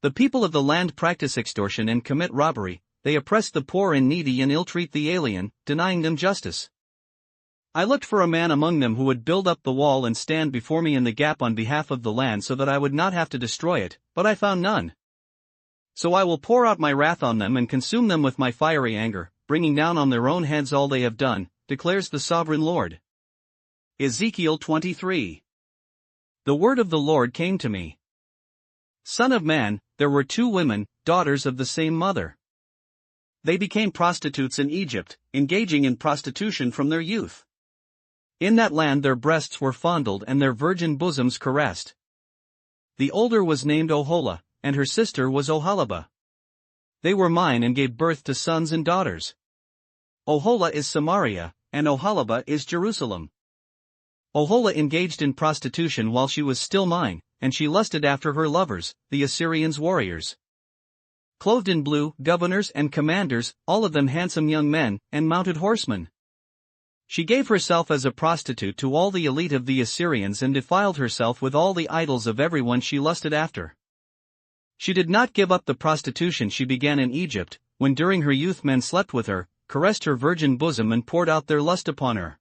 The people of the land practice extortion and commit robbery, they oppress the poor and needy and ill-treat the alien, denying them justice. I looked for a man among them who would build up the wall and stand before me in the gap on behalf of the land so that I would not have to destroy it, but I found none. So I will pour out my wrath on them and consume them with my fiery anger, bringing down on their own heads all they have done, declares the sovereign Lord. Ezekiel 23. The word of the Lord came to me. Son of man, there were 2 women, daughters of the same mother. They became prostitutes in Egypt, engaging in prostitution from their youth. In that land their breasts were fondled and their virgin bosoms caressed. The older was named Oholah, and her sister was Oholibah. They were mine and gave birth to sons and daughters. Oholah is Samaria, and Oholibah is Jerusalem. Oholah engaged in prostitution while she was still mine, and she lusted after her lovers, the Assyrians' warriors. Clothed in blue, governors and commanders, all of them handsome young men, and mounted horsemen. She gave herself as a prostitute to all the elite of the Assyrians and defiled herself with all the idols of everyone she lusted after. She did not give up the prostitution she began in Egypt, when during her youth men slept with her, caressed her virgin bosom and poured out their lust upon her.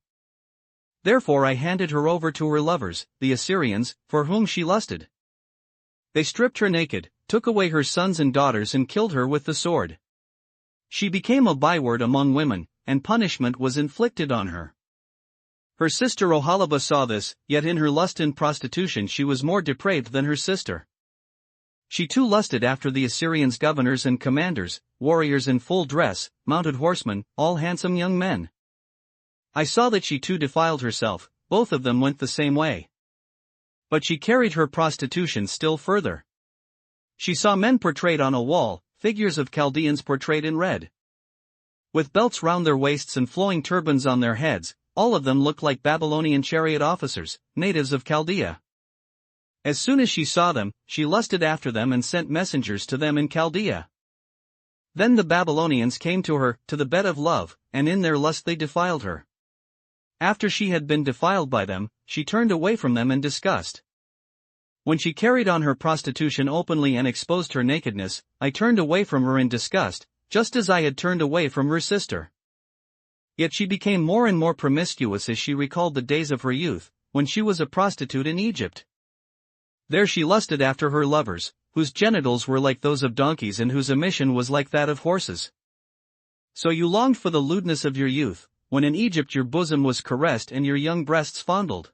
Therefore I handed her over to her lovers, the Assyrians, for whom she lusted. They stripped her naked, took away her sons and daughters and killed her with the sword. She became a byword among women, and punishment was inflicted on her. Her sister Oholibah saw this, yet in her lust and prostitution she was more depraved than her sister. She too lusted after the Assyrians' governors and commanders, warriors in full dress, mounted horsemen, all handsome young men. I saw that she too defiled herself, both of them went the same way. But she carried her prostitution still further. She saw men portrayed on a wall, figures of Chaldeans portrayed in red. With belts round their waists and flowing turbans on their heads, all of them looked like Babylonian chariot officers, natives of Chaldea. As soon as she saw them, she lusted after them and sent messengers to them in Chaldea. Then the Babylonians came to her, to the bed of love, and in their lust they defiled her. After she had been defiled by them, she turned away from them in disgust. When she carried on her prostitution openly and exposed her nakedness, I turned away from her in disgust, just as I had turned away from her sister. Yet she became more and more promiscuous as she recalled the days of her youth, when she was a prostitute in Egypt. There she lusted after her lovers, whose genitals were like those of donkeys and whose emission was like that of horses. So you longed for the lewdness of your youth, when in Egypt your bosom was caressed and your young breasts fondled.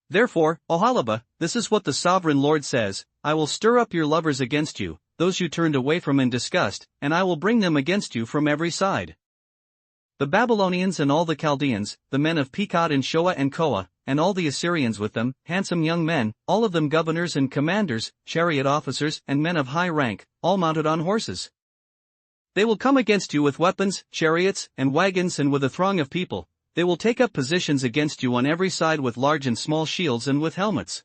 Therefore, Oholibah, this is what the sovereign Lord says, I will stir up your lovers against you, those you turned away from in disgust, and I will bring them against you from every side. The Babylonians and all the Chaldeans, the men of Pekod and Shoa and Koa, and all the Assyrians with them, handsome young men, all of them governors and commanders, chariot officers and men of high rank, all mounted on horses. They will come against you with weapons, chariots, and wagons and with a throng of people. They will take up positions against you on every side with large and small shields and with helmets.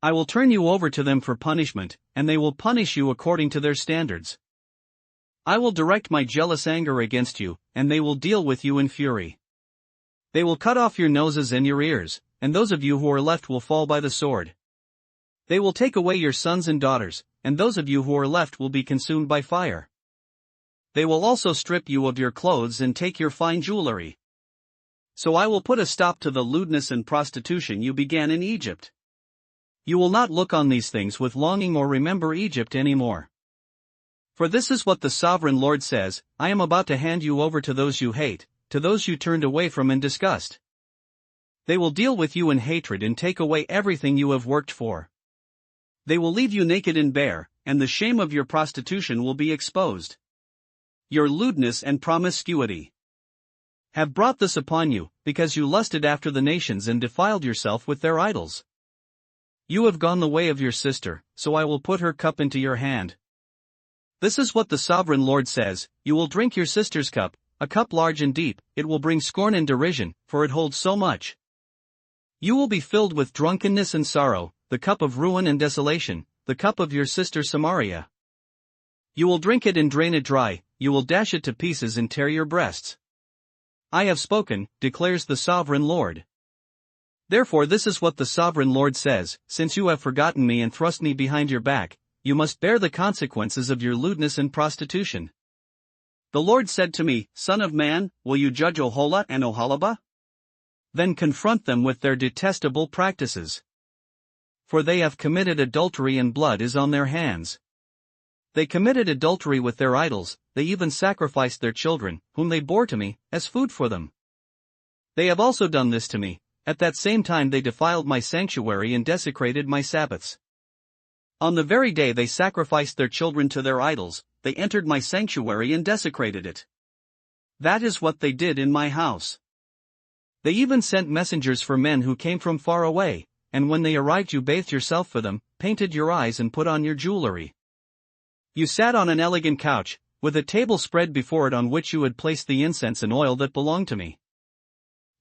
I will turn you over to them for punishment, and they will punish you according to their standards. I will direct my jealous anger against you, and they will deal with you in fury. They will cut off your noses and your ears, and those of you who are left will fall by the sword. They will take away your sons and daughters, and those of you who are left will be consumed by fire. They will also strip you of your clothes and take your fine jewelry. So I will put a stop to the lewdness and prostitution you began in Egypt. You will not look on these things with longing or remember Egypt anymore. For this is what the sovereign Lord says, I am about to hand you over to those you hate, to those you turned away from in disgust. They will deal with you in hatred and take away everything you have worked for. They will leave you naked and bare, and the shame of your prostitution will be exposed. Your lewdness and promiscuity have brought this upon you, because you lusted after the nations and defiled yourself with their idols. You have gone the way of your sister, so I will put her cup into your hand. This is what the sovereign Lord says, you will drink your sister's cup, a cup large and deep, it will bring scorn and derision, for it holds so much. You will be filled with drunkenness and sorrow, the cup of ruin and desolation, the cup of your sister Samaria. You will drink it and drain it dry, you will dash it to pieces and tear your breasts. I have spoken, declares the sovereign Lord. Therefore this is what the sovereign Lord says, since you have forgotten me and thrust me behind your back, you must bear the consequences of your lewdness and prostitution. The Lord said to me, Son of man, will you judge Oholah and Oholibah? Then confront them with their detestable practices. For they have committed adultery and blood is on their hands. They committed adultery with their idols, they even sacrificed their children, whom they bore to me, as food for them. They have also done this to me, at that same time they defiled my sanctuary and desecrated my Sabbaths. On the very day they sacrificed their children to their idols, they entered my sanctuary and desecrated it. That is what they did in my house. They even sent messengers for men who came from far away, and when they arrived you bathed yourself for them, painted your eyes and put on your jewelry. You sat on an elegant couch, with a table spread before it on which you had placed the incense and oil that belonged to me.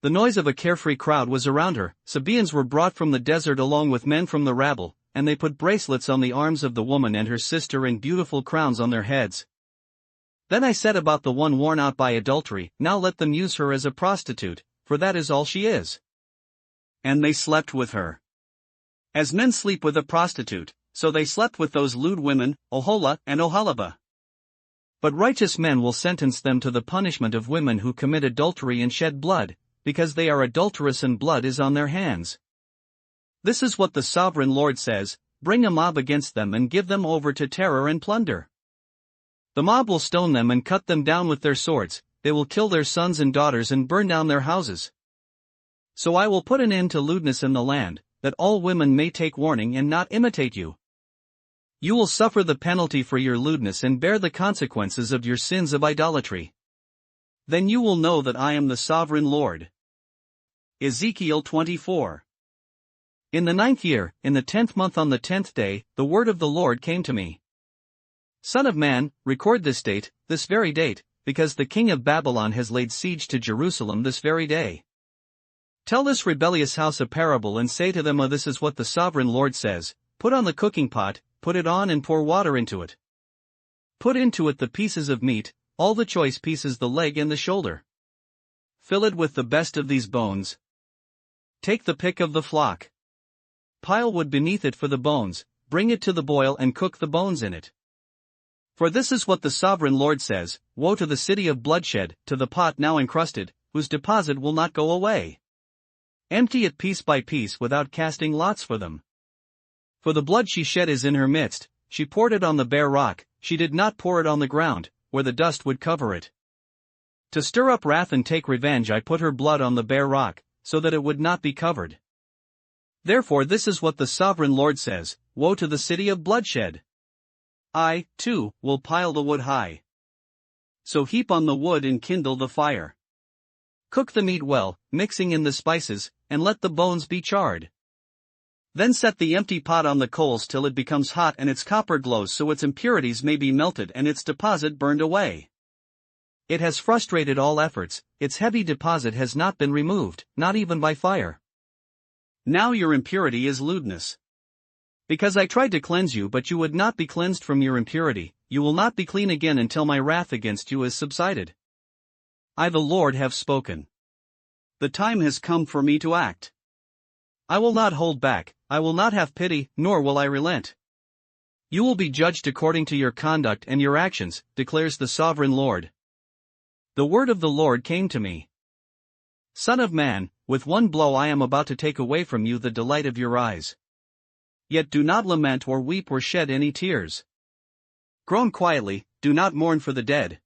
The noise of a carefree crowd was around her, Sabaeans were brought from the desert along with men from the rabble, and they put bracelets on the arms of the woman and her sister and beautiful crowns on their heads. Then I said about the one worn out by adultery, now let them use her as a prostitute, for that is all she is. And they slept with her. As men sleep with a prostitute, so they slept with those lewd women, Oholah and Oholibah. But righteous men will sentence them to the punishment of women who commit adultery and shed blood, because they are adulterous and blood is on their hands. This is what the sovereign Lord says, bring a mob against them and give them over to terror and plunder. The mob will stone them and cut them down with their swords, they will kill their sons and daughters and burn down their houses. So I will put an end to lewdness in the land, that all women may take warning and not imitate you. You will suffer the penalty for your lewdness and bear the consequences of your sins of idolatry. Then you will know that I am the sovereign Lord. Ezekiel 24. In the 9th year, in the 10th month on the 10th day, the word of the Lord came to me. Son of man, record this date, this very date, because the king of Babylon has laid siege to Jerusalem this very day. Tell this rebellious house a parable and say to them, this is what the sovereign Lord says, put on the cooking pot, put it on and pour water into it. Put into it the pieces of meat, all the choice pieces, the leg and the shoulder. Fill it with the best of these bones. Take the pick of the flock. Pile wood beneath it for the bones, bring it to the boil and cook the bones in it. For this is what the sovereign Lord says, woe to the city of bloodshed, to the pot now encrusted, whose deposit will not go away. Empty it piece by piece without casting lots for them. For the blood she shed is in her midst, she poured it on the bare rock, she did not pour it on the ground, where the dust would cover it. To stir up wrath and take revenge I put her blood on the bare rock, so that it would not be covered. Therefore this is what the sovereign Lord says, woe to the city of bloodshed. I, too, will pile the wood high. So heap on the wood and kindle the fire. Cook the meat well, mixing in the spices, and let the bones be charred. Then set the empty pot on the coals till it becomes hot and its copper glows, so its impurities may be melted and its deposit burned away. It has frustrated all efforts, its heavy deposit has not been removed, not even by fire. Now your impurity is lewdness. Because I tried to cleanse you but you would not be cleansed from your impurity, you will not be clean again until my wrath against you is subsided. I the Lord have spoken. The time has come for me to act. I will not hold back, I will not have pity, nor will I relent. You will be judged according to your conduct and your actions, declares the sovereign Lord. The word of the Lord came to me. Son of man, with one blow I am about to take away from you the delight of your eyes. Yet do not lament or weep or shed any tears. Groan quietly, do not mourn for the dead.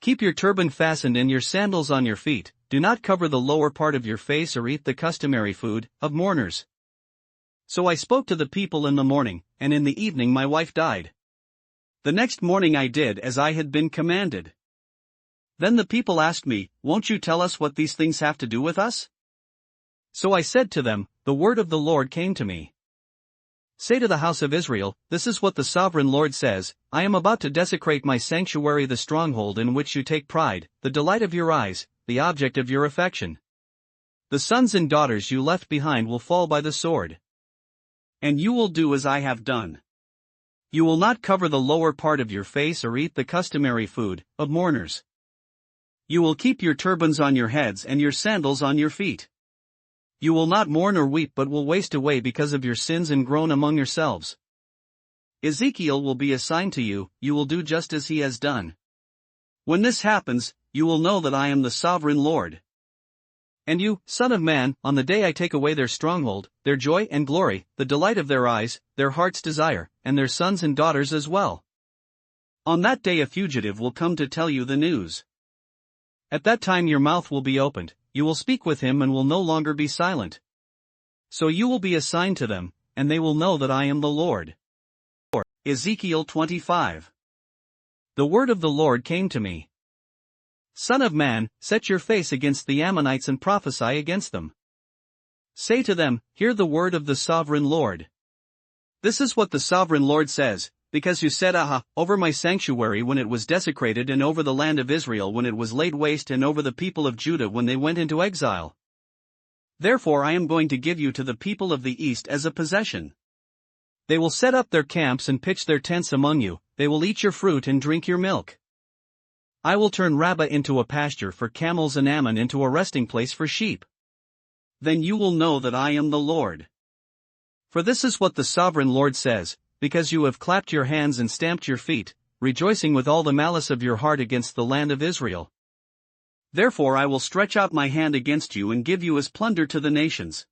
Keep your turban fastened and your sandals on your feet, do not cover the lower part of your face or eat the customary food of mourners. So I spoke to the people in the morning, and in the evening my wife died. The next morning I did as I had been commanded. Then the people asked me, won't you tell us what these things have to do with us? So I said to them, the word of the Lord came to me. Say to the house of Israel, this is what the sovereign Lord says, I am about to desecrate my sanctuary, the stronghold in which you take pride, the delight of your eyes, the object of your affection. The sons and daughters you left behind will fall by the sword. And you will do as I have done. You will not cover the lower part of your face or eat the customary food of mourners. You will keep your turbans on your heads and your sandals on your feet. You will not mourn or weep but will waste away because of your sins and groan among yourselves. Ezekiel will be assigned to you, you will do just as he has done. When this happens, you will know that I am the sovereign Lord. And you, son of man, on the day I take away their stronghold, their joy and glory, the delight of their eyes, their heart's desire, and their sons and daughters as well. On that day a fugitive will come to tell you the news. At that time your mouth will be opened, you will speak with him and will no longer be silent. So you will be assigned to them, and they will know that I am the Lord. Ezekiel 25. The word of the Lord came to me. Son of man, set your face against the Ammonites and prophesy against them. Say to them, hear the word of the sovereign Lord. This is what the sovereign Lord says, because you said aha, over my sanctuary when it was desecrated and over the land of Israel when it was laid waste and over the people of Judah when they went into exile. Therefore I am going to give you to the people of the east as a possession. They will set up their camps and pitch their tents among you, they will eat your fruit and drink your milk. I will turn Rabbah into a pasture for camels and Ammon into a resting place for sheep. Then you will know that I am the Lord. For this is what the sovereign Lord says, because you have clapped your hands and stamped your feet, rejoicing with all the malice of your heart against the land of Israel. Therefore I will stretch out my hand against you and give you as plunder to the nations.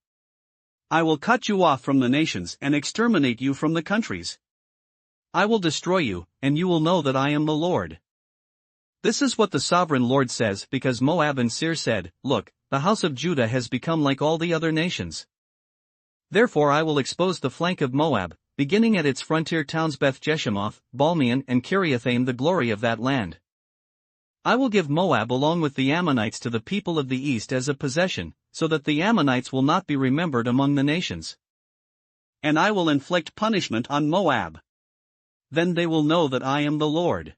I will cut you off from the nations and exterminate you from the countries. I will destroy you, and you will know that I am the Lord. This is what the sovereign Lord says, because Moab and Seir said, look, the house of Judah has become like all the other nations. Therefore I will expose the flank of Moab, beginning at its frontier towns Beth-Jeshemoth, Balmeon and Kiriathaim, the glory of that land. I will give Moab along with the Ammonites to the people of the east as a possession, so that the Ammonites will not be remembered among the nations. And I will inflict punishment on Moab. Then they will know that I am the Lord.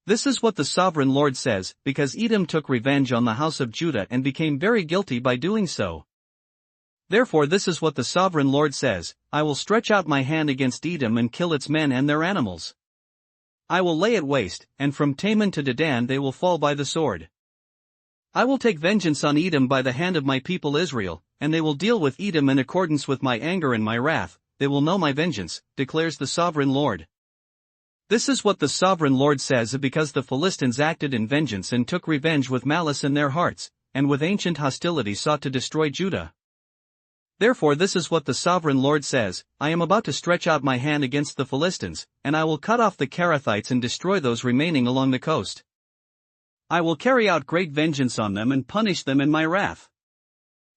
This is what the sovereign Lord says, because Edom took revenge on the house of Judah and became very guilty by doing so. Therefore this is what the sovereign Lord says, I will stretch out my hand against Edom and kill its men and their animals. I will lay it waste, and from Teman to Dedan they will fall by the sword. I will take vengeance on Edom by the hand of my people Israel, and they will deal with Edom in accordance with my anger and my wrath, they will know my vengeance, declares the sovereign Lord. This is what the sovereign Lord says, because the Philistines acted in vengeance and took revenge with malice in their hearts, and with ancient hostility sought to destroy Judah. Therefore this is what the sovereign Lord says, I am about to stretch out my hand against the Philistines, and I will cut off the Kerethites and destroy those remaining along the coast. I will carry out great vengeance on them and punish them in my wrath.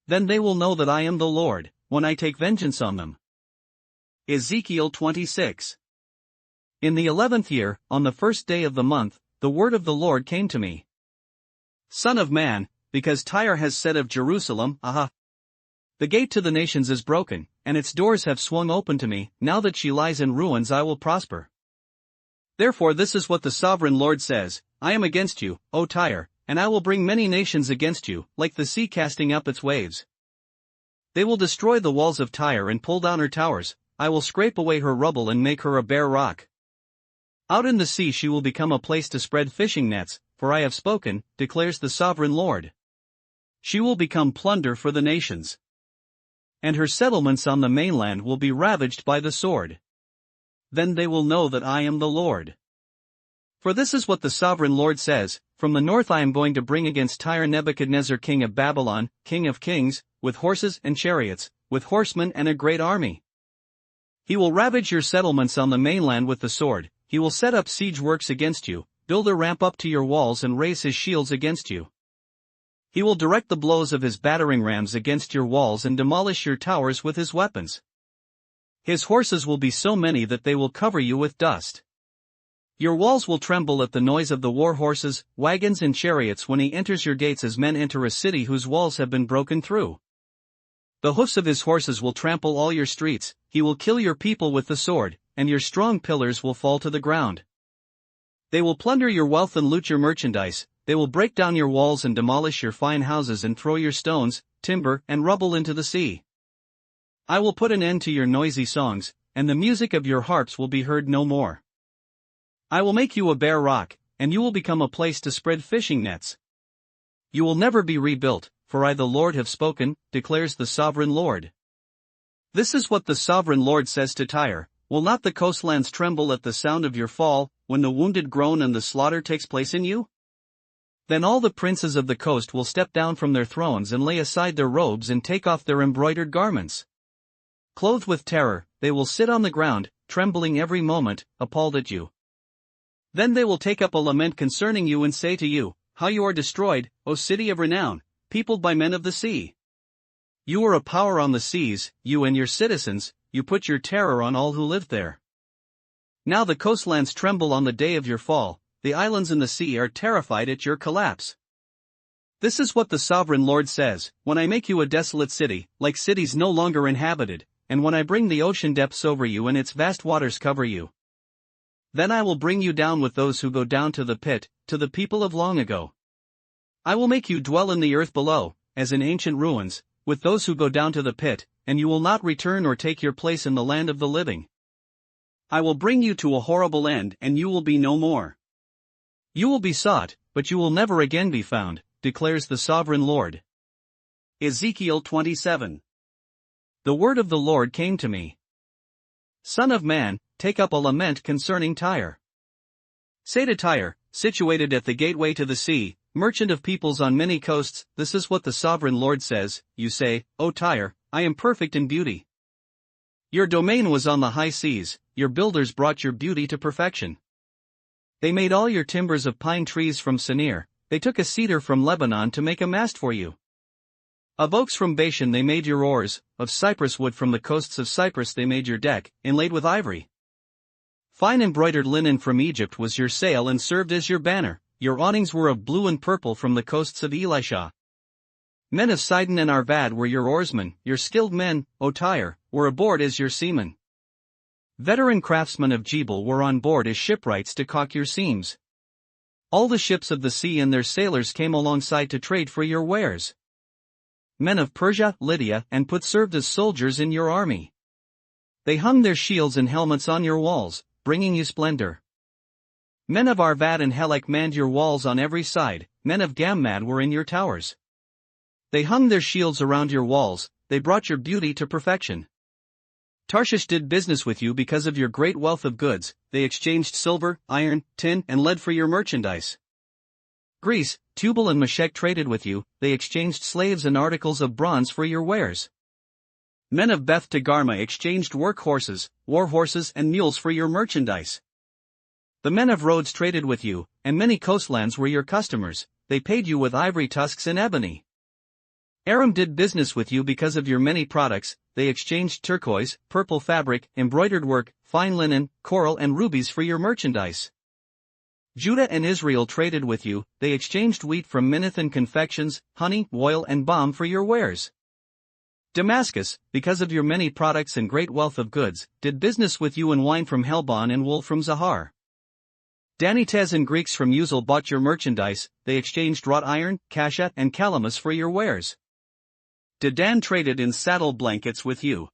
Then they will know that I am the Lord, when I take vengeance on them. Ezekiel 26. In the 11th year, on the first day of the month, the word of the Lord came to me. Son of man, because Tyre has said of Jerusalem, aha! The gate to the nations is broken, and its doors have swung open to me, now that she lies in ruins I will prosper. Therefore this is what the sovereign Lord says, I am against you, O Tyre, and I will bring many nations against you, like the sea casting up its waves. They will destroy the walls of Tyre and pull down her towers, I will scrape away her rubble and make her a bare rock. Out in the sea she will become a place to spread fishing nets, for I have spoken, declares the sovereign Lord. She will become plunder for the nations, and her settlements on the mainland will be ravaged by the sword. Then they will know that I am the Lord. For this is what the sovereign Lord says, from the north I am going to bring against Tyre Nebuchadnezzar king of Babylon, king of kings, with horses and chariots, with horsemen and a great army. He will ravage your settlements on the mainland with the sword, he will set up siege works against you, build a ramp up to your walls and raise his shields against you. He will direct the blows of his battering rams against your walls and demolish your towers with his weapons. His horses will be so many that they will cover you with dust. Your walls will tremble at the noise of the war horses, wagons and chariots when he enters your gates as men enter a city whose walls have been broken through. The hoofs of his horses will trample all your streets, he will kill your people with the sword, and your strong pillars will fall to the ground. They will plunder your wealth and loot your merchandise, they will break down your walls and demolish your fine houses and throw your stones, timber, and rubble into the sea. I will put an end to your noisy songs, and the music of your harps will be heard no more. I will make you a bare rock, and you will become a place to spread fishing nets. You will never be rebuilt, for I the Lord have spoken, declares the sovereign Lord. This is what the sovereign Lord says to Tyre, will not the coastlands tremble at the sound of your fall, when the wounded groan and the slaughter takes place in you? Then all the princes of the coast will step down from their thrones and lay aside their robes and take off their embroidered garments. Clothed with terror, they will sit on the ground, trembling every moment, appalled at you. Then they will take up a lament concerning you and say to you, how you are destroyed, O city of renown, peopled by men of the sea. You are a power on the seas, you and your citizens, you put your terror on all who lived there. Now the coastlands tremble on the day of your fall, the islands in the sea are terrified at your collapse. This is what the sovereign Lord says, when I make you a desolate city, like cities no longer inhabited, and when I bring the ocean depths over you and its vast waters cover you. Then I will bring you down with those who go down to the pit, to the people of long ago. I will make you dwell in the earth below, as in ancient ruins, with those who go down to the pit, and you will not return or take your place in the land of the living. I will bring you to a horrible end and you will be no more. You will be sought, but you will never again be found, declares the sovereign Lord. Ezekiel 27. The word of the Lord came to me. Son of man, take up a lament concerning Tyre. Say to Tyre, situated at the gateway to the sea, merchant of peoples on many coasts, this is what the sovereign Lord says, you say, O Tyre, I am perfect in beauty. Your domain was on the high seas, your builders brought your beauty to perfection. They made all your timbers of pine trees from Senir, they took a cedar from Lebanon to make a mast for you. Of oaks from Bashan they made your oars, of cypress wood from the coasts of Cyprus they made your deck, inlaid with ivory. Fine embroidered linen from Egypt was your sail and served as your banner, your awnings were of blue and purple from the coasts of Elisha. Men of Sidon and Arvad were your oarsmen, your skilled men, O Tyre, were aboard as your seamen. Veteran craftsmen of Jebel were on board as shipwrights to caulk your seams. All the ships of the sea and their sailors came alongside to trade for your wares. Men of Persia, Lydia, and Put served as soldiers in your army. They hung their shields and helmets on your walls, bringing you splendor. Men of Arvad and Helek manned your walls on every side, men of Gammad were in your towers. They hung their shields around your walls, they brought your beauty to perfection. Tarshish did business with you because of your great wealth of goods, they exchanged silver, iron, tin, and lead for your merchandise. Greece, Tubal and Meshech traded with you, they exchanged slaves and articles of bronze for your wares. Men of Beth Togarmah exchanged work horses, war horses and mules for your merchandise. The men of Rhodes traded with you, and many coastlands were your customers, they paid you with ivory tusks and ebony. Aram did business with you because of your many products, they exchanged turquoise, purple fabric, embroidered work, fine linen, coral and rubies for your merchandise. Judah and Israel traded with you, they exchanged wheat from Minnith and confections, honey, oil and balm for your wares. Damascus, because of your many products and great wealth of goods, did business with you, and wine from Helbon and wool from Zahar. Danites and Greeks from Uzal bought your merchandise, they exchanged wrought iron, cassia and calamus for your wares. Dedan traded in saddle blankets with you.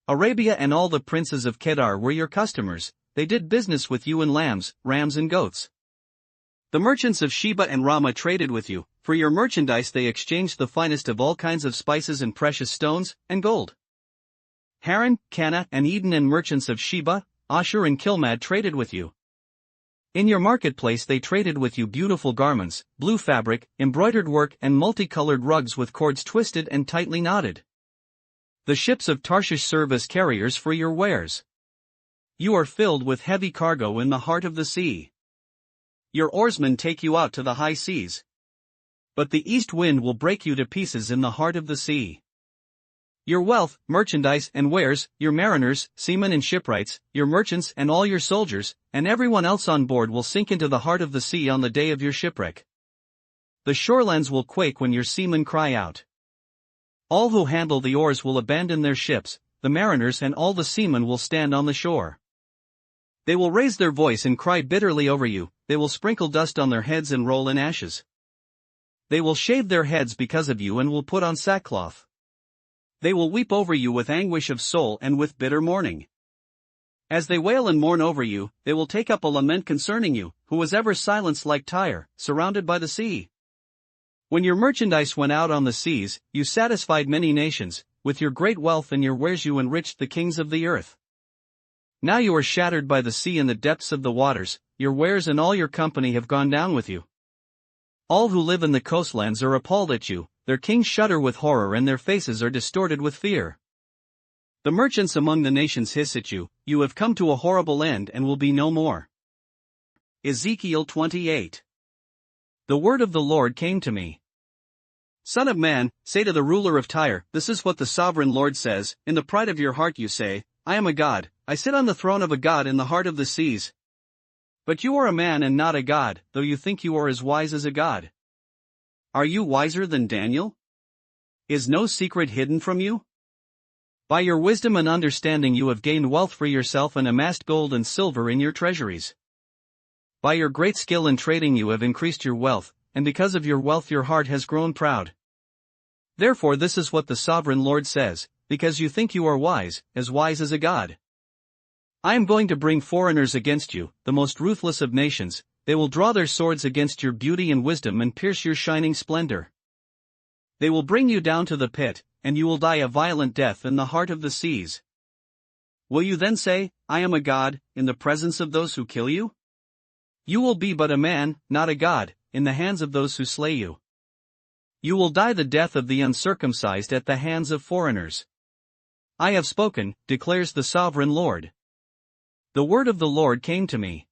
Arabia and all the princes of Kedar were your customers, they did business with you in lambs, rams and goats. The merchants of Sheba and Ramah traded with you, for your merchandise they exchanged the finest of all kinds of spices and precious stones, and gold. Haran, Cana and Eden and merchants of Sheba, Ashur and Kilmad traded with you. In your marketplace they traded with you beautiful garments, blue fabric, embroidered work and multicolored rugs with cords twisted and tightly knotted. The ships of Tarshish serve as carriers for your wares. You are filled with heavy cargo in the heart of the sea. Your oarsmen take you out to the high seas. But the east wind will break you to pieces in the heart of the sea. Your wealth, merchandise and wares, your mariners, seamen and shipwrights, your merchants and all your soldiers, and everyone else on board will sink into the heart of the sea on the day of your shipwreck. The shorelands will quake when your seamen cry out. All who handle the oars will abandon their ships, the mariners and all the seamen will stand on the shore. They will raise their voice and cry bitterly over you, they will sprinkle dust on their heads and roll in ashes. They will shave their heads because of you and will put on sackcloth. They will weep over you with anguish of soul and with bitter mourning. As they wail and mourn over you, they will take up a lament concerning you, who was ever silenced like Tyre, surrounded by the sea. When your merchandise went out on the seas, you satisfied many nations, with your great wealth and your wares you enriched the kings of the earth. Now you are shattered by the sea in the depths of the waters, your wares and all your company have gone down with you. All who live in the coastlands are appalled at you, their kings shudder with horror and their faces are distorted with fear. The merchants among the nations hiss at you, you have come to a horrible end and will be no more. Ezekiel 28. The word of the Lord came to me. Son of man, say to the ruler of Tyre, this is what the sovereign Lord says, in the pride of your heart you say, I am a god, I sit on the throne of a god in the heart of the seas. But you are a man and not a god, though you think you are as wise as a god. Are you wiser than Daniel? Is no secret hidden from you? By your wisdom and understanding you have gained wealth for yourself and amassed gold and silver in your treasuries. By your great skill in trading you have increased your wealth, and because of your wealth your heart has grown proud. Therefore this is what the sovereign Lord says, because you think you are wise as a god. I am going to bring foreigners against you, the most ruthless of nations, they will draw their swords against your beauty and wisdom and pierce your shining splendor. They will bring you down to the pit, and you will die a violent death in the heart of the seas. Will you then say, I am a god, in the presence of those who kill you? You will be but a man, not a god, in the hands of those who slay you. You will die the death of the uncircumcised at the hands of foreigners. I have spoken, declares the sovereign Lord. The word of the Lord came to me.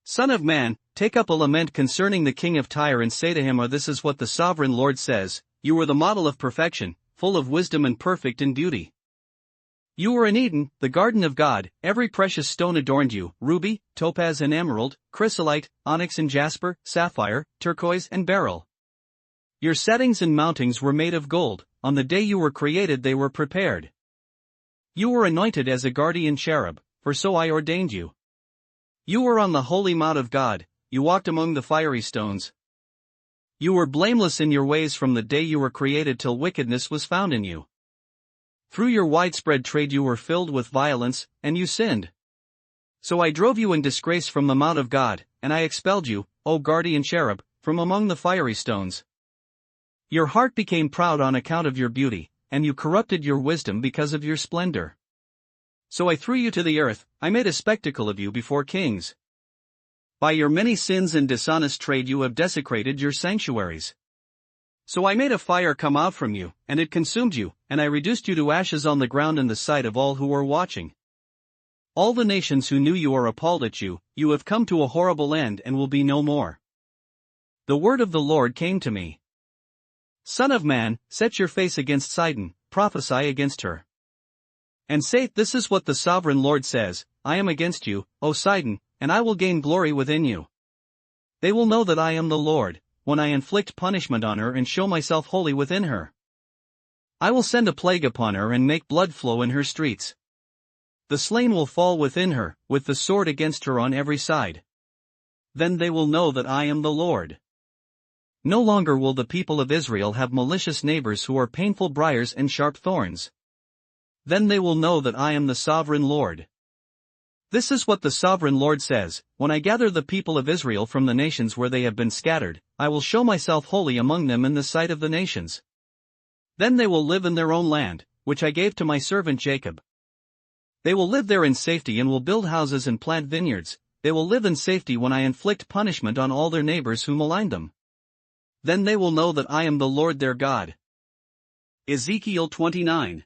Son of man, take up a lament concerning the king of Tyre and say to him, this is what the sovereign Lord says, you were the model of perfection, full of wisdom and perfect in beauty. You were in Eden, the garden of God, every precious stone adorned you, ruby, topaz and emerald, chrysolite, onyx and jasper, sapphire, turquoise and beryl. Your settings and mountings were made of gold, on the day you were created they were prepared. You were anointed as a guardian cherub, for so I ordained you. You were on the holy mount of God, you walked among the fiery stones. You were blameless in your ways from the day you were created till wickedness was found in you. Through your widespread trade you were filled with violence, and you sinned. So I drove you in disgrace from the mount of God, and I expelled you, O guardian cherub, from among the fiery stones. Your heart became proud on account of your beauty, and you corrupted your wisdom because of your splendor. So I threw you to the earth, I made a spectacle of you before kings. By your many sins and dishonest trade you have desecrated your sanctuaries. So I made a fire come out from you, and it consumed you, and I reduced you to ashes on the ground in the sight of all who were watching. All the nations who knew you are appalled at you, you have come to a horrible end and will be no more. The word of the Lord came to me. Son of man, set your face against Sidon, prophesy against her. And say, this is what the sovereign Lord says, I am against you, O Sidon, and I will gain glory within you. They will know that I am the Lord, when I inflict punishment on her and show myself holy within her. I will send a plague upon her and make blood flow in her streets. The slain will fall within her, with the sword against her on every side. Then they will know that I am the Lord. No longer will the people of Israel have malicious neighbors who are painful briars and sharp thorns. Then they will know that I am the sovereign Lord. This is what the sovereign Lord says: when I gather the people of Israel from the nations where they have been scattered, I will show myself holy among them in the sight of the nations. Then they will live in their own land, which I gave to my servant Jacob. They will live there in safety and will build houses and plant vineyards. They will live in safety when I inflict punishment on all their neighbors who maligned them. Then they will know that I am the Lord their God. Ezekiel 29.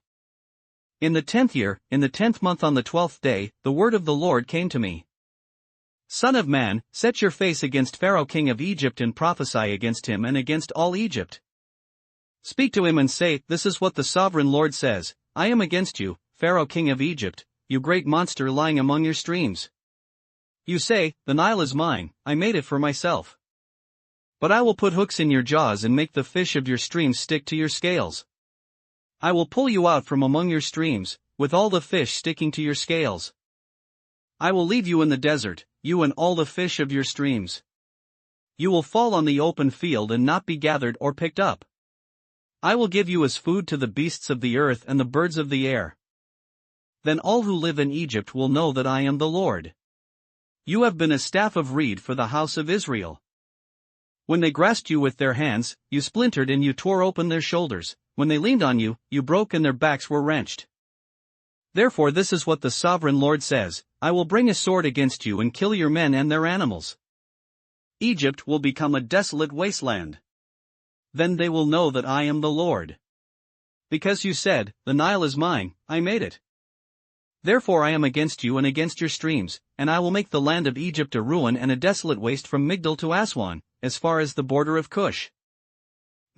In the 10th year, in the 10th month on the 12th day, the word of the Lord came to me. Son of man, set your face against Pharaoh king of Egypt and prophesy against him and against all Egypt. Speak to him and say, this is what the sovereign Lord says: I am against you, Pharaoh king of Egypt, you great monster lying among your streams. You say, the Nile is mine, I made it for myself. But I will put hooks in your jaws and make the fish of your streams stick to your scales. I will pull you out from among your streams, with all the fish sticking to your scales. I will leave you in the desert, you and all the fish of your streams. You will fall on the open field and not be gathered or picked up. I will give you as food to the beasts of the earth and the birds of the air. Then all who live in Egypt will know that I am the Lord. You have been a staff of reed for the house of Israel. When they grasped you with their hands, you splintered and you tore open their shoulders. When they leaned on you, you broke and their backs were wrenched. Therefore this is what the sovereign Lord says: I will bring a sword against you and kill your men and their animals. Egypt will become a desolate wasteland. Then they will know that I am the Lord. Because you said, the Nile is mine, I made it. Therefore I am against you and against your streams, and I will make the land of Egypt a ruin and a desolate waste from Migdol to Aswan, as far as the border of Cush.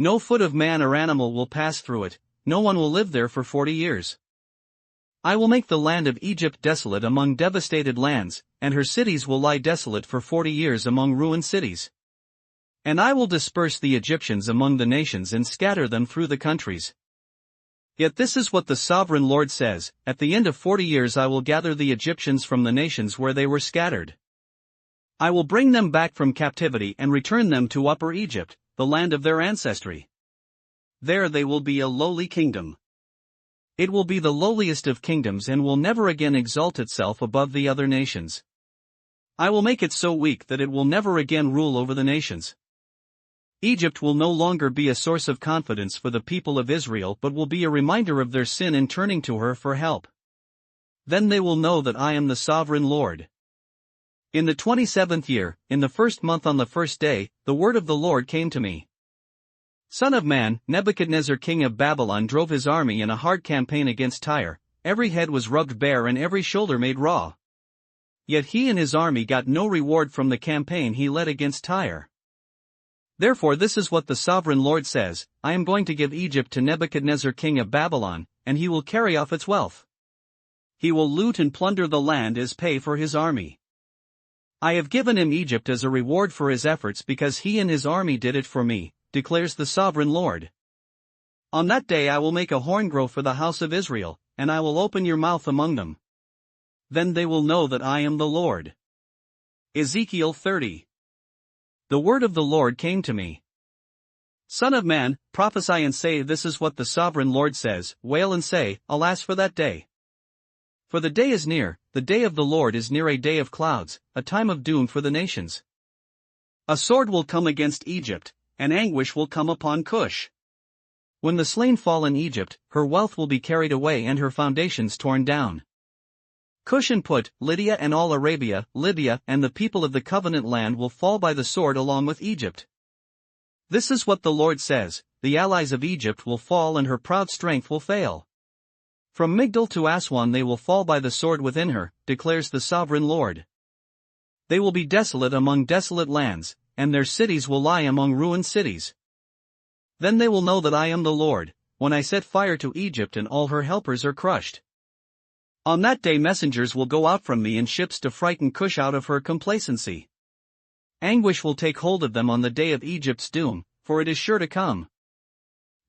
No foot of man or animal will pass through it, no one will live there for 40 years. I will make the land of Egypt desolate among devastated lands, and her cities will lie desolate for 40 years among ruined cities. And I will disperse the Egyptians among the nations and scatter them through the countries. Yet this is what the sovereign Lord says: at the end of 40 years I will gather the Egyptians from the nations where they were scattered. I will bring them back from captivity and return them to Upper Egypt, the land of their ancestry. There they will be a lowly kingdom. It will be the lowliest of kingdoms and will never again exalt itself above the other nations. I will make it so weak that it will never again rule over the nations. Egypt will no longer be a source of confidence for the people of Israel, but will be a reminder of their sin in turning to her for help. Then they will know that I am the sovereign Lord. In the 27th year, in the 1st month on the 1st day, the word of the Lord came to me. Son of man, Nebuchadnezzar king of Babylon drove his army in a hard campaign against Tyre. Every head was rubbed bare and every shoulder made raw. Yet he and his army got no reward from the campaign he led against Tyre. Therefore this is what the sovereign Lord says: I am going to give Egypt to Nebuchadnezzar king of Babylon, and he will carry off its wealth. He will loot and plunder the land as pay for his army. I have given him Egypt as a reward for his efforts because he and his army did it for me, declares the sovereign Lord. On that day I will make a horn grow for the house of Israel, and I will open your mouth among them. Then they will know that I am the Lord. Ezekiel 30. The word of the Lord came to me. Son of man, prophesy and say, this is what the sovereign Lord says: wail and say, alas for that day. For the day is near, the day of the Lord is near, a day of clouds, a time of doom for the nations. A sword will come against Egypt, and anguish will come upon Cush. When the slain fall in Egypt, her wealth will be carried away and her foundations torn down. Cush and Put, Lydia and all Arabia, Libya and the people of the covenant land will fall by the sword along with Egypt. This is what the Lord says: the allies of Egypt will fall and her proud strength will fail. From Migdol to Aswan they will fall by the sword within her, declares the sovereign Lord. They will be desolate among desolate lands, and their cities will lie among ruined cities. Then they will know that I am the Lord, when I set fire to Egypt and all her helpers are crushed. On that day messengers will go out from me in ships to frighten Cush out of her complacency. Anguish will take hold of them on the day of Egypt's doom, for it is sure to come.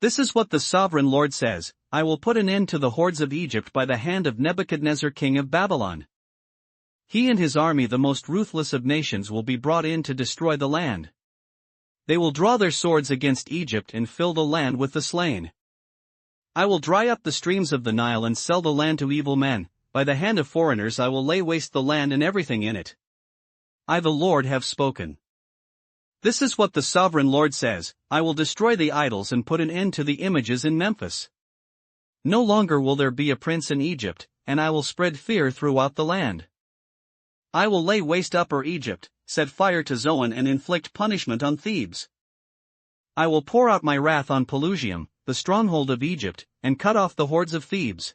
This is what the sovereign Lord says: I will put an end to the hordes of Egypt by the hand of Nebuchadnezzar king of Babylon. He and his army, the most ruthless of nations, will be brought in to destroy the land. They will draw their swords against Egypt and fill the land with the slain. I will dry up the streams of the Nile and sell the land to evil men. by the hand of foreigners I will lay waste the land and everything in it. I the Lord have spoken. This is what the sovereign Lord says, I will destroy the idols and put an end to the images in Memphis. No longer will there be a prince in Egypt, and I will spread fear throughout the land. I will lay waste Upper Egypt, set fire to Zoan and inflict punishment on Thebes. I will pour out my wrath on Pelusium, the stronghold of Egypt, and cut off the hordes of Thebes.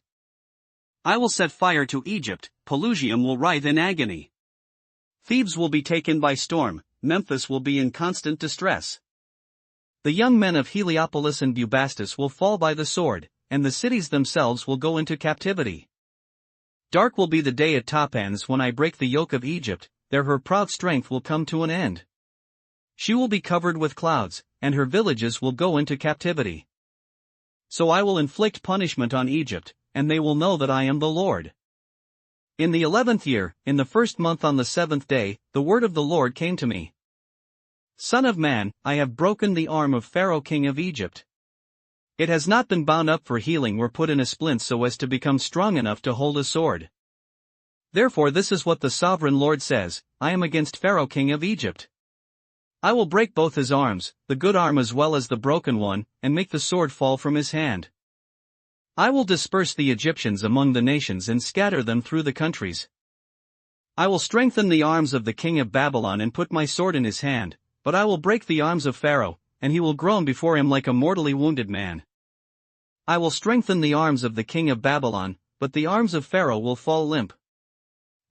I will set fire to Egypt, Pelusium will writhe in agony. Thebes will be taken by storm, Memphis will be in constant distress. The young men of Heliopolis and Bubastis will fall by the sword, and the cities themselves will go into captivity. Dark will be the day at Tapanhes when I break the yoke of Egypt, there her proud strength will come to an end. She will be covered with clouds, and her villages will go into captivity. So I will inflict punishment on Egypt, and they will know that I am the Lord. In the 11th year, in the first month on the 7th day, the word of the Lord came to me. Son of man, I have broken the arm of Pharaoh king of Egypt. It has not been bound up for healing or put in a splint so as to become strong enough to hold a sword. Therefore this is what the sovereign Lord says, I am against Pharaoh king of Egypt. I will break both his arms, the good arm as well as the broken one, and make the sword fall from his hand. I will disperse the Egyptians among the nations and scatter them through the countries. I will strengthen the arms of the king of Babylon and put my sword in his hand, but I will break the arms of Pharaoh, and he will groan before him like a mortally wounded man. I will strengthen the arms of the king of Babylon, but the arms of Pharaoh will fall limp.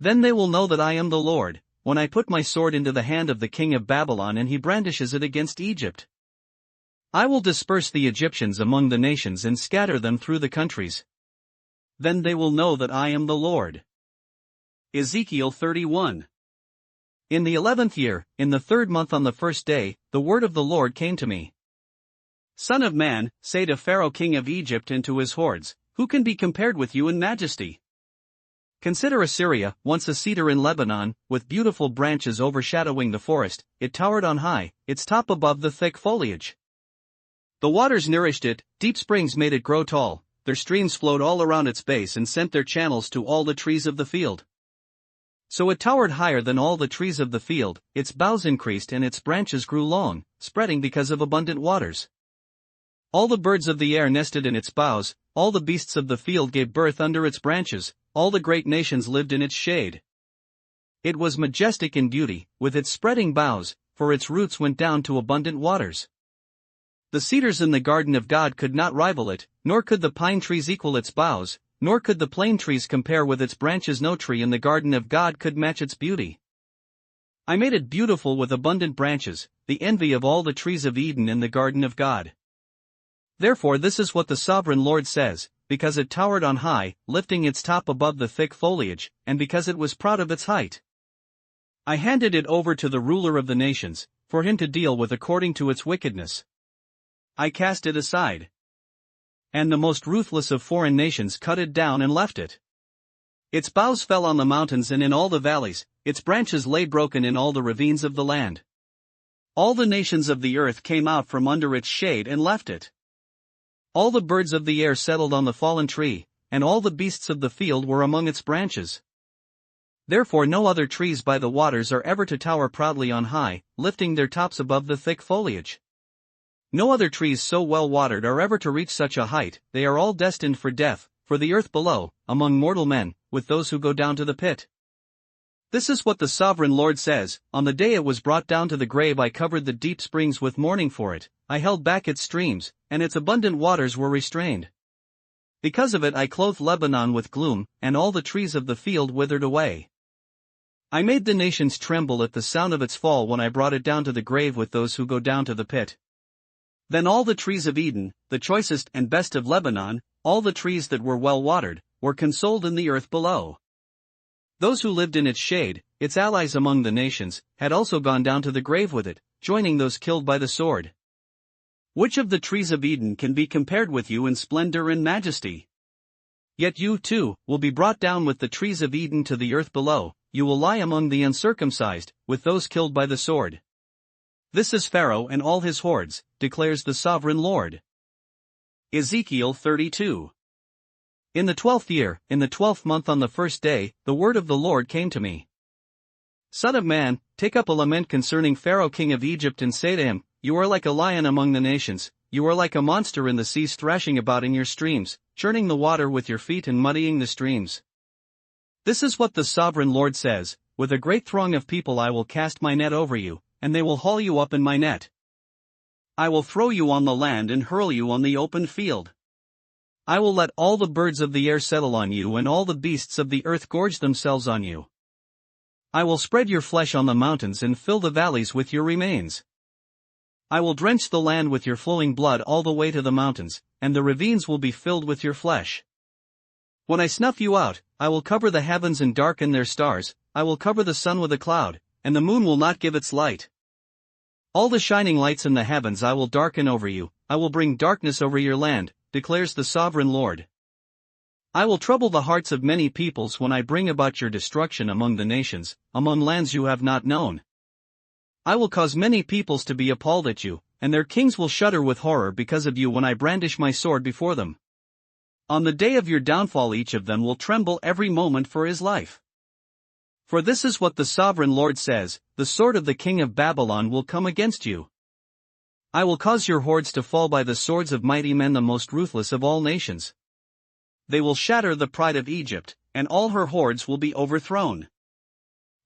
Then they will know that I am the Lord, when I put my sword into the hand of the king of Babylon and he brandishes it against Egypt. I will disperse the Egyptians among the nations and scatter them through the countries. Then they will know that I am the Lord. Ezekiel 31. In the 11th year, in the 3rd month on the 1st day, the word of the Lord came to me. Son of man, say to Pharaoh king of Egypt and to his hordes, who can be compared with you in majesty? Consider Assyria, once a cedar in Lebanon, with beautiful branches overshadowing the forest, it towered on high, its top above the thick foliage. The waters nourished it, deep springs made it grow tall, their streams flowed all around its base and sent their channels to all the trees of the field. So it towered higher than all the trees of the field, its boughs increased and its branches grew long, spreading because of abundant waters. All the birds of the air nested in its boughs, all the beasts of the field gave birth under its branches, all the great nations lived in its shade. It was majestic in beauty, with its spreading boughs, for its roots went down to abundant waters. The cedars in the garden of God could not rival it, nor could the pine trees equal its boughs, nor could the plane trees compare with its branches. No tree in the garden of God could match its beauty. I made it beautiful with abundant branches, the envy of all the trees of Eden in the garden of God. Therefore this is what the sovereign Lord says, because it towered on high, lifting its top above the thick foliage, and because it was proud of its height. I handed it over to the ruler of the nations, for him to deal with according to its wickedness. I cast it aside. And the most ruthless of foreign nations cut it down and left it. Its boughs fell on the mountains and in all the valleys, its branches lay broken in all the ravines of the land. All the nations of the earth came out from under its shade and left it. All the birds of the air settled on the fallen tree, and all the beasts of the field were among its branches. Therefore no other trees by the waters are ever to tower proudly on high, lifting their tops above the thick foliage. No other trees so well watered are ever to reach such a height, they are all destined for death, for the earth below, among mortal men, with those who go down to the pit. This is what the sovereign Lord says, on the day it was brought down to the grave I covered the deep springs with mourning for it, I held back its streams, and its abundant waters were restrained. Because of it I clothed Lebanon with gloom, and all the trees of the field withered away. I made the nations tremble at the sound of its fall when I brought it down to the grave with those who go down to the pit. Then all the trees of Eden, the choicest and best of Lebanon, all the trees that were well watered, were consoled in the earth below. Those who lived in its shade, its allies among the nations, had also gone down to the grave with it, joining those killed by the sword. Which of the trees of Eden can be compared with you in splendor and majesty? Yet you, too, will be brought down with the trees of Eden to the earth below, you will lie among the uncircumcised, with those killed by the sword. This is Pharaoh and all his hordes, declares the sovereign Lord. Ezekiel 32. In the 12th year, in the 12th month on the first day, the word of the Lord came to me. Son of man, take up a lament concerning Pharaoh king of Egypt and say to him, You are like a lion among the nations, you are like a monster in the seas thrashing about in your streams, churning the water with your feet and muddying the streams. This is what the sovereign Lord says, With a great throng of people I will cast my net over you, and they will haul you up in my net. I will throw you on the land and hurl you on the open field. I will let all the birds of the air settle on you and all the beasts of the earth gorge themselves on you. I will spread your flesh on the mountains and fill the valleys with your remains. I will drench the land with your flowing blood all the way to the mountains, and the ravines will be filled with your flesh. When I snuff you out, I will cover the heavens and darken their stars, I will cover the sun with a cloud, and the moon will not give its light. All the shining lights in the heavens I will darken over you, I will bring darkness over your land, declares the sovereign Lord. I will trouble the hearts of many peoples when I bring about your destruction among the nations, among lands you have not known. I will cause many peoples to be appalled at you, and their kings will shudder with horror because of you when I brandish my sword before them. On the day of your downfall each of them will tremble every moment for his life. For this is what the sovereign Lord says, the sword of the king of Babylon will come against you. I will cause your hordes to fall by the swords of mighty men, the most ruthless of all nations. They will shatter the pride of Egypt, and all her hordes will be overthrown.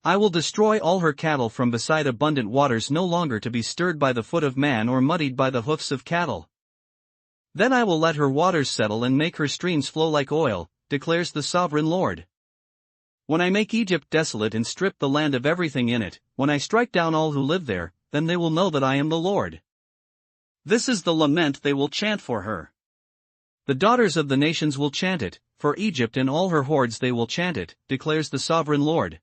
I will destroy all her cattle from beside abundant waters, no longer to be stirred by the foot of man or muddied by the hoofs of cattle. Then I will let her waters settle and make her streams flow like oil, declares the sovereign Lord. When I make Egypt desolate and strip the land of everything in it, when I strike down all who live there, then they will know that I am the Lord. This is the lament they will chant for her. The daughters of the nations will chant it, for Egypt and all her hordes they will chant it, declares the sovereign Lord.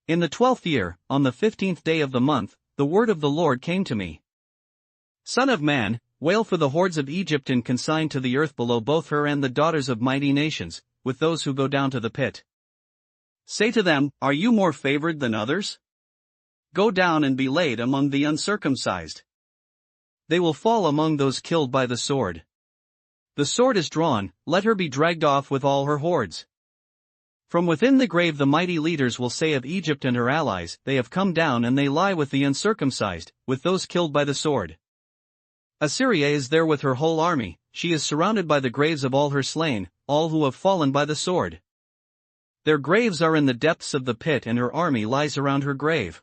In the 12th year, on the 15th day of the month, the word of the Lord came to me. Son of man, wail for the hordes of Egypt and consign to the earth below both her and the daughters of mighty nations, with those who go down to the pit. Say to them, Are you more favored than others? Go down and be laid among the uncircumcised. They will fall among those killed by the sword. The sword is drawn, let her be dragged off with all her hordes. From within the grave the mighty leaders will say of Egypt and her allies, They have come down and they lie with the uncircumcised, with those killed by the sword. Assyria is there with her whole army, she is surrounded by the graves of all her slain, all who have fallen by the sword. Their graves are in the depths of the pit and her army lies around her grave.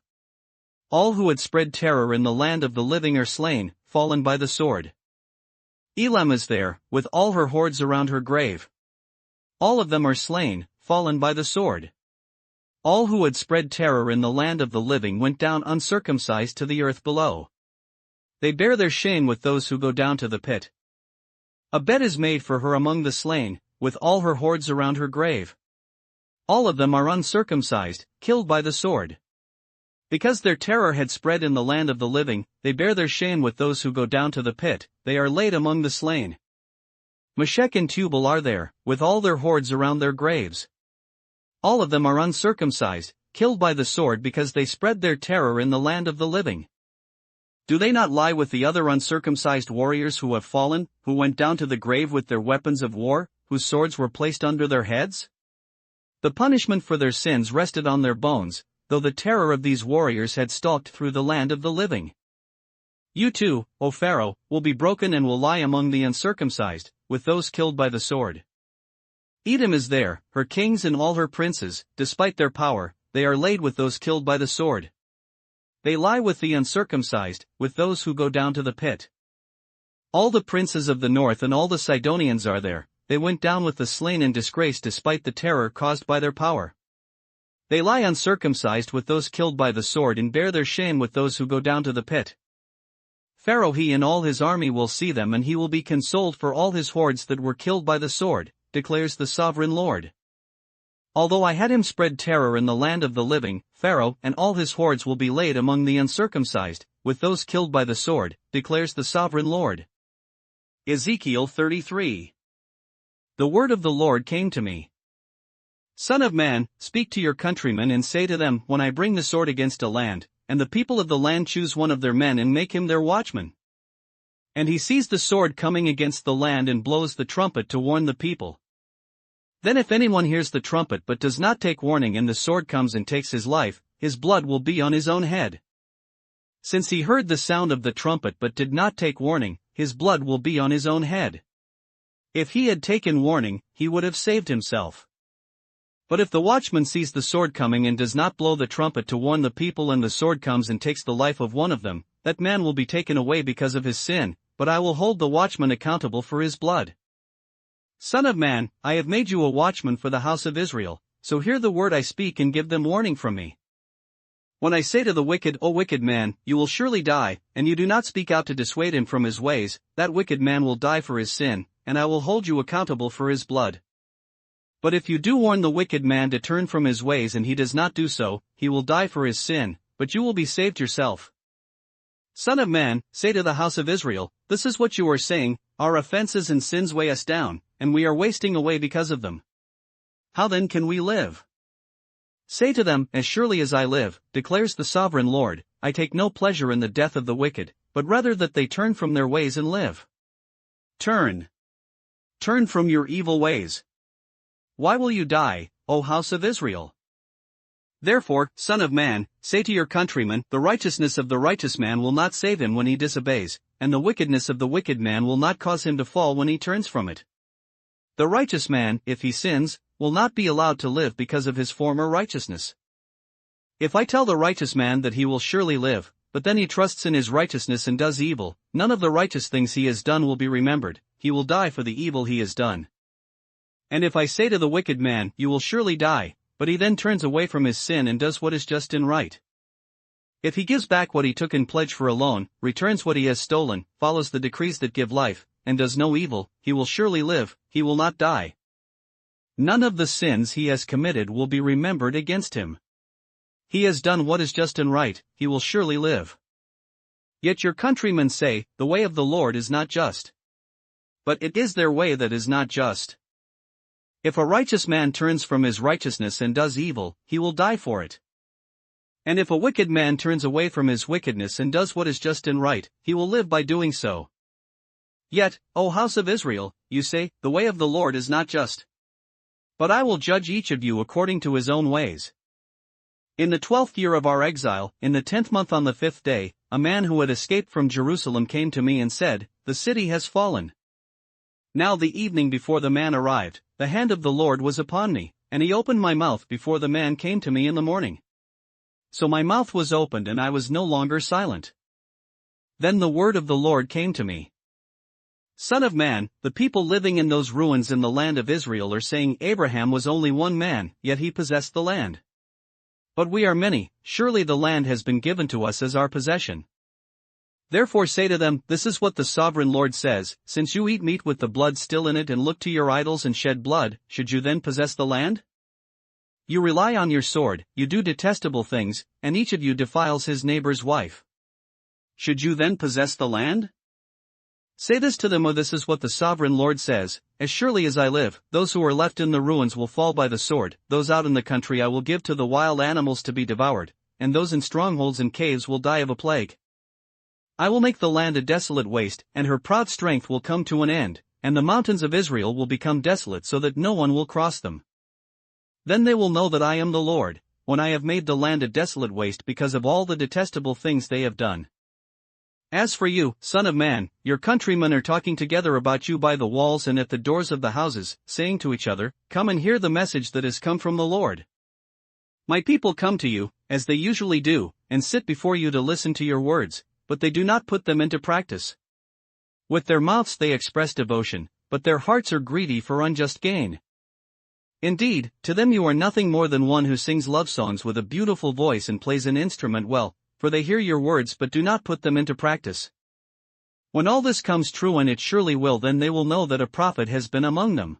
All who had spread terror in the land of the living are slain, fallen by the sword. Elam is there, with all her hordes around her grave. All of them are slain, fallen by the sword. All who had spread terror in the land of the living went down uncircumcised to the earth below. They bear their shame with those who go down to the pit. A bed is made for her among the slain, with all her hordes around her grave. All of them are uncircumcised, killed by the sword. Because their terror had spread in the land of the living, they bear their shame with those who go down to the pit, they are laid among the slain. Meshech and Tubal are there, with all their hordes around their graves. All of them are uncircumcised, killed by the sword because they spread their terror in the land of the living. Do they not lie with the other uncircumcised warriors who have fallen, who went down to the grave with their weapons of war, whose swords were placed under their heads? The punishment for their sins rested on their bones, though the terror of these warriors had stalked through the land of the living. You too, O Pharaoh, will be broken and will lie among the uncircumcised, with those killed by the sword. Edom is there, her kings and all her princes, despite their power, they are laid with those killed by the sword. They lie with the uncircumcised, with those who go down to the pit. All the princes of the north and all the Sidonians are there, they went down with the slain in disgrace despite the terror caused by their power. They lie uncircumcised with those killed by the sword and bear their shame with those who go down to the pit. Pharaoh he and all his army will see them and he will be consoled for all his hordes that were killed by the sword, declares the sovereign Lord. Although I had him spread terror in the land of the living, Pharaoh and all his hordes will be laid among the uncircumcised, with those killed by the sword, declares the sovereign Lord. Ezekiel 33. The word of the Lord came to me. Son of man, speak to your countrymen and say to them, When I bring the sword against a land, and the people of the land choose one of their men and make him their watchman. And he sees the sword coming against the land and blows the trumpet to warn the people. Then if anyone hears the trumpet but does not take warning and the sword comes and takes his life, his blood will be on his own head. Since he heard the sound of the trumpet but did not take warning, his blood will be on his own head. If he had taken warning, he would have saved himself. But if the watchman sees the sword coming and does not blow the trumpet to warn the people and the sword comes and takes the life of one of them, that man will be taken away because of his sin, but I will hold the watchman accountable for his blood. Son of man, I have made you a watchman for the house of Israel, so hear the word I speak and give them warning from me. When I say to the wicked, O wicked man, you will surely die, and you do not speak out to dissuade him from his ways, that wicked man will die for his sin, and I will hold you accountable for his blood. But if you do warn the wicked man to turn from his ways and he does not do so, he will die for his sin, but you will be saved yourself. Son of man, say to the house of Israel, this is what you are saying, our offenses and sins weigh us down, and we are wasting away because of them. How then can we live? Say to them, as surely as I live, declares the sovereign Lord, I take no pleasure in the death of the wicked, but rather that they turn from their ways and live. Turn from your evil ways. Why will you die, O house of Israel? Therefore, son of man, say to your countrymen, the righteousness of the righteous man will not save him when he disobeys, and the wickedness of the wicked man will not cause him to fall when he turns from it. The righteous man, if he sins, will not be allowed to live because of his former righteousness. If I tell the righteous man that he will surely live, but then he trusts in his righteousness and does evil, none of the righteous things he has done will be remembered, he will die for the evil he has done. And if I say to the wicked man, you will surely die, but he then turns away from his sin and does what is just and right. If he gives back what he took in pledge for a loan, returns what he has stolen, follows the decrees that give life, and does no evil, he will surely live, he will not die. None of the sins he has committed will be remembered against him. He has done what is just and right, he will surely live. Yet your countrymen say, the way of the Lord is not just. But it is their way that is not just. If a righteous man turns from his righteousness and does evil, he will die for it. And if a wicked man turns away from his wickedness and does what is just and right, he will live by doing so. Yet, O house of Israel, you say, the way of the Lord is not just. But I will judge each of you according to his own ways. In the 12th year of our exile, in the 10th month on the 5th day, a man who had escaped from Jerusalem came to me and said, the city has fallen. Now the evening before the man arrived, the hand of the Lord was upon me, and he opened my mouth before the man came to me in the morning. So my mouth was opened and I was no longer silent. Then the word of the Lord came to me. Son of man, the people living in those ruins in the land of Israel are saying Abraham was only one man, yet he possessed the land. But we are many, surely the land has been given to us as our possession. Therefore say to them, this is what the sovereign Lord says, since you eat meat with the blood still in it and look to your idols and shed blood, should you then possess the land? You rely on your sword, you do detestable things, and each of you defiles his neighbor's wife. Should you then possess the land? Say this to them, or this is what the sovereign Lord says, as surely as I live, those who are left in the ruins will fall by the sword, those out in the country I will give to the wild animals to be devoured, and those in strongholds and caves will die of a plague. I will make the land a desolate waste, and her proud strength will come to an end, and the mountains of Israel will become desolate so that no one will cross them. Then they will know that I am the Lord, when I have made the land a desolate waste because of all the detestable things they have done. As for you, son of man, your countrymen are talking together about you by the walls and at the doors of the houses, saying to each other, come and hear the message that has come from the Lord. My people come to you, as they usually do, and sit before you to listen to your words, but they do not put them into practice. With their mouths they express devotion, but their hearts are greedy for unjust gain. Indeed, to them you are nothing more than one who sings love songs with a beautiful voice and plays an instrument well, for they hear your words but do not put them into practice. When all this comes true, and it surely will, then they will know that a prophet has been among them.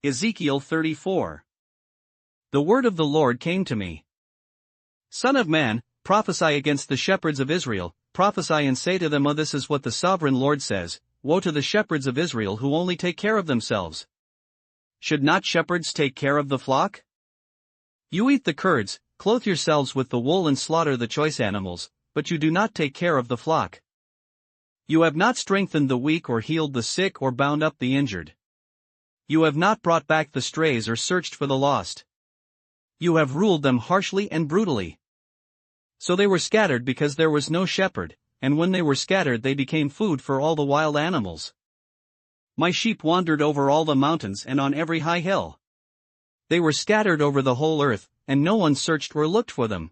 Ezekiel 34. The word of the Lord came to me. Son of man, prophesy against the shepherds of Israel, prophesy and say to them, this is what the sovereign Lord says, woe to the shepherds of Israel who only take care of themselves. Should not shepherds take care of the flock? You eat the curds, clothe yourselves with the wool and slaughter the choice animals, but you do not take care of the flock. You have not strengthened the weak or healed the sick or bound up the injured. You have not brought back the strays or searched for the lost. You have ruled them harshly and brutally. So they were scattered because there was no shepherd, and when they were scattered they became food for all the wild animals. My sheep wandered over all the mountains and on every high hill. They were scattered over the whole earth, and no one searched or looked for them.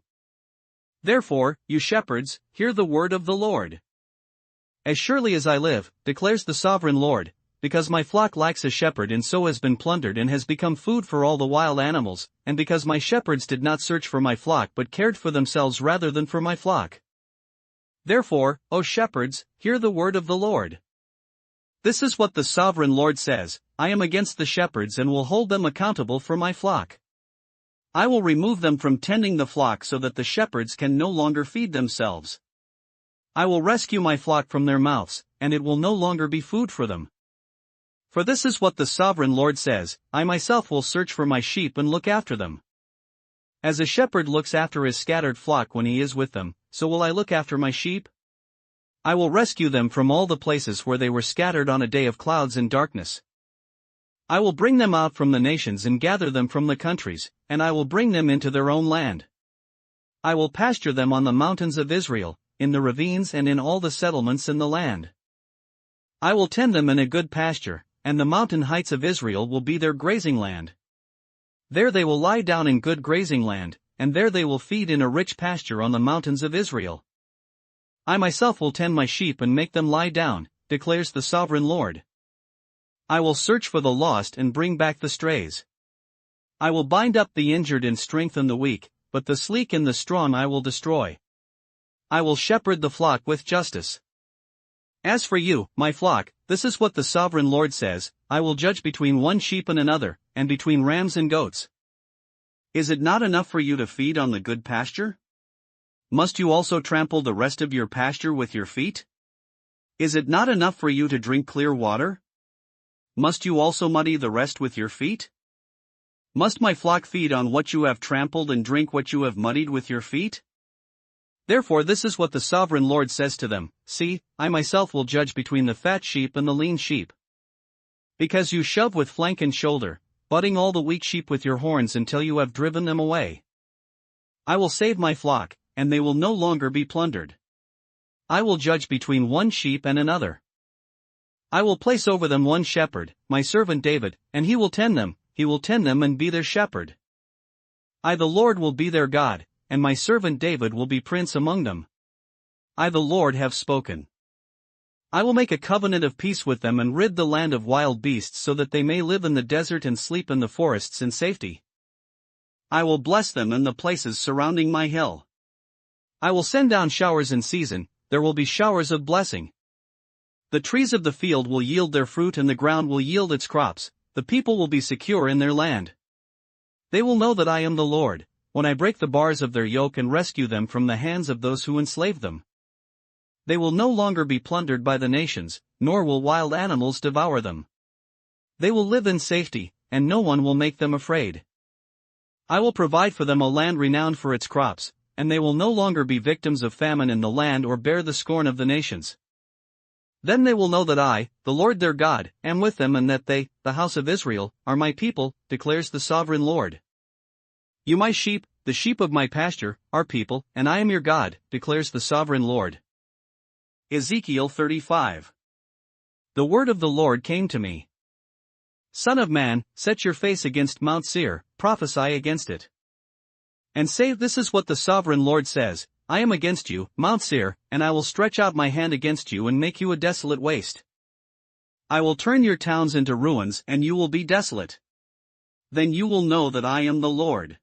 Therefore, you shepherds, hear the word of the Lord. As surely as I live, declares the sovereign Lord, because my flock lacks a shepherd and so has been plundered and has become food for all the wild animals, and because my shepherds did not search for my flock but cared for themselves rather than for my flock. Therefore, O shepherds, hear the word of the Lord. This is what the sovereign Lord says, I am against the shepherds and will hold them accountable for my flock. I will remove them from tending the flock so that the shepherds can no longer feed themselves. I will rescue my flock from their mouths, and it will no longer be food for them. For this is what the sovereign Lord says, I myself will search for my sheep and look after them. As a shepherd looks after his scattered flock when he is with them, so will I look after my sheep. I will rescue them from all the places where they were scattered on a day of clouds and darkness. I will bring them out from the nations and gather them from the countries, and I will bring them into their own land. I will pasture them on the mountains of Israel, in the ravines and in all the settlements in the land. I will tend them in a good pasture, and the mountain heights of Israel will be their grazing land. There they will lie down in good grazing land, and there they will feed in a rich pasture on the mountains of Israel. I myself will tend my sheep and make them lie down, declares the sovereign Lord. I will search for the lost and bring back the strays. I will bind up the injured and strengthen the weak, but the sleek and the strong I will destroy. I will shepherd the flock with justice. As for you, my flock, this is what the sovereign Lord says, I will judge between one sheep and another, and between rams and goats. Is it not enough for you to feed on the good pasture? Must you also trample the rest of your pasture with your feet? Is it not enough for you to drink clear water? Must you also muddy the rest with your feet? Must my flock feed on what you have trampled and drink what you have muddied with your feet? Therefore this is what the sovereign Lord says to them, see, I myself will judge between the fat sheep and the lean sheep. Because you shove with flank and shoulder, butting all the weak sheep with your horns until you have driven them away. I will save my flock, and they will no longer be plundered. I will judge between one sheep and another. I will place over them one shepherd, my servant David, and he will tend them and be their shepherd. I the Lord will be their God, and my servant David will be prince among them. I the Lord have spoken. I will make a covenant of peace with them and rid the land of wild beasts so that they may live in the desert and sleep in the forests in safety. I will bless them in the places surrounding my hill. I will send down showers in season, there will be showers of blessing. The trees of the field will yield their fruit and the ground will yield its crops, the people will be secure in their land. They will know that I am the Lord, when I break the bars of their yoke and rescue them from the hands of those who enslave them. They will no longer be plundered by the nations, nor will wild animals devour them. They will live in safety, and no one will make them afraid. I will provide for them a land renowned for its crops, and they will no longer be victims of famine in the land or bear the scorn of the nations. Then they will know that I, the Lord their God, am with them and that they, the house of Israel, are my people, declares the sovereign Lord. You my sheep, the sheep of my pasture, are people, and I am your God, declares the sovereign Lord. Ezekiel 35. The word of the Lord came to me. Son of man, set your face against Mount Seir, prophesy against it. And say, this is what the sovereign Lord says, I am against you, Mount Seir, and I will stretch out my hand against you and make you a desolate waste. I will turn your towns into ruins and you will be desolate. Then you will know that I am the Lord.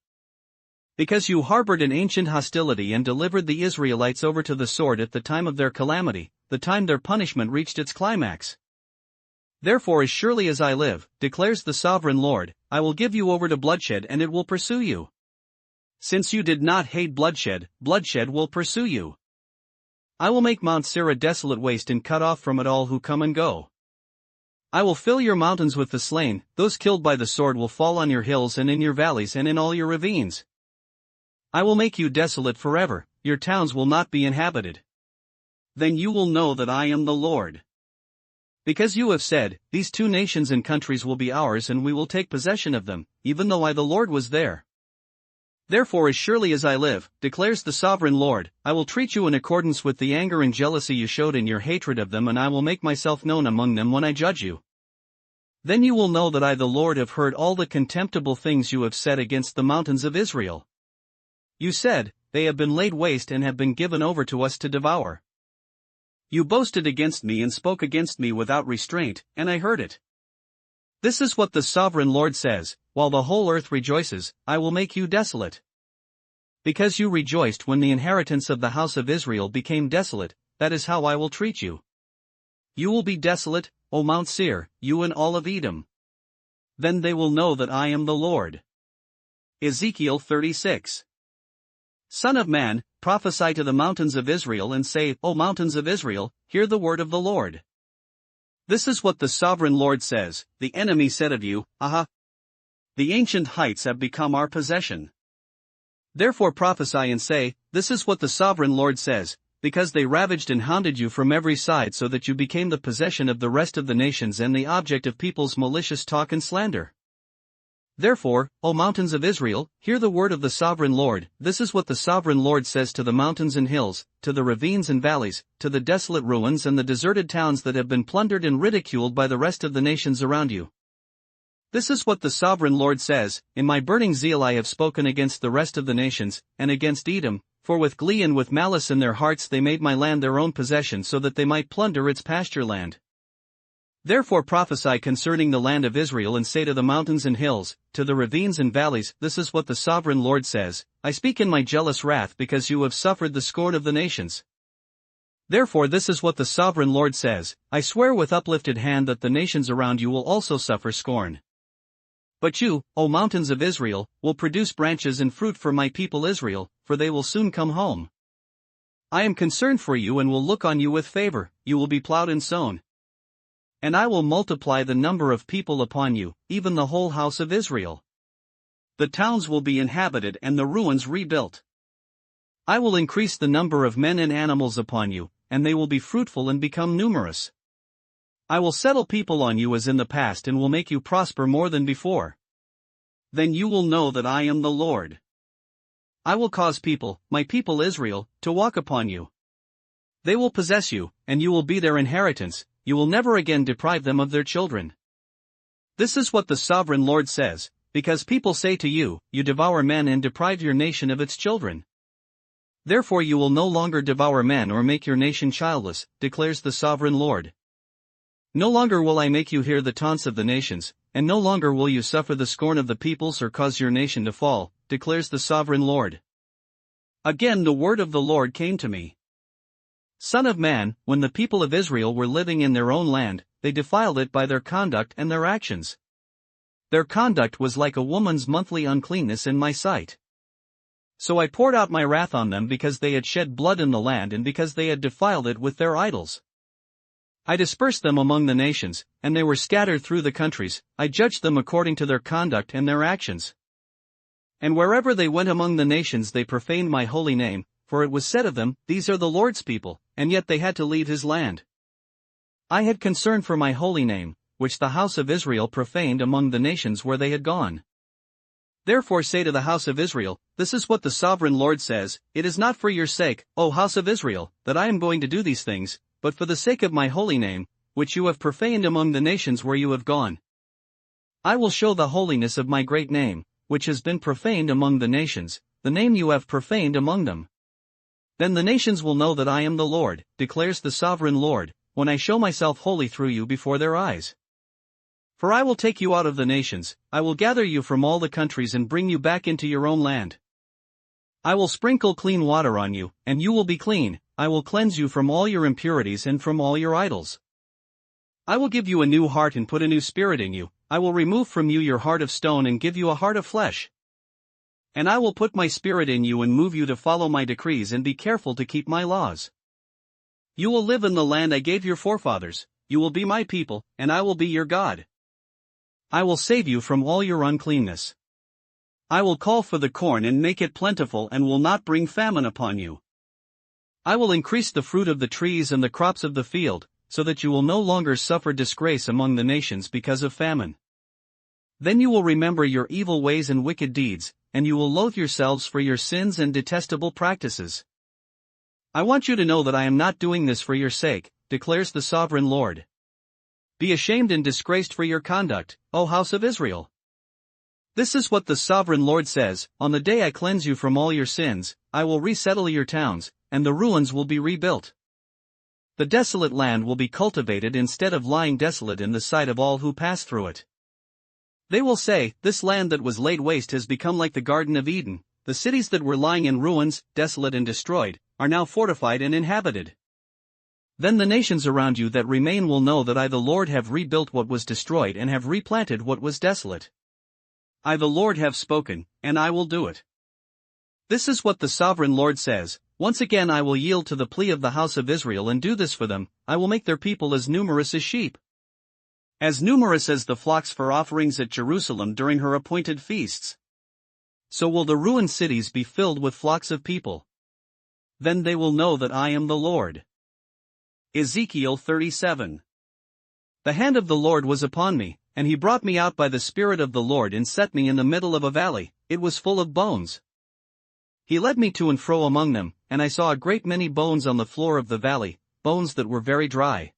Because you harbored an ancient hostility and delivered the Israelites over to the sword at the time of their calamity, the time their punishment reached its climax. Therefore as surely as I live, declares the sovereign Lord, I will give you over to bloodshed and it will pursue you. Since you did not hate bloodshed, bloodshed will pursue you. I will make Mount Seir a desolate waste and cut off from it all who come and go. I will fill your mountains with the slain, those killed by the sword will fall on your hills and in your valleys and in all your ravines. I will make you desolate forever, your towns will not be inhabited. Then you will know that I am the Lord. Because you have said, these two nations and countries will be ours and we will take possession of them, even though I the Lord was there. Therefore as surely as I live, declares the sovereign Lord, I will treat you in accordance with the anger and jealousy you showed in your hatred of them, and I will make myself known among them when I judge you. Then you will know that I the Lord have heard all the contemptible things you have said against the mountains of Israel. You said, they have been laid waste and have been given over to us to devour. You boasted against me and spoke against me without restraint, and I heard it. This is what the sovereign Lord says, while the whole earth rejoices, I will make you desolate. Because you rejoiced when the inheritance of the house of Israel became desolate, that is how I will treat you. You will be desolate, O Mount Seir, you and all of Edom. Then they will know that I am the Lord. Ezekiel 36. Son of man, prophesy to the mountains of Israel and say, O mountains of Israel, hear the word of the Lord. This is what the sovereign Lord says, the enemy said of you, Aha! The ancient heights have become our possession. Therefore prophesy and say, this is what the sovereign Lord says, because they ravaged and hounded you from every side so that you became the possession of the rest of the nations and the object of people's malicious talk and slander. Therefore, O mountains of Israel, hear the word of the sovereign Lord. This is what the sovereign Lord says to the mountains and hills, to the ravines and valleys, to the desolate ruins and the deserted towns that have been plundered and ridiculed by the rest of the nations around you. This is what the sovereign Lord says, in my burning zeal I have spoken against the rest of the nations, and against Edom, for with glee and with malice in their hearts they made my land their own possession so that they might plunder its pasture land. Therefore prophesy concerning the land of Israel and say to the mountains and hills, to the ravines and valleys, this is what the sovereign Lord says, I speak in my jealous wrath because you have suffered the scorn of the nations. Therefore this is what the sovereign Lord says, I swear with uplifted hand that the nations around you will also suffer scorn. But you, O mountains of Israel, will produce branches and fruit for my people Israel, for they will soon come home. I am concerned for you and will look on you with favor, you will be plowed and sown. And I will multiply the number of people upon you, even the whole house of Israel. The towns will be inhabited and the ruins rebuilt. I will increase the number of men and animals upon you, and they will be fruitful and become numerous. I will settle people on you as in the past and will make you prosper more than before. Then you will know that I am the Lord. I will cause people, my people Israel, to walk upon you. They will possess you, and you will be their inheritance. You will never again deprive them of their children. This is what the sovereign Lord says, because people say to you, you devour men and deprive your nation of its children. Therefore you will no longer devour men or make your nation childless, declares the sovereign Lord. No longer will I make you hear the taunts of the nations, and no longer will you suffer the scorn of the peoples or cause your nation to fall, declares the sovereign Lord. Again the word of the Lord came to me. Son of man, when the people of Israel were living in their own land, they defiled it by their conduct and their actions. Their conduct was like a woman's monthly uncleanness in my sight. So I poured out my wrath on them because they had shed blood in the land and because they had defiled it with their idols. I dispersed them among the nations, and they were scattered through the countries. I judged them according to their conduct and their actions. And wherever they went among the nations they profaned my holy name, for it was said of them, these are the Lord's people, and yet they had to leave his land. I had concern for my holy name, which the house of Israel profaned among the nations where they had gone. Therefore say to the house of Israel, this is what the sovereign Lord says, it is not for your sake, O house of Israel, that I am going to do these things, but for the sake of my holy name, which you have profaned among the nations where you have gone. I will show the holiness of my great name, which has been profaned among the nations, the name you have profaned among them. Then the nations will know that I am the Lord, declares the sovereign Lord, when I show myself holy through you before their eyes. For I will take you out of the nations, I will gather you from all the countries and bring you back into your own land. I will sprinkle clean water on you, and you will be clean, I will cleanse you from all your impurities and from all your idols. I will give you a new heart and put a new spirit in you, I will remove from you your heart of stone and give you a heart of flesh. And I will put my spirit in you and move you to follow my decrees and be careful to keep my laws. You will live in the land I gave your forefathers, you will be my people, and I will be your God. I will save you from all your uncleanness. I will call for the corn and make it plentiful and will not bring famine upon you. I will increase the fruit of the trees and the crops of the field, so that you will no longer suffer disgrace among the nations because of famine. Then you will remember your evil ways and wicked deeds, and you will loathe yourselves for your sins and detestable practices. I want you to know that I am not doing this for your sake, declares the sovereign Lord. Be ashamed and disgraced for your conduct, O house of Israel. This is what the sovereign Lord says: on the day I cleanse you from all your sins, I will resettle your towns, and the ruins will be rebuilt. The desolate land will be cultivated instead of lying desolate in the sight of all who pass through it. They will say, this land that was laid waste has become like the Garden of Eden. The cities that were lying in ruins, desolate and destroyed, are now fortified and inhabited. Then the nations around you that remain will know that I the Lord have rebuilt what was destroyed and have replanted what was desolate. I the Lord have spoken, and I will do it. This is what the sovereign Lord says: once again I will yield to the plea of the house of Israel and do this for them. I will make their people as numerous as sheep, as numerous as the flocks for offerings at Jerusalem during her appointed feasts. So will the ruined cities be filled with flocks of people. Then they will know that I am the Lord. Ezekiel 37. The hand of the Lord was upon me, and he brought me out by the Spirit of the Lord and set me in the middle of a valley. It was full of bones. He led me to and fro among them, and I saw a great many bones on the floor of the valley, bones that were very dry.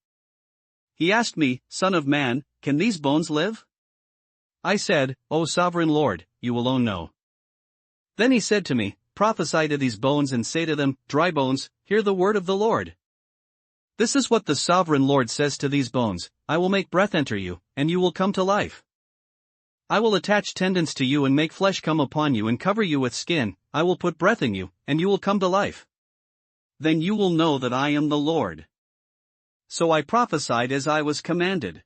He asked me, Son of man, can these bones live? I said, O sovereign Lord, you alone know. Then he said to me, Prophesy to these bones and say to them, Dry bones, hear the word of the Lord. This is what the sovereign Lord says to these bones: I will make breath enter you, and you will come to life. I will attach tendons to you and make flesh come upon you and cover you with skin. I will put breath in you, and you will come to life. Then you will know that I am the Lord. So I prophesied as I was commanded.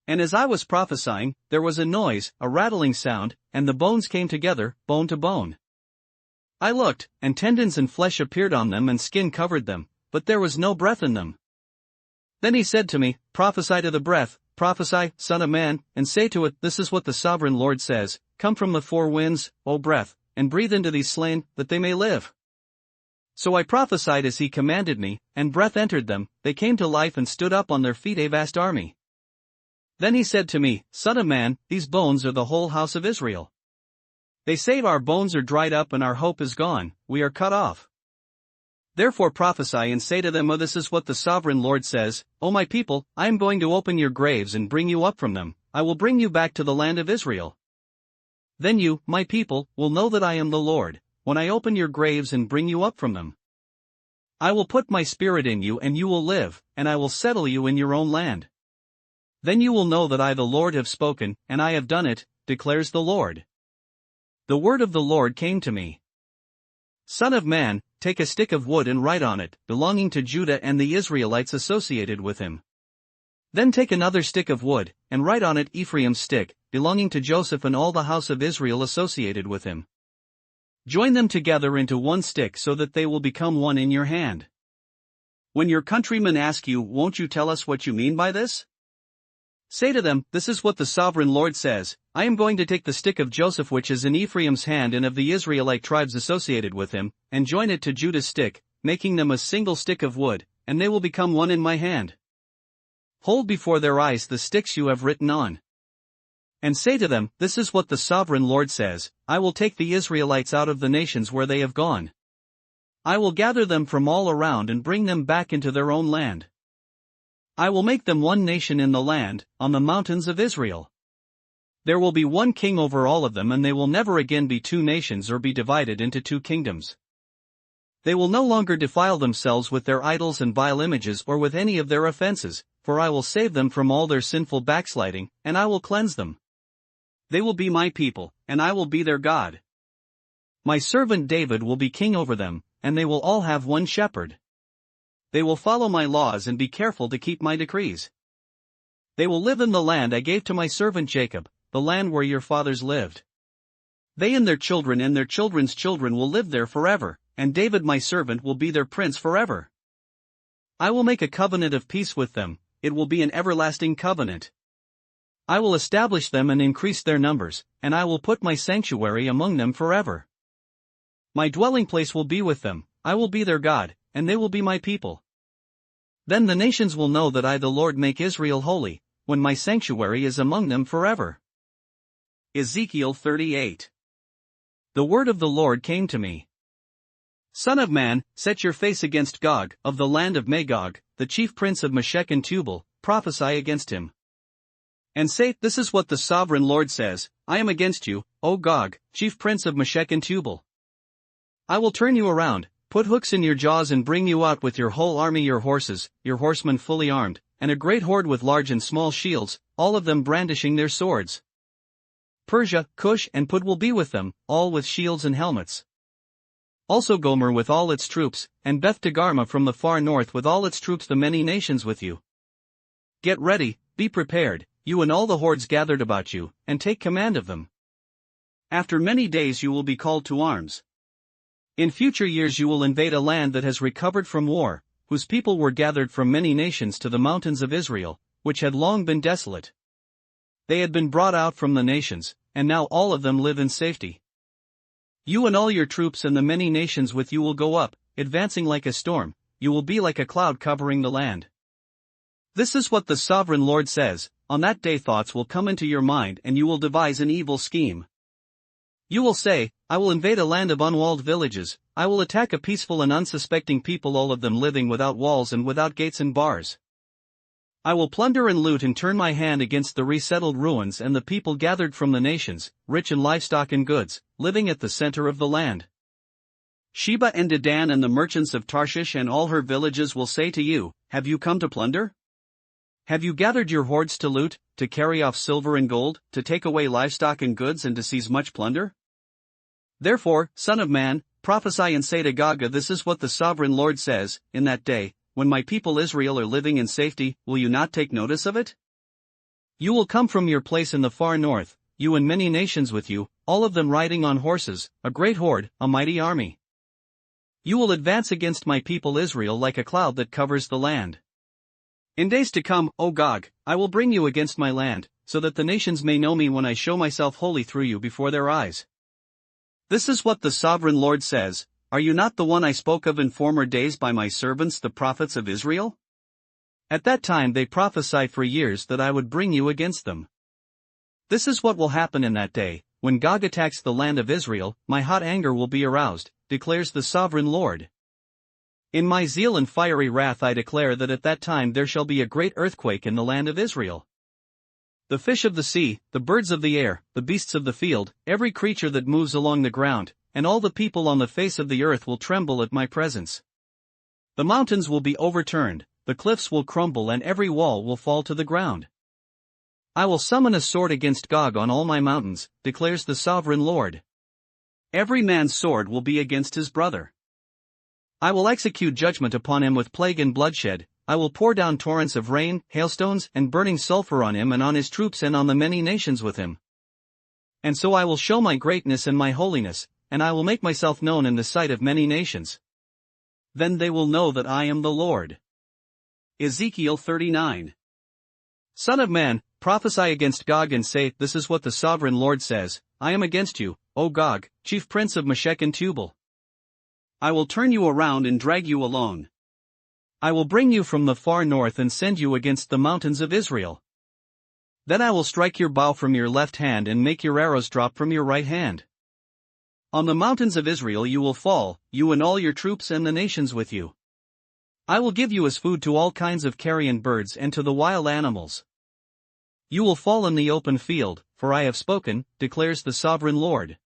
And as I was prophesying, there was a noise, a rattling sound, and the bones came together, bone to bone. I looked, and tendons and flesh appeared on them and skin covered them, but there was no breath in them. Then he said to me, Prophesy to the breath, prophesy, son of man, and say to it, This is what the sovereign Lord says: Come from the four winds, O breath, and breathe into these slain, that they may live. So I prophesied as he commanded me, and breath entered them. They came to life and stood up on their feet, a vast army. Then he said to me, Son of man, these bones are the whole house of Israel. They say, Our bones are dried up and our hope is gone, we are cut off. Therefore prophesy and say to them, Oh, this is what the sovereign Lord says: O my people, I am going to open your graves and bring you up from them. I will bring you back to the land of Israel. Then you, my people, will know that I am the Lord, when I open your graves and bring you up from them. I will put my spirit in you and you will live, and I will settle you in your own land. Then you will know that I the Lord have spoken, and I have done it, declares the Lord. The word of the Lord came to me. Son of man, take a stick of wood and write on it, belonging to Judah and the Israelites associated with him. Then take another stick of wood, and write on it Ephraim's stick, belonging to Joseph and all the house of Israel associated with him. Join them together into one stick so that they will become one in your hand. When your countrymen ask you, Won't you tell us what you mean by this? Say to them, This is what the sovereign Lord says: I am going to take the stick of Joseph which is in Ephraim's hand and of the Israelite tribes associated with him, and join it to Judah's stick, making them a single stick of wood, and they will become one in my hand. Hold before their eyes the sticks you have written on. And say to them, This is what the sovereign Lord says: I will take the Israelites out of the nations where they have gone. I will gather them from all around and bring them back into their own land. I will make them one nation in the land, on the mountains of Israel. There will be one king over all of them, and they will never again be two nations or be divided into two kingdoms. They will no longer defile themselves with their idols and vile images or with any of their offenses, for I will save them from all their sinful backsliding, and I will cleanse them. They will be my people, and I will be their God. My servant David will be king over them, and they will all have one shepherd. They will follow my laws and be careful to keep my decrees. They will live in the land I gave to my servant Jacob, the land where your fathers lived. They and their children's children will live there forever, and David my servant will be their prince forever. I will make a covenant of peace with them, it will be an everlasting covenant. I will establish them and increase their numbers, and I will put my sanctuary among them forever. My dwelling place will be with them, I will be their God, and they will be my people. Then the nations will know that I the Lord make Israel holy, when my sanctuary is among them forever. Ezekiel 38. The word of the Lord came to me. Son of man, set your face against Gog, of the land of Magog, the chief prince of Meshech and Tubal, prophesy against him. And say, this is what the sovereign Lord says, I am against you, O Gog, chief prince of Meshech and Tubal. I will turn you around, put hooks in your jaws and bring you out with your whole army, your horses, your horsemen fully armed, and a great horde with large and small shields, all of them brandishing their swords. Persia, Cush and Put will be with them, all with shields and helmets. Also Gomer with all its troops, and Beth Togarmah from the far north with all its troops, the many nations with you. Get ready, be prepared, you and all the hordes gathered about you, and take command of them. After many days you will be called to arms. In future years you will invade a land that has recovered from war, whose people were gathered from many nations to the mountains of Israel, which had long been desolate. They had been brought out from the nations, and now all of them live in safety. You and all your troops and the many nations with you will go up, advancing like a storm, you will be like a cloud covering the land. This is what the sovereign Lord says, on that day thoughts will come into your mind and you will devise an evil scheme. You will say, I will invade a land of unwalled villages, I will attack a peaceful and unsuspecting people, all of them living without walls and without gates and bars. I will plunder and loot and turn my hand against the resettled ruins and the people gathered from the nations, rich in livestock and goods, living at the center of the land. Sheba and Dedan and the merchants of Tarshish and all her villages will say to you, have you come to plunder? Have you gathered your hordes to loot, to carry off silver and gold, to take away livestock and goods and to seize much plunder? Therefore, son of man, prophesy and say to Gog, this is what the sovereign Lord says, in that day, when my people Israel are living in safety, will you not take notice of it? You will come from your place in the far north, you and many nations with you, all of them riding on horses, a great horde, a mighty army. You will advance against my people Israel like a cloud that covers the land. In days to come, O Gog, I will bring you against my land, so that the nations may know me when I show myself holy through you before their eyes. This is what the sovereign Lord says, are you not the one I spoke of in former days by my servants the prophets of Israel? At that time they prophesied for years that I would bring you against them. This is what will happen in that day, when Gog attacks the land of Israel, my hot anger will be aroused, declares the sovereign Lord. In my zeal and fiery wrath I declare that at that time there shall be a great earthquake in the land of Israel. The fish of the sea, the birds of the air, the beasts of the field, every creature that moves along the ground, and all the people on the face of the earth will tremble at my presence. The mountains will be overturned, the cliffs will crumble and every wall will fall to the ground. I will summon a sword against Gog on all my mountains, declares the sovereign Lord. Every man's sword will be against his brother. I will execute judgment upon him with plague and bloodshed, I will pour down torrents of rain, hailstones, and burning sulfur on him and on his troops and on the many nations with him. And so I will show my greatness and my holiness, and I will make myself known in the sight of many nations. Then they will know that I am the Lord. Ezekiel 39. Son of man, prophesy against Gog and say, this is what the sovereign Lord says, I am against you, O Gog, chief prince of Meshech and Tubal. I will turn you around and drag you along. I will bring you from the far north and send you against the mountains of Israel. Then I will strike your bow from your left hand and make your arrows drop from your right hand. On the mountains of Israel you will fall, you and all your troops and the nations with you. I will give you as food to all kinds of carrion birds and to the wild animals. You will fall in the open field, for I have spoken, declares the sovereign Lord.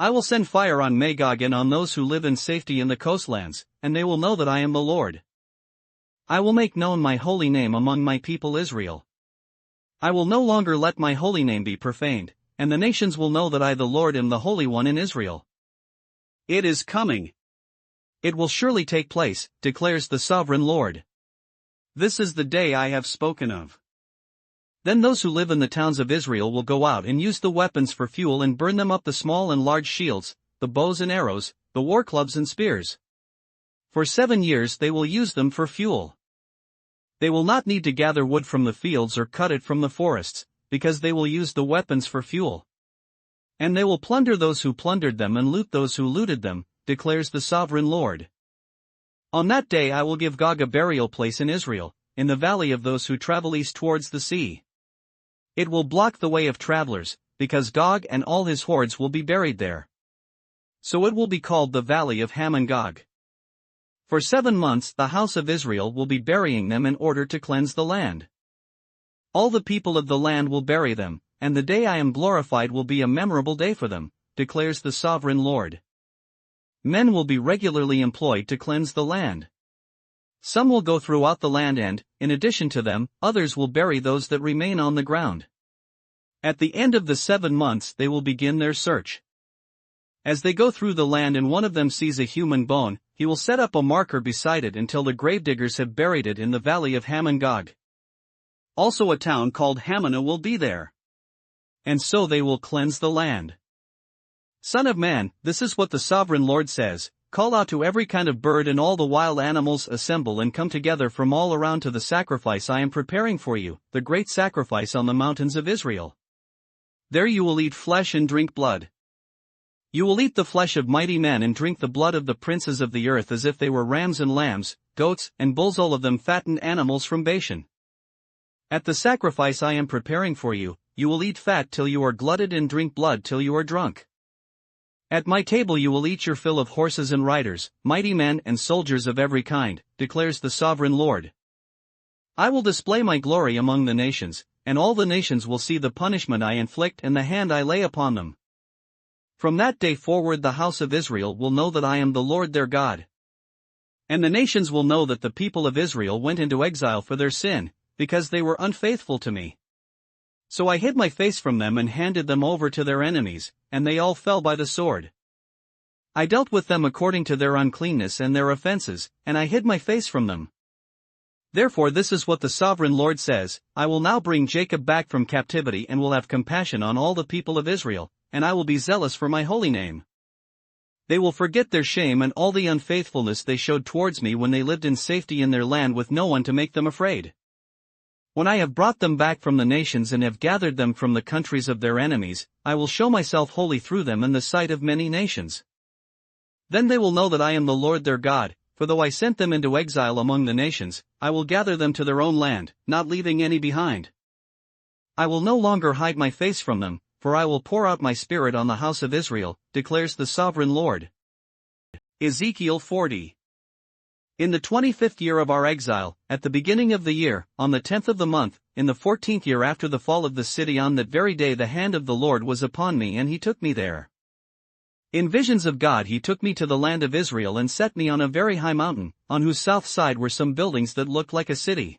I will send fire on Magog and on those who live in safety in the coastlands, and they will know that I am the Lord. I will make known my holy name among my people Israel. I will no longer let my holy name be profaned, and the nations will know that I the Lord am the Holy One in Israel. It is coming. It will surely take place, declares the sovereign Lord. This is the day I have spoken of. Then those who live in the towns of Israel will go out and use the weapons for fuel and burn them up, the small and large shields, the bows and arrows, the war clubs and spears. For 7 years they will use them for fuel. They will not need to gather wood from the fields or cut it from the forests, because they will use the weapons for fuel. And they will plunder those who plundered them and loot those who looted them, declares the sovereign Lord. On that day I will give Gog a burial place in Israel, in the valley of those who travel east towards the sea. It will block the way of travelers, because Gog and all his hordes will be buried there. So it will be called the Valley of Ham and Gog. For 7 months the house of Israel will be burying them in order to cleanse the land. All the people of the land will bury them, and the day I am glorified will be a memorable day for them, declares the sovereign Lord. Men will be regularly employed to cleanse the land. Some will go throughout the land and, in addition to them, others will bury those that remain on the ground. At the end of the 7 months they will begin their search. As they go through the land and one of them sees a human bone, he will set up a marker beside it until the gravediggers have buried it in the valley of Ham and Gog. Also a town called Hamanah will be there. And so they will cleanse the land. Son of man, this is what the sovereign Lord says, call out to every kind of bird and all the wild animals assemble and come together from all around to the sacrifice I am preparing for you, the great sacrifice on the mountains of Israel. There you will eat flesh and drink blood. You will eat the flesh of mighty men and drink the blood of the princes of the earth as if they were rams and lambs, goats and bulls, all of them fattened animals from Bashan. At the sacrifice I am preparing for you, you will eat fat till you are glutted and drink blood till you are drunk. At my table you will eat your fill of horses and riders, mighty men and soldiers of every kind, declares the sovereign Lord. I will display my glory among the nations, and all the nations will see the punishment I inflict and the hand I lay upon them. From that day forward the house of Israel will know that I am the Lord their God. And the nations will know that the people of Israel went into exile for their sin, because they were unfaithful to me. So I hid my face from them and handed them over to their enemies, and they all fell by the sword. I dealt with them according to their uncleanness and their offenses, and I hid my face from them. Therefore this is what the sovereign Lord says, I will now bring Jacob back from captivity and will have compassion on all the people of Israel, and I will be zealous for my holy name. They will forget their shame and all the unfaithfulness they showed towards me when they lived in safety in their land with no one to make them afraid. When I have brought them back from the nations and have gathered them from the countries of their enemies, I will show myself holy through them in the sight of many nations. Then they will know that I am the Lord their God, for though I sent them into exile among the nations, I will gather them to their own land, not leaving any behind. I will no longer hide my face from them, for I will pour out my spirit on the house of Israel, declares the sovereign Lord. Ezekiel 40. In the 25th year of our exile, at the beginning of the year, on the 10th of the month, in the 14th year after the fall of the city, on that very day the hand of the Lord was upon me and he took me there. In visions of God he took me to the land of Israel and set me on a very high mountain, on whose south side were some buildings that looked like a city.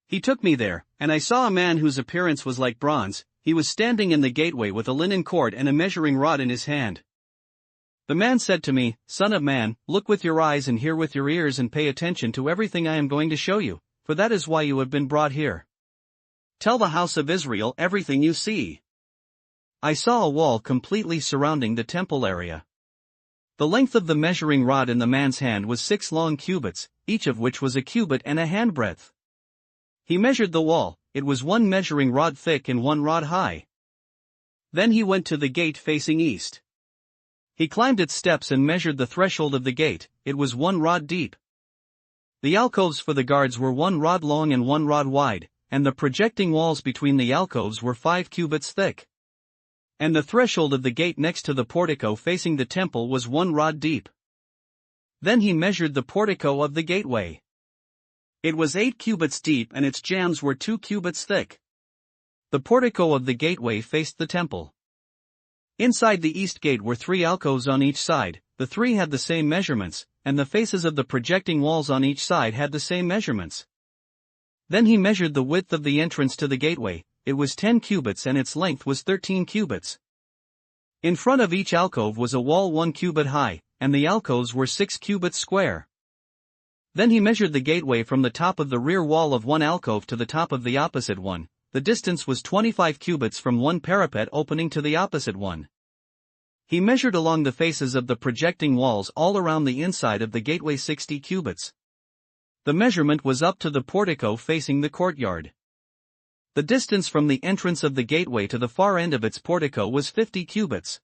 He took me there, and I saw a man whose appearance was like bronze. He was standing in the gateway with a linen cord and a measuring rod in his hand. The man said to me, Son of man, look with your eyes and hear with your ears and pay attention to everything I am going to show you, for that is why you have been brought here. Tell the house of Israel everything you see. I saw a wall completely surrounding the temple area. The length of the measuring rod in the man's hand was 6 long cubits, each of which was a cubit and a handbreadth. He measured the wall. It was 1 measuring rod thick and 1 rod high. Then he went to the gate facing east. He climbed its steps and measured the threshold of the gate. It was 1 rod deep. The alcoves for the guards were 1 rod long and 1 rod wide, and the projecting walls between the alcoves were 5 cubits thick. And the threshold of the gate next to the portico facing the temple was 1 rod deep. Then he measured the portico of the gateway. It was 8 cubits deep and its jambs were 2 cubits thick. The portico of the gateway faced the temple. Inside the east gate were 3 alcoves on each side, the 3 had the same measurements, and the faces of the projecting walls on each side had the same measurements. Then he measured the width of the entrance to the gateway. It was 10 cubits and its length was 13 cubits. In front of each alcove was a wall 1 cubit high, and the alcoves were 6 cubits square. Then he measured the gateway from the top of the rear wall of one alcove to the top of the opposite one. The distance was 25 cubits from one parapet opening to the opposite one. He measured along the faces of the projecting walls all around the inside of the gateway 60 cubits. The measurement was up to the portico facing the courtyard. The distance from the entrance of the gateway to the far end of its portico was 50 cubits.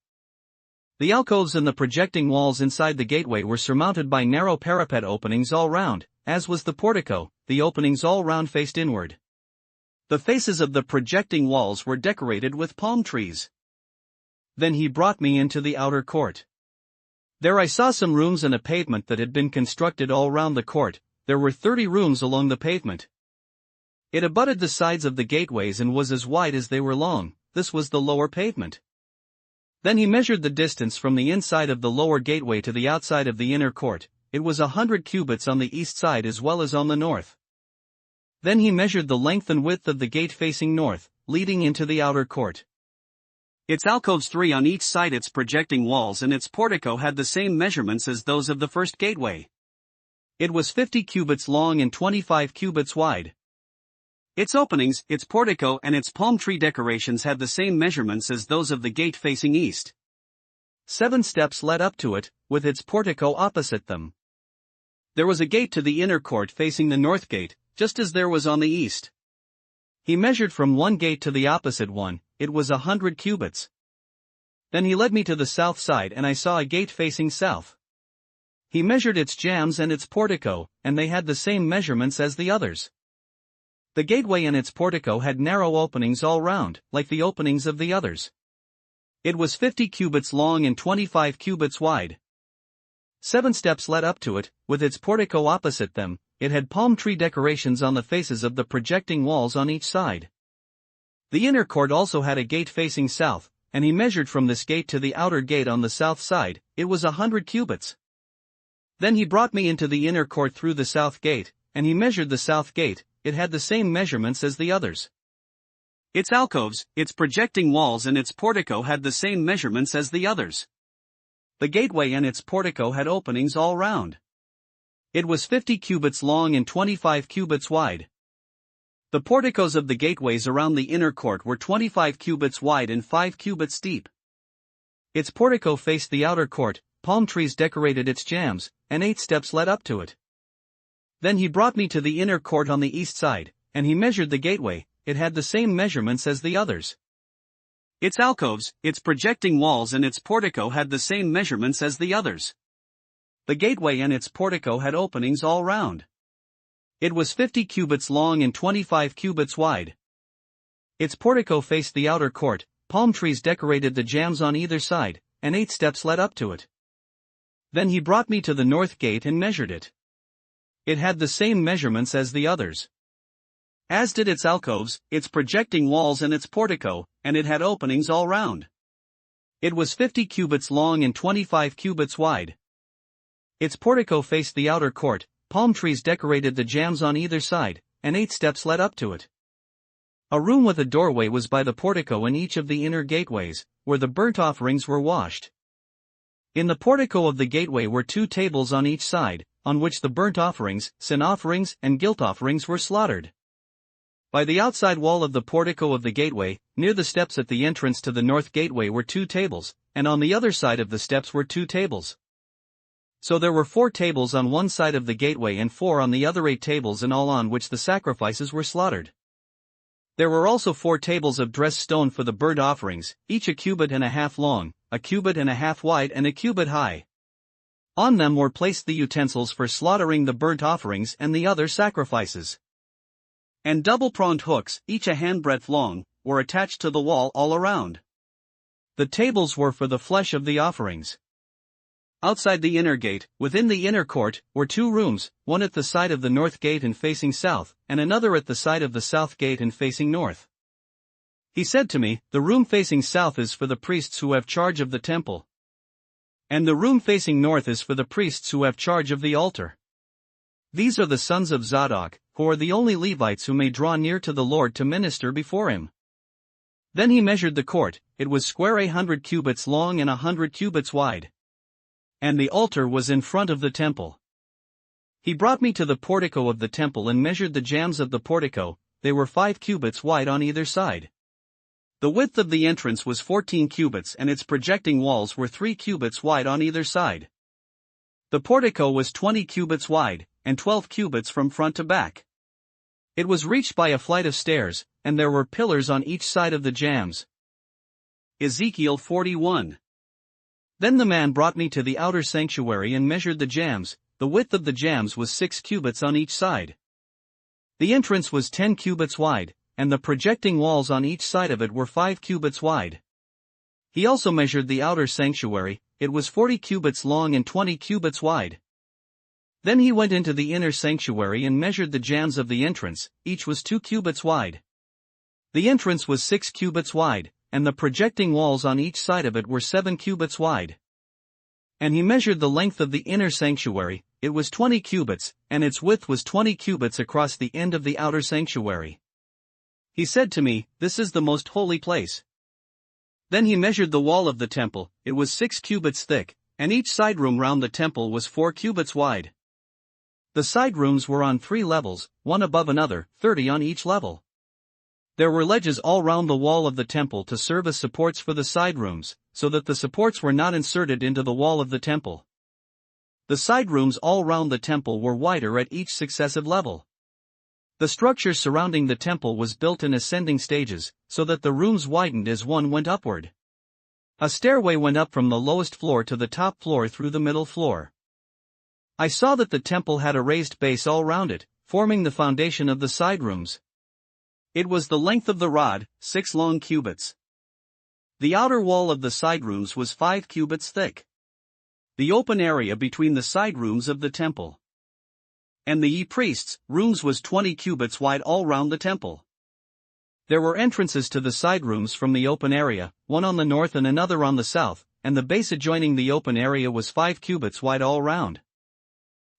The alcoves and the projecting walls inside the gateway were surmounted by narrow parapet openings all round, as was the portico, the openings all round faced inward. The faces of the projecting walls were decorated with palm trees. Then he brought me into the outer court. There I saw some rooms and a pavement that had been constructed all round the court. There were 30 rooms along the pavement. It abutted the sides of the gateways and was as wide as they were long. This was the lower pavement. Then he measured the distance from the inside of the lower gateway to the outside of the inner court. It was 100 cubits on the east side as well as on the north. Then he measured the length and width of the gate facing north, leading into the outer court. Its alcoves 3 on each side, its projecting walls and its portico had the same measurements as those of the first gateway. It was 50 cubits long and 25 cubits wide. Its openings, its portico and its palm tree decorations had the same measurements as those of the gate facing east. 7 steps led up to it, with its portico opposite them. There was a gate to the inner court facing the north gate, just as there was on the east. He measured from one gate to the opposite one. It was 100 cubits. Then he led me to the south side and I saw a gate facing south. He measured its jambs and its portico, and they had the same measurements as the others. The gateway and its portico had narrow openings all round, like the openings of the others. It was 50 cubits long and 25 cubits wide. 7 steps led up to it, with its portico opposite them. It had palm tree decorations on the faces of the projecting walls on each side. The inner court also had a gate facing south, and he measured from this gate to the outer gate on the south side. It was 100 cubits. Then he brought me into the inner court through the south gate, and he measured the south gate. It had the same measurements as the others. Its alcoves, its projecting walls and its portico had the same measurements as the others. The gateway and its portico had openings all round. It was 50 cubits long and 25 cubits wide. The porticos of the gateways around the inner court were 25 cubits wide and 5 cubits deep. Its portico faced the outer court, palm trees decorated its jambs, and 8 steps led up to it. Then he brought me to the inner court on the east side, and he measured the gateway. It had the same measurements as the others. Its alcoves, its projecting walls and its portico had the same measurements as the others. The gateway and its portico had openings all round. It was 50 cubits long and 25 cubits wide. Its portico faced the outer court, palm trees decorated the jambs on either side, and 8 steps led up to it. Then he brought me to the north gate and measured it. It had the same measurements as the others. As did its alcoves, its projecting walls and its portico, and it had openings all round. It was 50 cubits long and 25 cubits wide. Its portico faced the outer court, palm trees decorated the jambs on either side, and 8 steps led up to it. A room with a doorway was by the portico in each of the inner gateways, where the burnt offerings were washed. In the portico of the gateway were 2 tables on each side, on which the burnt offerings, sin offerings, and guilt offerings were slaughtered. By the outside wall of the portico of the gateway, near the steps at the entrance to the north gateway were 2 tables, and on the other side of the steps were 2 tables. So there were 4 tables on one side of the gateway and 4 on the other, 8 tables in all on which the sacrifices were slaughtered. There were also 4 tables of dressed stone for the burnt offerings, each a cubit and a half long, a cubit and a half wide and a cubit high. On them were placed the utensils for slaughtering the burnt offerings and the other sacrifices. And double-pronged hooks, each a handbreadth long, were attached to the wall all around. The tables were for the flesh of the offerings. Outside the inner gate, within the inner court, were 2 rooms, one at the side of the north gate and facing south, and another at the side of the south gate and facing north. He said to me, "The room facing south is for the priests who have charge of the temple. And the room facing north is for the priests who have charge of the altar. These are the sons of Zadok, who are the only Levites who may draw near to the Lord to minister before him." Then he measured the court. It was square 100 cubits long and 100 cubits wide. And the altar was in front of the temple. He brought me to the portico of the temple and measured the jambs of the portico. They were 5 cubits wide on either side. The width of the entrance was 14 cubits and its projecting walls were 3 cubits wide on either side. The portico was 20 cubits wide, and 12 cubits from front to back. It was reached by a flight of stairs, and there were pillars on each side of the jambs. Ezekiel 41. Then the man brought me to the outer sanctuary and measured the jambs. The width of the jambs was 6 cubits on each side. The entrance was 10 cubits wide, and the projecting walls on each side of it were 5 cubits wide. He also measured the outer sanctuary. It was 40 cubits long and 20 cubits wide. Then he went into the inner sanctuary and measured the jambs of the entrance. Each was 2 cubits wide. The entrance was 6 cubits wide, and the projecting walls on each side of it were 7 cubits wide. And he measured the length of the inner sanctuary. It was 20 cubits, and its width was 20 cubits across the end of the outer sanctuary. He said to me, "This is the most holy place." Then he measured the wall of the temple. It was 6 cubits thick, and each side room round the temple was 4 cubits wide. The side rooms were on 3 levels, one above another, 30 on each level. There were ledges all round the wall of the temple to serve as supports for the side rooms, so that the supports were not inserted into the wall of the temple. The side rooms all round the temple were wider at each successive level. The structure surrounding the temple was built in ascending stages, so that the rooms widened as one went upward. A stairway went up from the lowest floor to the top floor through the middle floor. I saw that the temple had a raised base all round it, forming the foundation of the side rooms. It was the length of the rod, 6 long cubits. The outer wall of the side rooms was 5 cubits thick. The open area between the side rooms of the temple and the priests' rooms was 20 cubits wide all round the temple. There were entrances to the side rooms from the open area, one on the north and another on the south, and the base adjoining the open area was 5 cubits wide all round.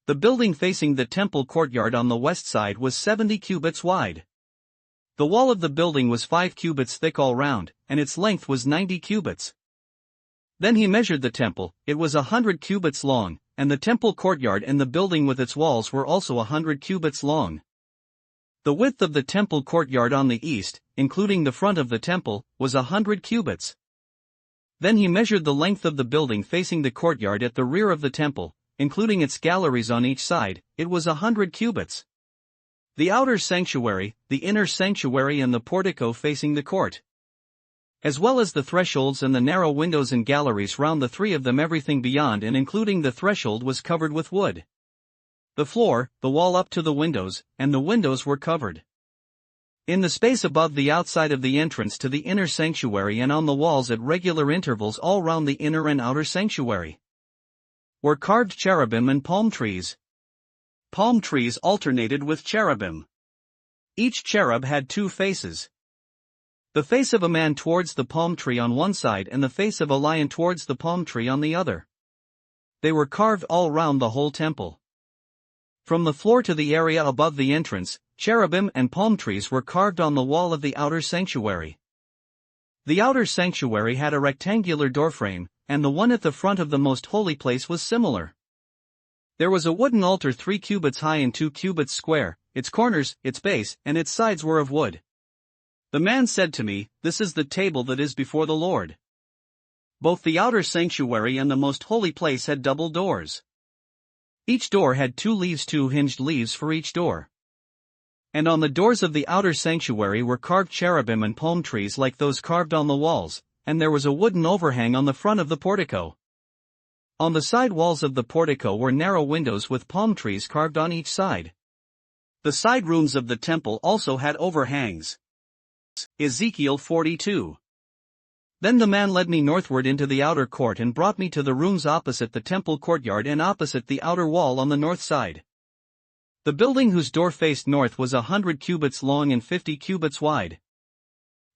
The building facing the temple courtyard on the west side was 70 cubits wide. The wall of the building was 5 cubits thick all round, and its length was 90 cubits. Then he measured the temple. It was 100 cubits long, and the temple courtyard and the building with its walls were also 100 cubits long. The width of the temple courtyard on the east, including the front of the temple, was 100 cubits. Then he measured the length of the building facing the courtyard at the rear of the temple, including its galleries on each side. It was 100 cubits. The outer sanctuary, the inner sanctuary and the portico facing the court, as well as the thresholds and the narrow windows and galleries round the 3 of them, everything beyond and including the threshold was covered with wood. The floor, the wall up to the windows, and the windows were covered. In the space above the outside of the entrance to the inner sanctuary and on the walls at regular intervals all round the inner and outer sanctuary were carved cherubim and palm trees. Palm trees alternated with cherubim. Each cherub had 2 faces. The face of a man towards the palm tree on one side and the face of a lion towards the palm tree on the other. They were carved all round the whole temple. From the floor to the area above the entrance, cherubim and palm trees were carved on the wall of the outer sanctuary. The outer sanctuary had a rectangular doorframe, and the one at the front of the most holy place was similar. There was a wooden altar 3 cubits high and 2 cubits square. Its corners, its base, and its sides were of wood. The man said to me, "This is the table that is before the Lord." Both the outer sanctuary and the most holy place had double doors. Each door had 2 leaves, 2 hinged leaves for each door. And on the doors of the outer sanctuary were carved cherubim and palm trees like those carved on the walls, and there was a wooden overhang on the front of the portico. On the side walls of the portico were narrow windows with palm trees carved on each side. The side rooms of the temple also had overhangs. Ezekiel 42. Then the man led me northward into the outer court and brought me to the rooms opposite the temple courtyard and opposite the outer wall on the north side. The building whose door faced north was 100 cubits long and 50 cubits wide.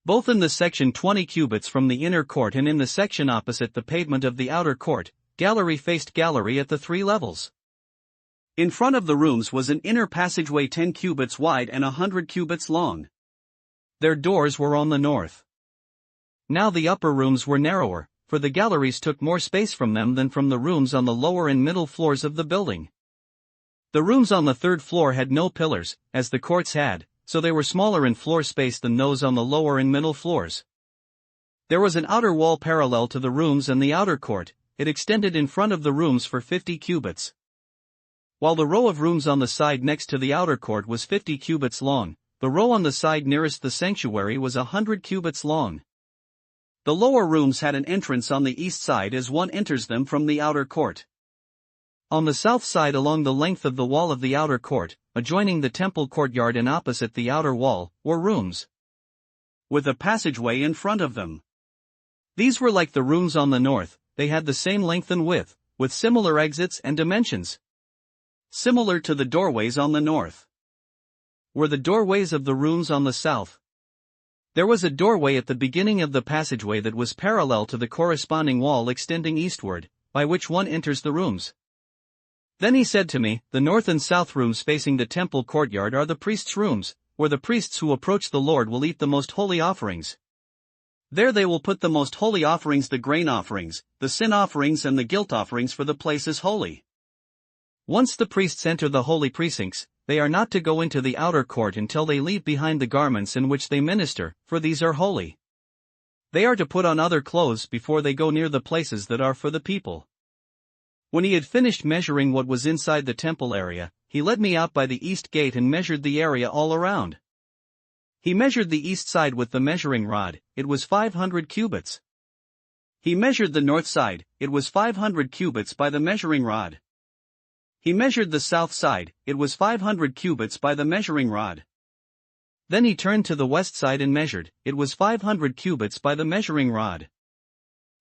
Both in the section 20 cubits from the inner court and in the section opposite the pavement of the outer court, gallery faced gallery at the 3 levels. In front of the rooms was an inner passageway 10 cubits wide and 100 cubits long. Their doors were on the north. Now the upper rooms were narrower, for the galleries took more space from them than from the rooms on the lower and middle floors of the building. The rooms on the 3rd floor had no pillars, as the courts had, so they were smaller in floor space than those on the lower and middle floors. There was an outer wall parallel to the rooms and the outer court. It extended in front of the rooms for 50 cubits. While the row of rooms on the side next to the outer court was 50 cubits long, the row on the side nearest the sanctuary was 100 cubits long. The lower rooms had an entrance on the east side as one enters them from the outer court. On the south side along the length of the wall of the outer court, adjoining the temple courtyard and opposite the outer wall, were rooms with a passageway in front of them. These were like the rooms on the north, they had the same length and width, with similar exits and dimensions. Similar to the doorways on the north were the doorways of the rooms on the south. There was a doorway at the beginning of the passageway that was parallel to the corresponding wall extending eastward, by which one enters the rooms. Then he said to me, the north and south rooms facing the temple courtyard are the priests' rooms, where the priests who approach the Lord will eat the most holy offerings. There they will put the most holy offerings, the grain offerings, the sin offerings and the guilt offerings, for the place is holy. Once the priests enter the holy precincts, they are not to go into the outer court until they leave behind the garments in which they minister, for these are holy. They are to put on other clothes before they go near the places that are for the people. When he had finished measuring what was inside the temple area, he led me out by the east gate and measured the area all around. He measured the east side with the measuring rod, it was 500 cubits. He measured the north side, it was 500 cubits by the measuring rod. He measured the south side, it was 500 cubits by the measuring rod. Then he turned to the west side and measured, it was 500 cubits by the measuring rod.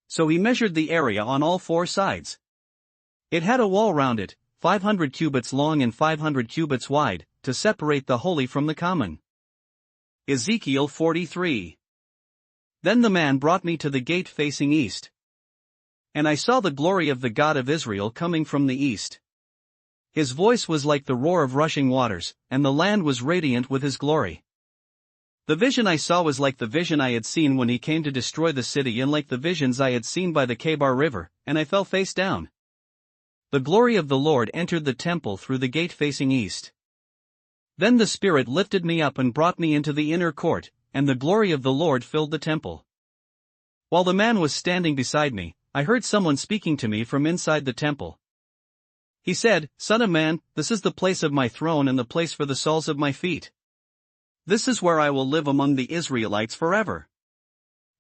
So he measured the area on all four sides. It had a wall round it, 500 cubits long and 500 cubits wide, to separate the holy from the common. Ezekiel 43. Then the man brought me to the gate facing east. And I saw the glory of the God of Israel coming from the east. His voice was like the roar of rushing waters, and the land was radiant with his glory. The vision I saw was like the vision I had seen when he came to destroy the city, and like the visions I had seen by the Kebar River, and I fell face down. The glory of the Lord entered the temple through the gate facing east. Then the Spirit lifted me up and brought me into the inner court, and the glory of the Lord filled the temple. While the man was standing beside me, I heard someone speaking to me from inside the temple. He said, Son of man, this is the place of my throne and the place for the soles of my feet. This is where I will live among the Israelites forever.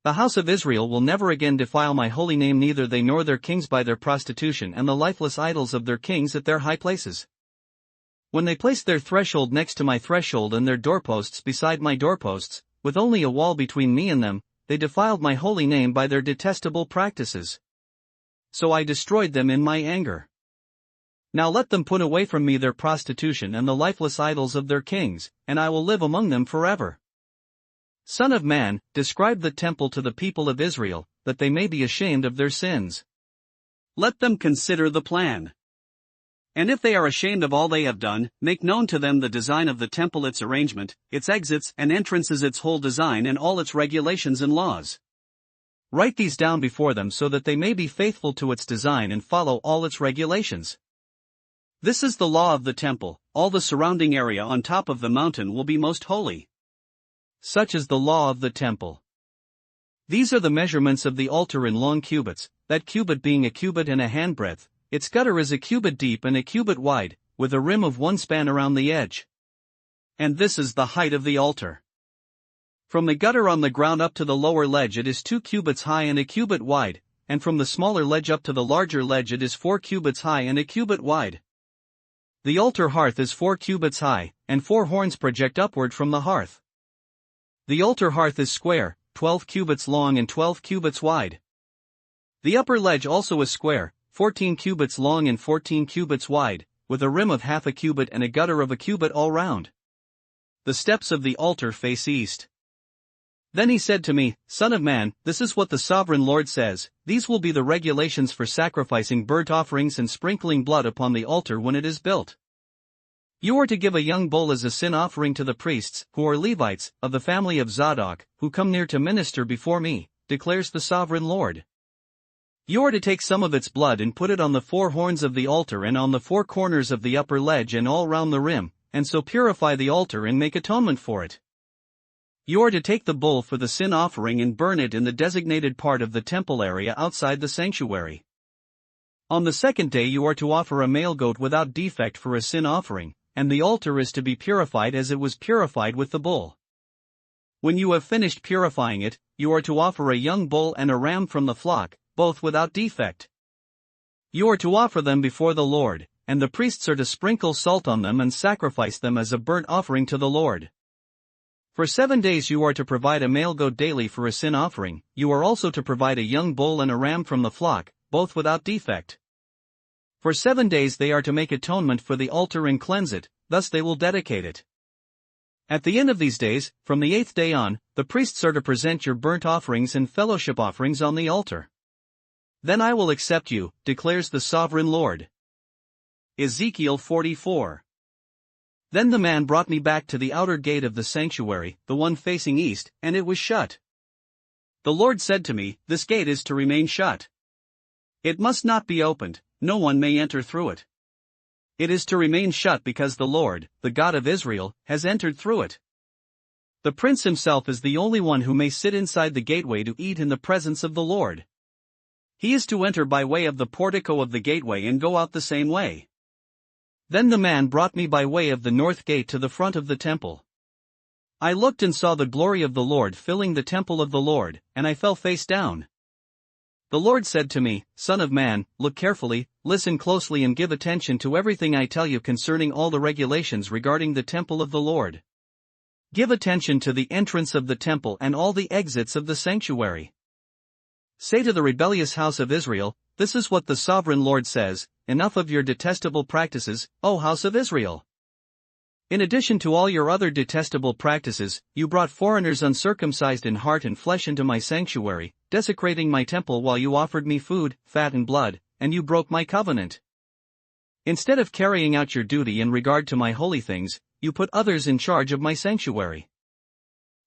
The house of Israel will never again defile my holy name, neither they nor their kings by their prostitution and the lifeless idols of their kings at their high places. When they placed their threshold next to my threshold and their doorposts beside my doorposts, with only a wall between me and them, they defiled my holy name by their detestable practices. So I destroyed them in my anger. Now let them put away from me their prostitution and the lifeless idols of their kings, and I will live among them forever. Son of man, describe the temple to the people of Israel, that they may be ashamed of their sins. Let them consider the plan. And if they are ashamed of all they have done, make known to them the design of the temple, its arrangement, its exits and entrances, its whole design and all its regulations and laws. Write these down before them so that they may be faithful to its design and follow all its regulations. This is the law of the temple, all the surrounding area on top of the mountain will be most holy. Such is the law of the temple. These are the measurements of the altar in long cubits, that cubit being a cubit and a handbreadth, its gutter is a cubit deep and a cubit wide, with a rim of one span around the edge. And this is the height of the altar. From the gutter on the ground up to the lower ledge it is 2 cubits high and a cubit wide, and from the smaller ledge up to the larger ledge it is 4 cubits high and a cubit wide. The altar hearth is 4 cubits high, and 4 horns project upward from the hearth. The altar hearth is square, 12 cubits long and 12 cubits wide. The upper ledge also is square, 14 cubits long and 14 cubits wide, with a rim of half a cubit and a gutter of a cubit all round. The steps of the altar face east. Then he said to me, Son of man, this is what the sovereign Lord says, these will be the regulations for sacrificing burnt offerings and sprinkling blood upon the altar when it is built. You are to give a young bull as a sin offering to the priests, who are Levites, of the family of Zadok, who come near to minister before me, declares the sovereign Lord. You are to take some of its blood and put it on the 4 horns of the altar and on the 4 corners of the upper ledge and all round the rim, and so purify the altar and make atonement for it. You are to take the bull for the sin offering and burn it in the designated part of the temple area outside the sanctuary. On the 2nd day you are to offer a male goat without defect for a sin offering, and the altar is to be purified as it was purified with the bull. When you have finished purifying it, you are to offer a young bull and a ram from the flock, both without defect. You are to offer them before the Lord, and the priests are to sprinkle salt on them and sacrifice them as a burnt offering to the Lord. For 7 days you are to provide a male goat daily for a sin offering. You are also to provide a young bull and a ram from the flock, both without defect. For 7 days they are to make atonement for the altar and cleanse it, thus they will dedicate it. At the end of these days, from the 8th day on, the priests are to present your burnt offerings and fellowship offerings on the altar. Then I will accept you, declares the sovereign Lord. Ezekiel 44. Then the man brought me back to the outer gate of the sanctuary, the one facing east, and it was shut. The Lord said to me, "This gate is to remain shut. It must not be opened, no one may enter through it. It is to remain shut because the Lord, the God of Israel, has entered through it. The prince himself is the only one who may sit inside the gateway to eat in the presence of the Lord. He is to enter by way of the portico of the gateway and go out the same way." Then the man brought me by way of the north gate to the front of the temple. I looked and saw the glory of the Lord filling the temple of the Lord, and I fell face down. The Lord said to me, "Son of man, look carefully, listen closely and give attention to everything I tell you concerning all the regulations regarding the temple of the Lord. Give attention to the entrance of the temple and all the exits of the sanctuary. Say to the rebellious house of Israel, this is what the sovereign Lord says, enough of your detestable practices, O house of Israel. In addition to all your other detestable practices, you brought foreigners uncircumcised in heart and flesh into my sanctuary, desecrating my temple while you offered me food, fat and blood, and you broke my covenant. Instead of carrying out your duty in regard to my holy things, you put others in charge of my sanctuary.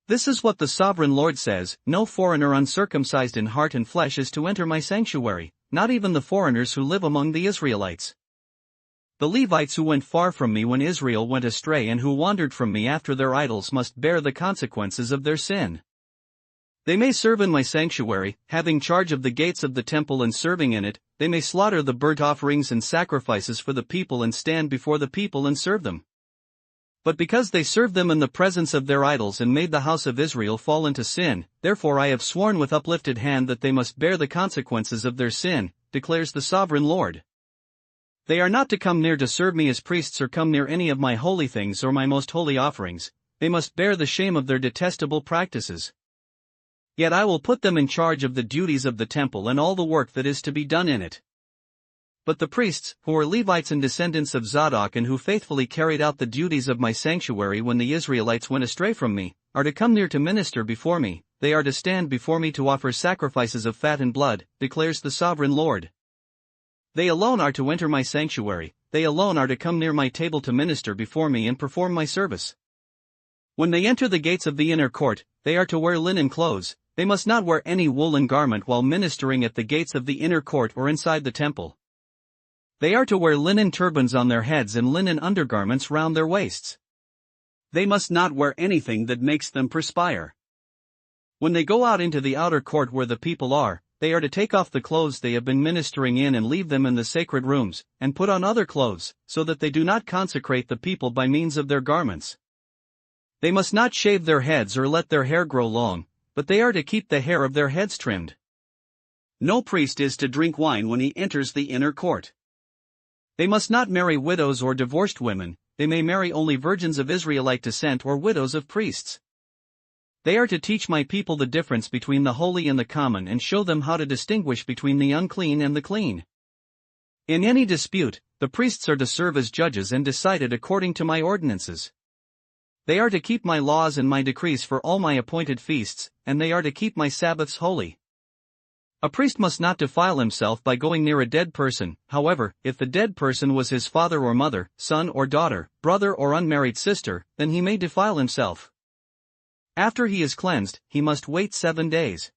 This is what the sovereign Lord says, no foreigner uncircumcised in heart and flesh is to enter my sanctuary, not even the foreigners who live among the Israelites. The Levites who went far from me when Israel went astray and who wandered from me after their idols must bear the consequences of their sin. They may serve in my sanctuary, having charge of the gates of the temple and serving in it. They may slaughter the burnt offerings and sacrifices for the people and stand before the people and serve them. But because they served them in the presence of their idols and made the house of Israel fall into sin, therefore I have sworn with uplifted hand that they must bear the consequences of their sin, declares the sovereign Lord. They are not to come near to serve me as priests or come near any of my holy things or my most holy offerings. They must bear the shame of their detestable practices. Yet I will put them in charge of the duties of the temple and all the work that is to be done in it. But the priests, who are Levites and descendants of Zadok and who faithfully carried out the duties of my sanctuary when the Israelites went astray from me, are to come near to minister before me. They are to stand before me to offer sacrifices of fat and blood, declares the sovereign Lord. They alone are to enter my sanctuary, they alone are to come near my table to minister before me and perform my service. When they enter the gates of the inner court, they are to wear linen clothes. They must not wear any woolen garment while ministering at the gates of the inner court or inside the temple. They are to wear linen turbans on their heads and linen undergarments round their waists. They must not wear anything that makes them perspire. When they go out into the outer court where the people are, they are to take off the clothes they have been ministering in and leave them in the sacred rooms, and put on other clothes, so that they do not consecrate the people by means of their garments. They must not shave their heads or let their hair grow long, but they are to keep the hair of their heads trimmed. No priest is to drink wine when he enters the inner court. They must not marry widows or divorced women. They may marry only virgins of Israelite descent or widows of priests. They are to teach my people the difference between the holy and the common and show them how to distinguish between the unclean and the clean. In any dispute, the priests are to serve as judges and decide it according to my ordinances. They are to keep my laws and my decrees for all my appointed feasts, and they are to keep my Sabbaths holy. A priest must not defile himself by going near a dead person. However, if the dead person was his father or mother, son or daughter, brother or unmarried sister, then he may defile himself. After he is cleansed, he must wait 7 days.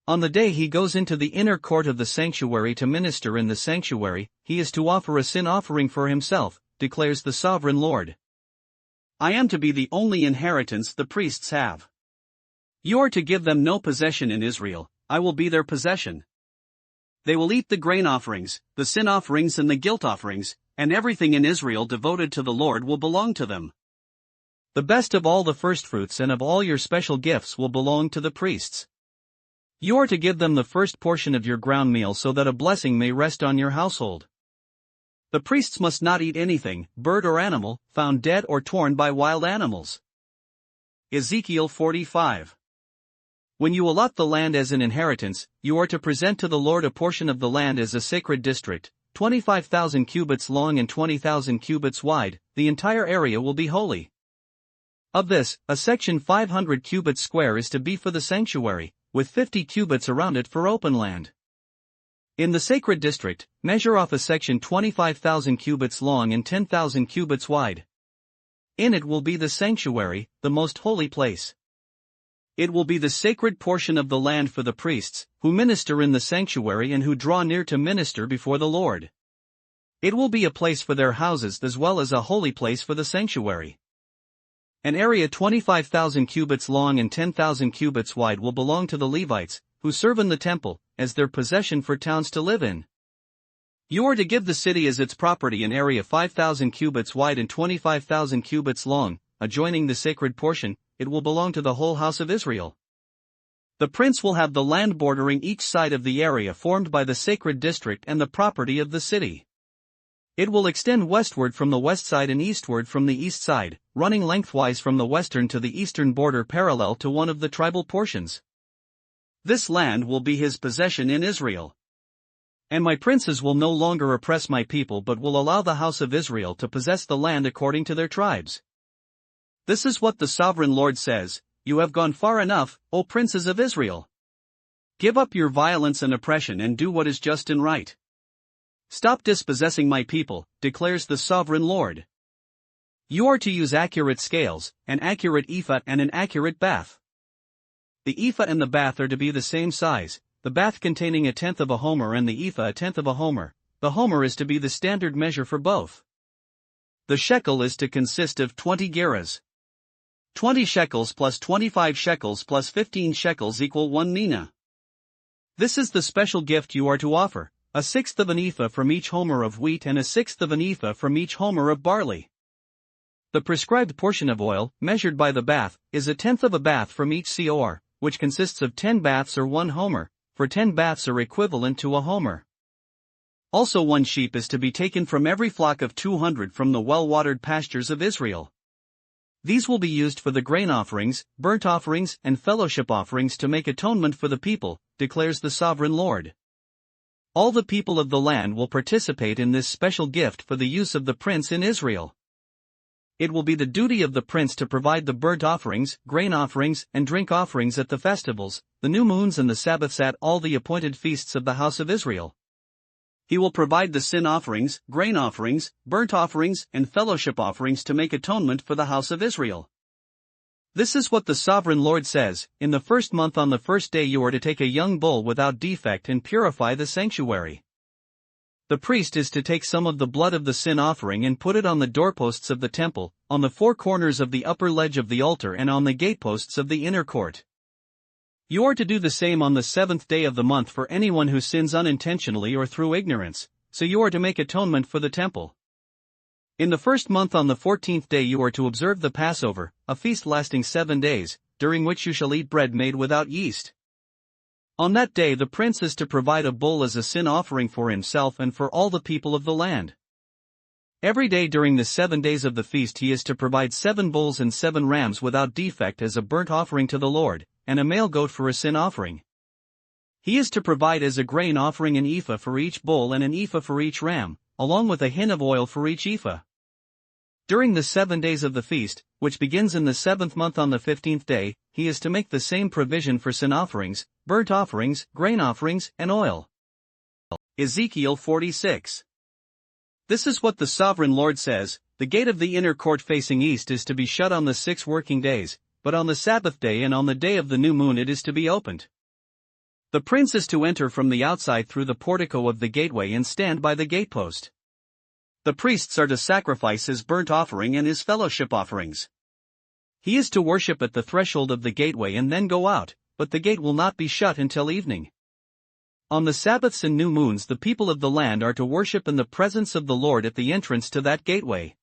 On the day he goes into the inner court of the sanctuary to minister in the sanctuary, he is to offer a sin offering for himself, declares the sovereign Lord. I am to be the only inheritance the priests have. You are to give them no possession in Israel. I will be their possession. They will eat the grain offerings, the sin offerings and the guilt offerings, and everything in Israel devoted to the Lord will belong to them. The best of all the firstfruits and of all your special gifts will belong to the priests. You are to give them the first portion of your ground meal so that a blessing may rest on your household. The priests must not eat anything, bird or animal, found dead or torn by wild animals. Ezekiel 45. When you allot the land as an inheritance, you are to present to the Lord a portion of the land as a sacred district, 25,000 cubits long and 20,000 cubits wide. The entire area will be holy. Of this, a section 500 cubits square is to be for the sanctuary, with 50 cubits around it for open land. In the sacred district, measure off a section 25,000 cubits long and 10,000 cubits wide. In it will be the sanctuary, the most holy place. It will be the sacred portion of the land for the priests, who minister in the sanctuary and who draw near to minister before the Lord. It will be a place for their houses as well as a holy place for the sanctuary. An area 25,000 cubits long and 10,000 cubits wide will belong to the Levites, who serve in the temple, as their possession for towns to live in. You are to give the city as its property an area 5,000 cubits wide and 25,000 cubits long, adjoining the sacred portion. It will belong to the whole house of Israel. The prince will have the land bordering each side of the area formed by the sacred district and the property of the city. It will extend westward from the west side and eastward from the east side, running lengthwise from the western to the eastern border parallel to one of the tribal portions. This land will be his possession in Israel. And my princes will no longer oppress my people but will allow the house of Israel to possess the land according to their tribes. This is what the sovereign Lord says: You have gone far enough, O princes of Israel. Give up your violence and oppression and do what is just and right. Stop dispossessing my people, declares the sovereign Lord. You are to use accurate scales, an accurate ephah and an accurate bath. The ephah and the bath are to be the same size, the bath containing 1/10 of a homer and the ephah 1/10 of a homer. The homer is to be the standard measure for both. The shekel is to consist of 20 gerahs. 20 shekels plus 25 shekels plus 15 shekels equal 1 mina. This is the special gift you are to offer, 1/6 of an ephah from each homer of wheat and 1/6 of an ephah from each homer of barley. The prescribed portion of oil, measured by the bath, is 1/10 of a bath from each seor, which consists of 10 baths or 1 homer, for 10 baths are equivalent to a homer. Also 1 sheep is to be taken from every flock of 200 from the well-watered pastures of Israel. These will be used for the grain offerings, burnt offerings, and fellowship offerings to make atonement for the people, declares the sovereign Lord. All the people of the land will participate in this special gift for the use of the prince in Israel. It will be the duty of the prince to provide the burnt offerings, grain offerings, and drink offerings at the festivals, the new moons and the Sabbaths at all the appointed feasts of the house of Israel. He will provide the sin offerings, grain offerings, burnt offerings, and fellowship offerings to make atonement for the house of Israel. This is what the sovereign Lord says: In the first month on the first day you are to take a young bull without defect and purify the sanctuary. The priest is to take some of the blood of the sin offering and put it on the doorposts of the temple, on the 4 corners of the upper ledge of the altar and on the gateposts of the inner court. You are to do the same on the 7th day of the month for anyone who sins unintentionally or through ignorance, so you are to make atonement for the temple. In the first month on the 14th day you are to observe the Passover, a feast lasting 7 days, during which you shall eat bread made without yeast. On that day the prince is to provide a bull as a sin offering for himself and for all the people of the land. Every day during the 7 days of the feast he is to provide 7 bulls and 7 rams without defect as a burnt offering to the Lord, and a male goat for a sin offering. He is to provide as a grain offering an ephah for each bull and an ephah for each ram, along with a hin of oil for each ephah. During the 7 days of the feast, which begins in the 7th month on the 15th day, he is to make the same provision for sin offerings, burnt offerings, grain offerings, and oil. Ezekiel 46. This is what the sovereign Lord says: The gate of the inner court facing east is to be shut on the 6 working days, but on the Sabbath day and on the day of the new moon it is to be opened. The prince is to enter from the outside through the portico of the gateway and stand by the gatepost. The priests are to sacrifice his burnt offering and his fellowship offerings. He is to worship at the threshold of the gateway and then go out, but the gate will not be shut until evening. On the Sabbaths and new moons the people of the land are to worship in the presence of the Lord at the entrance to that gateway.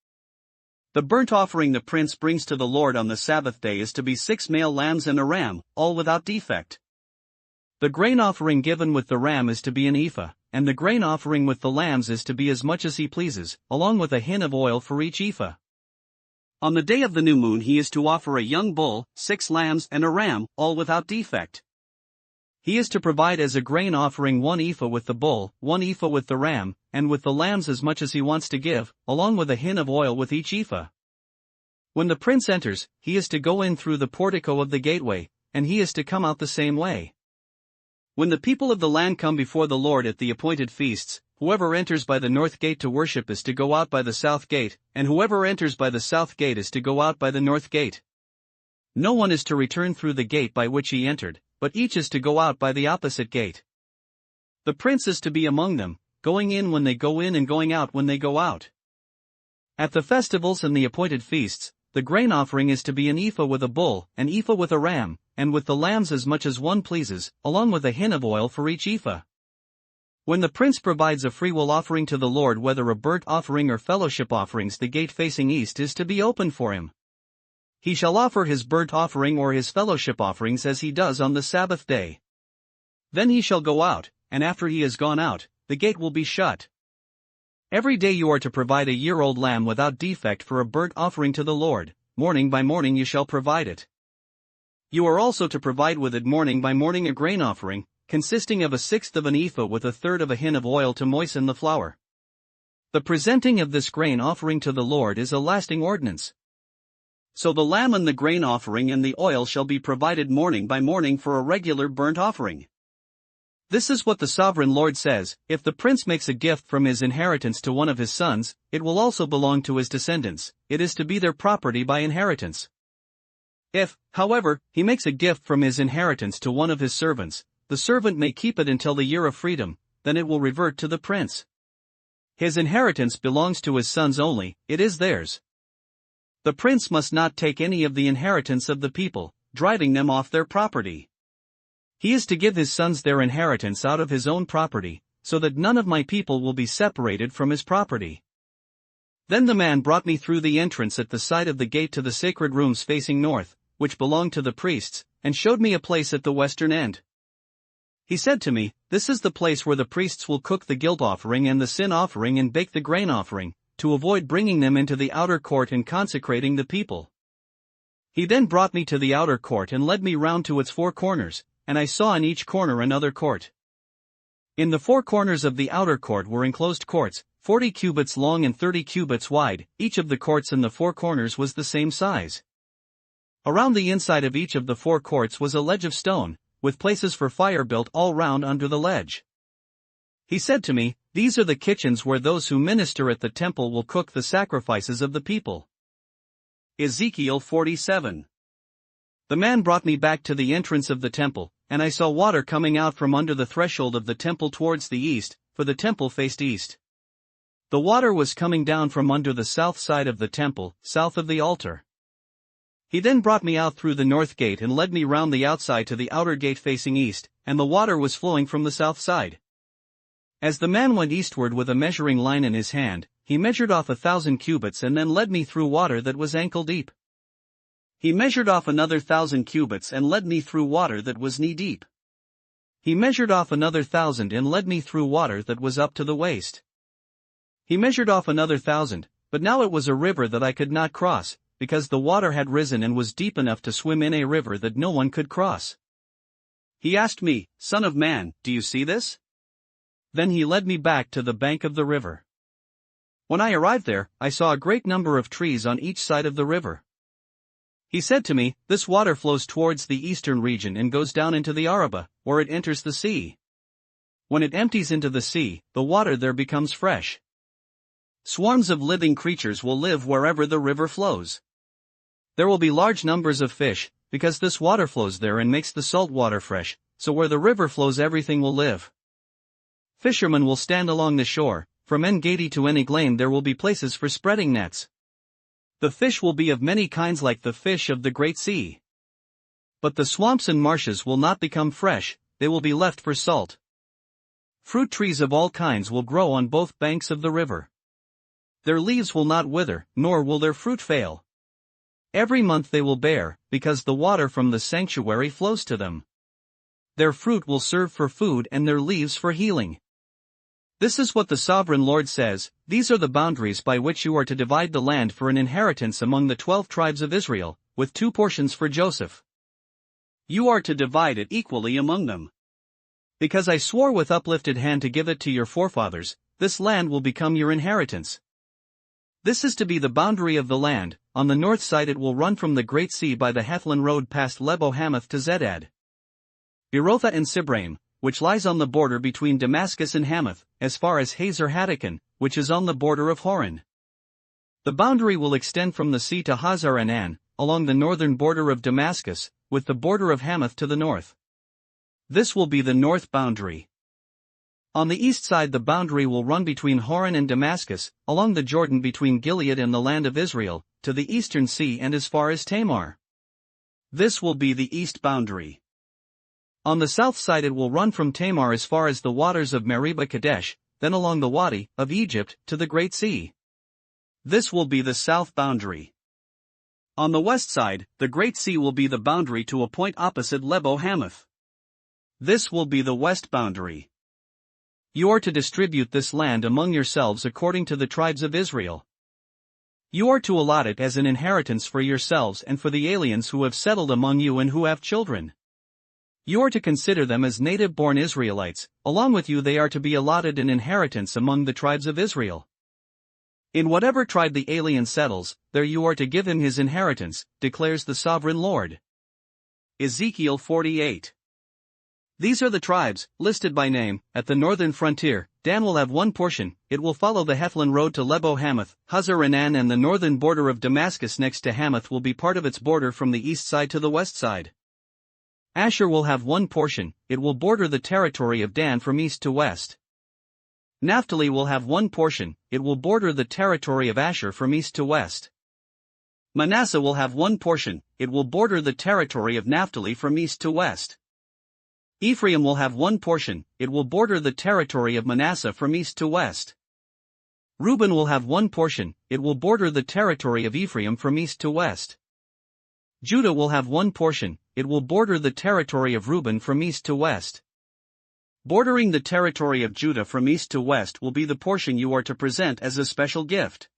The burnt offering the prince brings to the Lord on the Sabbath day is to be 6 male lambs and a ram, all without defect. The grain offering given with the ram is to be an ephah, and the grain offering with the lambs is to be as much as he pleases, along with a hin of oil for each ephah. On the day of the new moon he is to offer a young bull, 6 lambs and a ram, all without defect. He is to provide as a grain offering 1 ephah with the bull, 1 ephah with the ram, and with the lambs as much as he wants to give, along with a hin of oil with each ephah. When the prince enters, he is to go in through the portico of the gateway, and he is to come out the same way. When the people of the land come before the Lord at the appointed feasts, whoever enters by the north gate to worship is to go out by the south gate, and whoever enters by the south gate is to go out by the north gate. No one is to return through the gate by which he entered, but each is to go out by the opposite gate. The prince is to be among them, going in when they go in and going out when they go out. At the festivals and the appointed feasts, the grain offering is to be an ephah with a bull, an ephah with a ram, and with the lambs as much as one pleases, along with a hin of oil for each ephah. When the prince provides a freewill offering to the Lord, whether a burnt offering or fellowship offerings, the gate facing east is to be open for him. He shall offer his burnt offering or his fellowship offerings as he does on the Sabbath day. Then he shall go out, and after he has gone out, the gate will be shut. Every day you are to provide a year-old lamb without defect for a burnt offering to the Lord. Morning by morning you shall provide it. You are also to provide with it morning by morning a grain offering, consisting of 1/6 of an ephah with 1/3 of a hin of oil to moisten the flour. The presenting of this grain offering to the Lord is a lasting ordinance. So the lamb and the grain offering and the oil shall be provided morning by morning for a regular burnt offering. This is what the sovereign Lord says: if the prince makes a gift from his inheritance to one of his sons, it will also belong to his descendants, it is to be their property by inheritance. If, however, he makes a gift from his inheritance to one of his servants, the servant may keep it until the year of freedom, then it will revert to the prince. His inheritance belongs to his sons only, it is theirs. The prince must not take any of the inheritance of the people, driving them off their property. He is to give his sons their inheritance out of his own property, so that none of my people will be separated from his property. Then the man brought me through the entrance at the side of the gate to the sacred rooms facing north, which belonged to the priests, and showed me a place at the western end. He said to me, "This is the place where the priests will cook the guilt offering and the sin offering and bake the grain offering, to avoid bringing them into the outer court and consecrating the people." He then brought me to the outer court and led me round to its 4 corners, and I saw in each corner another court. In the 4 corners of the outer court were enclosed courts, 40 cubits long and 30 cubits wide. Each of the courts in the 4 corners was the same size. Around the inside of each of the 4 courts was a ledge of stone, with places for fire built all round under the ledge. He said to me, "These are the kitchens where those who minister at the temple will cook the sacrifices of the people." Ezekiel 47. The man brought me back to the entrance of the temple, and I saw water coming out from under the threshold of the temple towards the east, for the temple faced east. The water was coming down from under the south side of the temple, south of the altar. He then brought me out through the north gate and led me round the outside to the outer gate facing east, and the water was flowing from the south side. As the man went eastward with a measuring line in his hand, he measured off 1,000 cubits and then led me through water that was ankle deep. He measured off another 1,000 cubits and led me through water that was knee deep. He measured off another 1,000 and led me through water that was up to the waist. He measured off another 1,000, but now it was a river that I could not cross, because the water had risen and was deep enough to swim in, a river that no one could cross. He asked me, "Son of man, do you see this?" Then he led me back to the bank of the river. When I arrived there, I saw a great number of trees on each side of the river. He said to me, "This water flows towards the eastern region and goes down into the Arabah, where it enters the sea. When it empties into the sea, the water there becomes fresh. Swarms of living creatures will live wherever the river flows. There will be large numbers of fish, because this water flows there and makes the salt water fresh, so where the river flows everything will live. Fishermen will stand along the shore, from En-Gedi to En-Eglaim there will be places for spreading nets. The fish will be of many kinds like the fish of the great sea. But the swamps and marshes will not become fresh, they will be left for salt. Fruit trees of all kinds will grow on both banks of the river. Their leaves will not wither, nor will their fruit fail. Every month they will bear, because the water from the sanctuary flows to them. Their fruit will serve for food and their leaves for healing. This is what the sovereign Lord says. These are the boundaries by which you are to divide the land for an inheritance among the 12 tribes of Israel, with 2 portions for Joseph. You are to divide it equally among them. Because I swore with uplifted hand to give it to your forefathers, this land will become your inheritance. This is to be the boundary of the land. On the north side it will run from the Great Sea by the Hethlon road past Lebo Hamath to Zedad, Berotha and Sibraim, which lies on the border between Damascus and Hamath, as far as Hazer Hatticon, which is on the border of Horon. The boundary will extend from the sea to Hazar Enan, along the northern border of Damascus, with the border of Hamath to the north. This will be the north boundary. On the east side the boundary will run between Horon and Damascus, along the Jordan between Gilead and the land of Israel, to the eastern sea and as far as Tamar. This will be the east boundary. On the south side it will run from Tamar as far as the waters of Meribah Kadesh, then along the Wadi of Egypt to the Great Sea. This will be the south boundary. On the west side, the Great Sea will be the boundary to a point opposite Lebo Hamath. This will be the west boundary. You are to distribute this land among yourselves according to the tribes of Israel. You are to allot it as an inheritance for yourselves and for the aliens who have settled among you and who have children. You are to consider them as native-born Israelites. Along with you they are to be allotted an inheritance among the tribes of Israel. In whatever tribe the alien settles, there you are to give him his inheritance, declares the sovereign Lord. Ezekiel 48. These are the tribes, listed by name. At the northern frontier, Dan will have 1 portion. It will follow the Hethlon road to Lebo Hamath. Hazar Enan and the northern border of Damascus next to Hamath will be part of its border from the east side to the west side. Asher will have 1 portion. It will border the territory of Dan from east to west. Naphtali will have 1 portion. It will border the territory of Asher from east to west. Manasseh will have 1 portion. It will border the territory of Naphtali from east to west. Ephraim will have 1 portion. It will border the territory of Manasseh from east to west. Reuben will have 1 portion. It will border the territory of Ephraim from east to west. Judah will have 1 portion. It will border the territory of Reuben from east to west. Bordering the territory of Judah from east to west will be the portion you are to present as a special gift.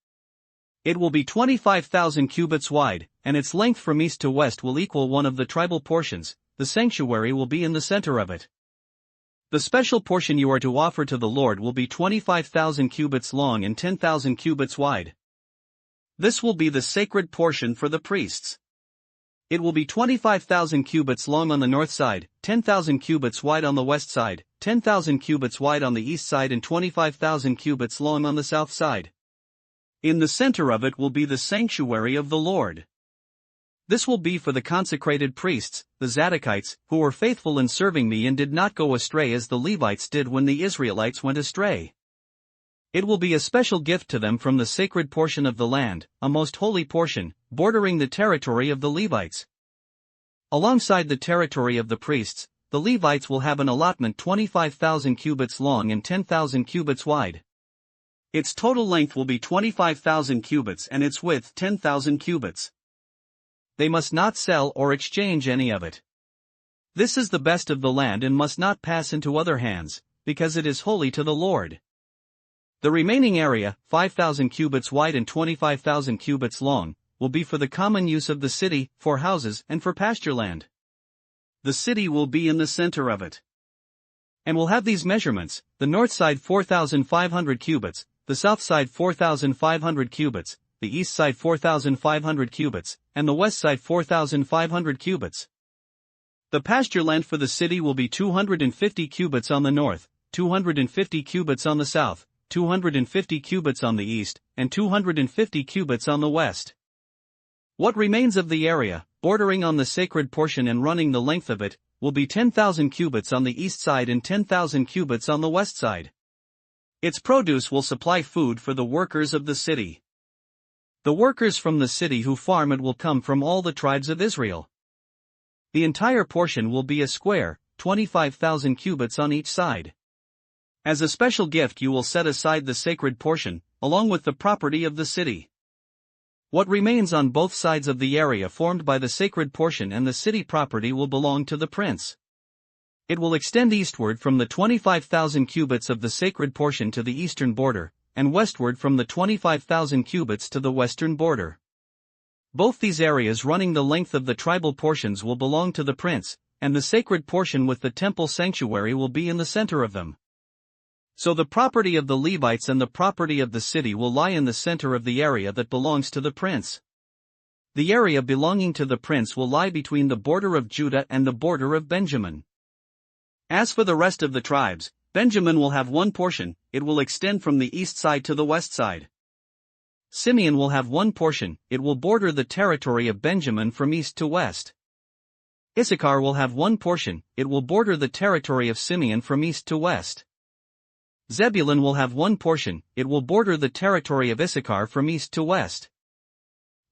It will be 25,000 cubits wide, and its length from east to west will equal one of the tribal portions. The sanctuary will be in the center of it. The special portion you are to offer to the Lord will be 25,000 cubits long and 10,000 cubits wide. This will be the sacred portion for the priests. It will be 25,000 cubits long on the north side, 10,000 cubits wide on the west side, 10,000 cubits wide on the east side and 25,000 cubits long on the south side. In the center of it will be the sanctuary of the Lord. This will be for the consecrated priests, the Zadokites, who were faithful in serving me and did not go astray as the Levites did when the Israelites went astray. It will be a special gift to them from the sacred portion of the land, a most holy portion, bordering the territory of the Levites. Alongside the territory of the priests, the Levites will have an allotment 25,000 cubits long and 10,000 cubits wide. Its total length will be 25,000 cubits and its width 10,000 cubits. They must not sell or exchange any of it. This is the best of the land and must not pass into other hands, because it is holy to the Lord. The remaining area, 5,000 cubits wide and 25,000 cubits long, will be for the common use of the city, for houses and for pasture land. The city will be in the center of it. And will have these measurements: the north side 4,500 cubits, the south side 4,500 cubits, the east side 4,500 cubits, and the west side 4,500 cubits. The pasture land for the city will be 250 cubits on the north, 250 cubits on the south, 250 cubits on the east, and 250 cubits on the west. What remains of the area, bordering on the sacred portion and running the length of it, will be 10,000 cubits on the east side and 10,000 cubits on the west side. Its produce will supply food for the workers of the city. The workers from the city who farm it will come from all the tribes of Israel. The entire portion will be a square, 25,000 cubits on each side. As a special gift you will set aside the sacred portion, along with the property of the city. What remains on both sides of the area formed by the sacred portion and the city property will belong to the prince. It will extend eastward from the 25,000 cubits of the sacred portion to the eastern border, and westward from the 25,000 cubits to the western border. Both these areas running the length of the tribal portions will belong to the prince, and the sacred portion with the temple sanctuary will be in the center of them. So the property of the Levites and the property of the city will lie in the center of the area that belongs to the prince. The area belonging to the prince will lie between the border of Judah and the border of Benjamin. As for the rest of the tribes, Benjamin will have one portion, it will extend from the east side to the west side. Simeon will have one portion, it will border the territory of Benjamin from east to west. Issachar will have one portion, it will border the territory of Simeon from east to west. Zebulun will have one portion, it will border the territory of Issachar from east to west.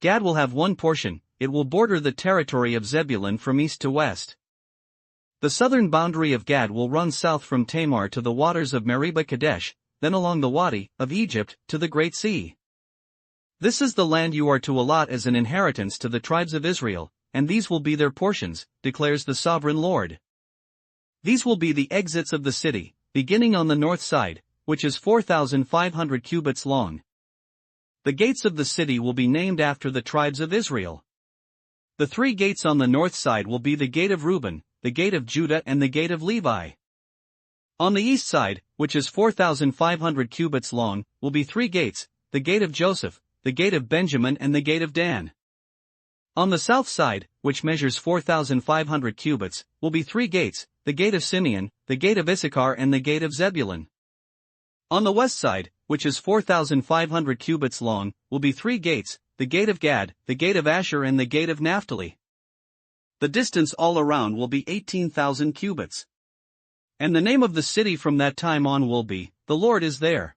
Gad will have one portion, it will border the territory of Zebulun from east to west. The southern boundary of Gad will run south from Tamar to the waters of Meribah Kadesh, then along the Wadi of Egypt to the Great Sea. This is the land you are to allot as an inheritance to the tribes of Israel, and these will be their portions, declares the sovereign Lord. These will be the exits of the city, beginning on the north side, which is 4,500 cubits long. The gates of the city will be named after the tribes of Israel. The three gates on the north side will be the gate of Reuben, the gate of Judah and the gate of Levi. On the east side, which is 4,500 cubits long, will be three gates, the gate of Joseph, the gate of Benjamin and the gate of Dan. On the south side, which measures 4,500 cubits, will be three gates, the gate of Simeon, the gate of Issachar and the gate of Zebulun. On the west side, which is 4,500 cubits long, will be three gates, the gate of Gad, the gate of Asher and the gate of Naphtali. The distance all around will be 18,000 cubits. And the name of the city from that time on will be, "The Lord is there."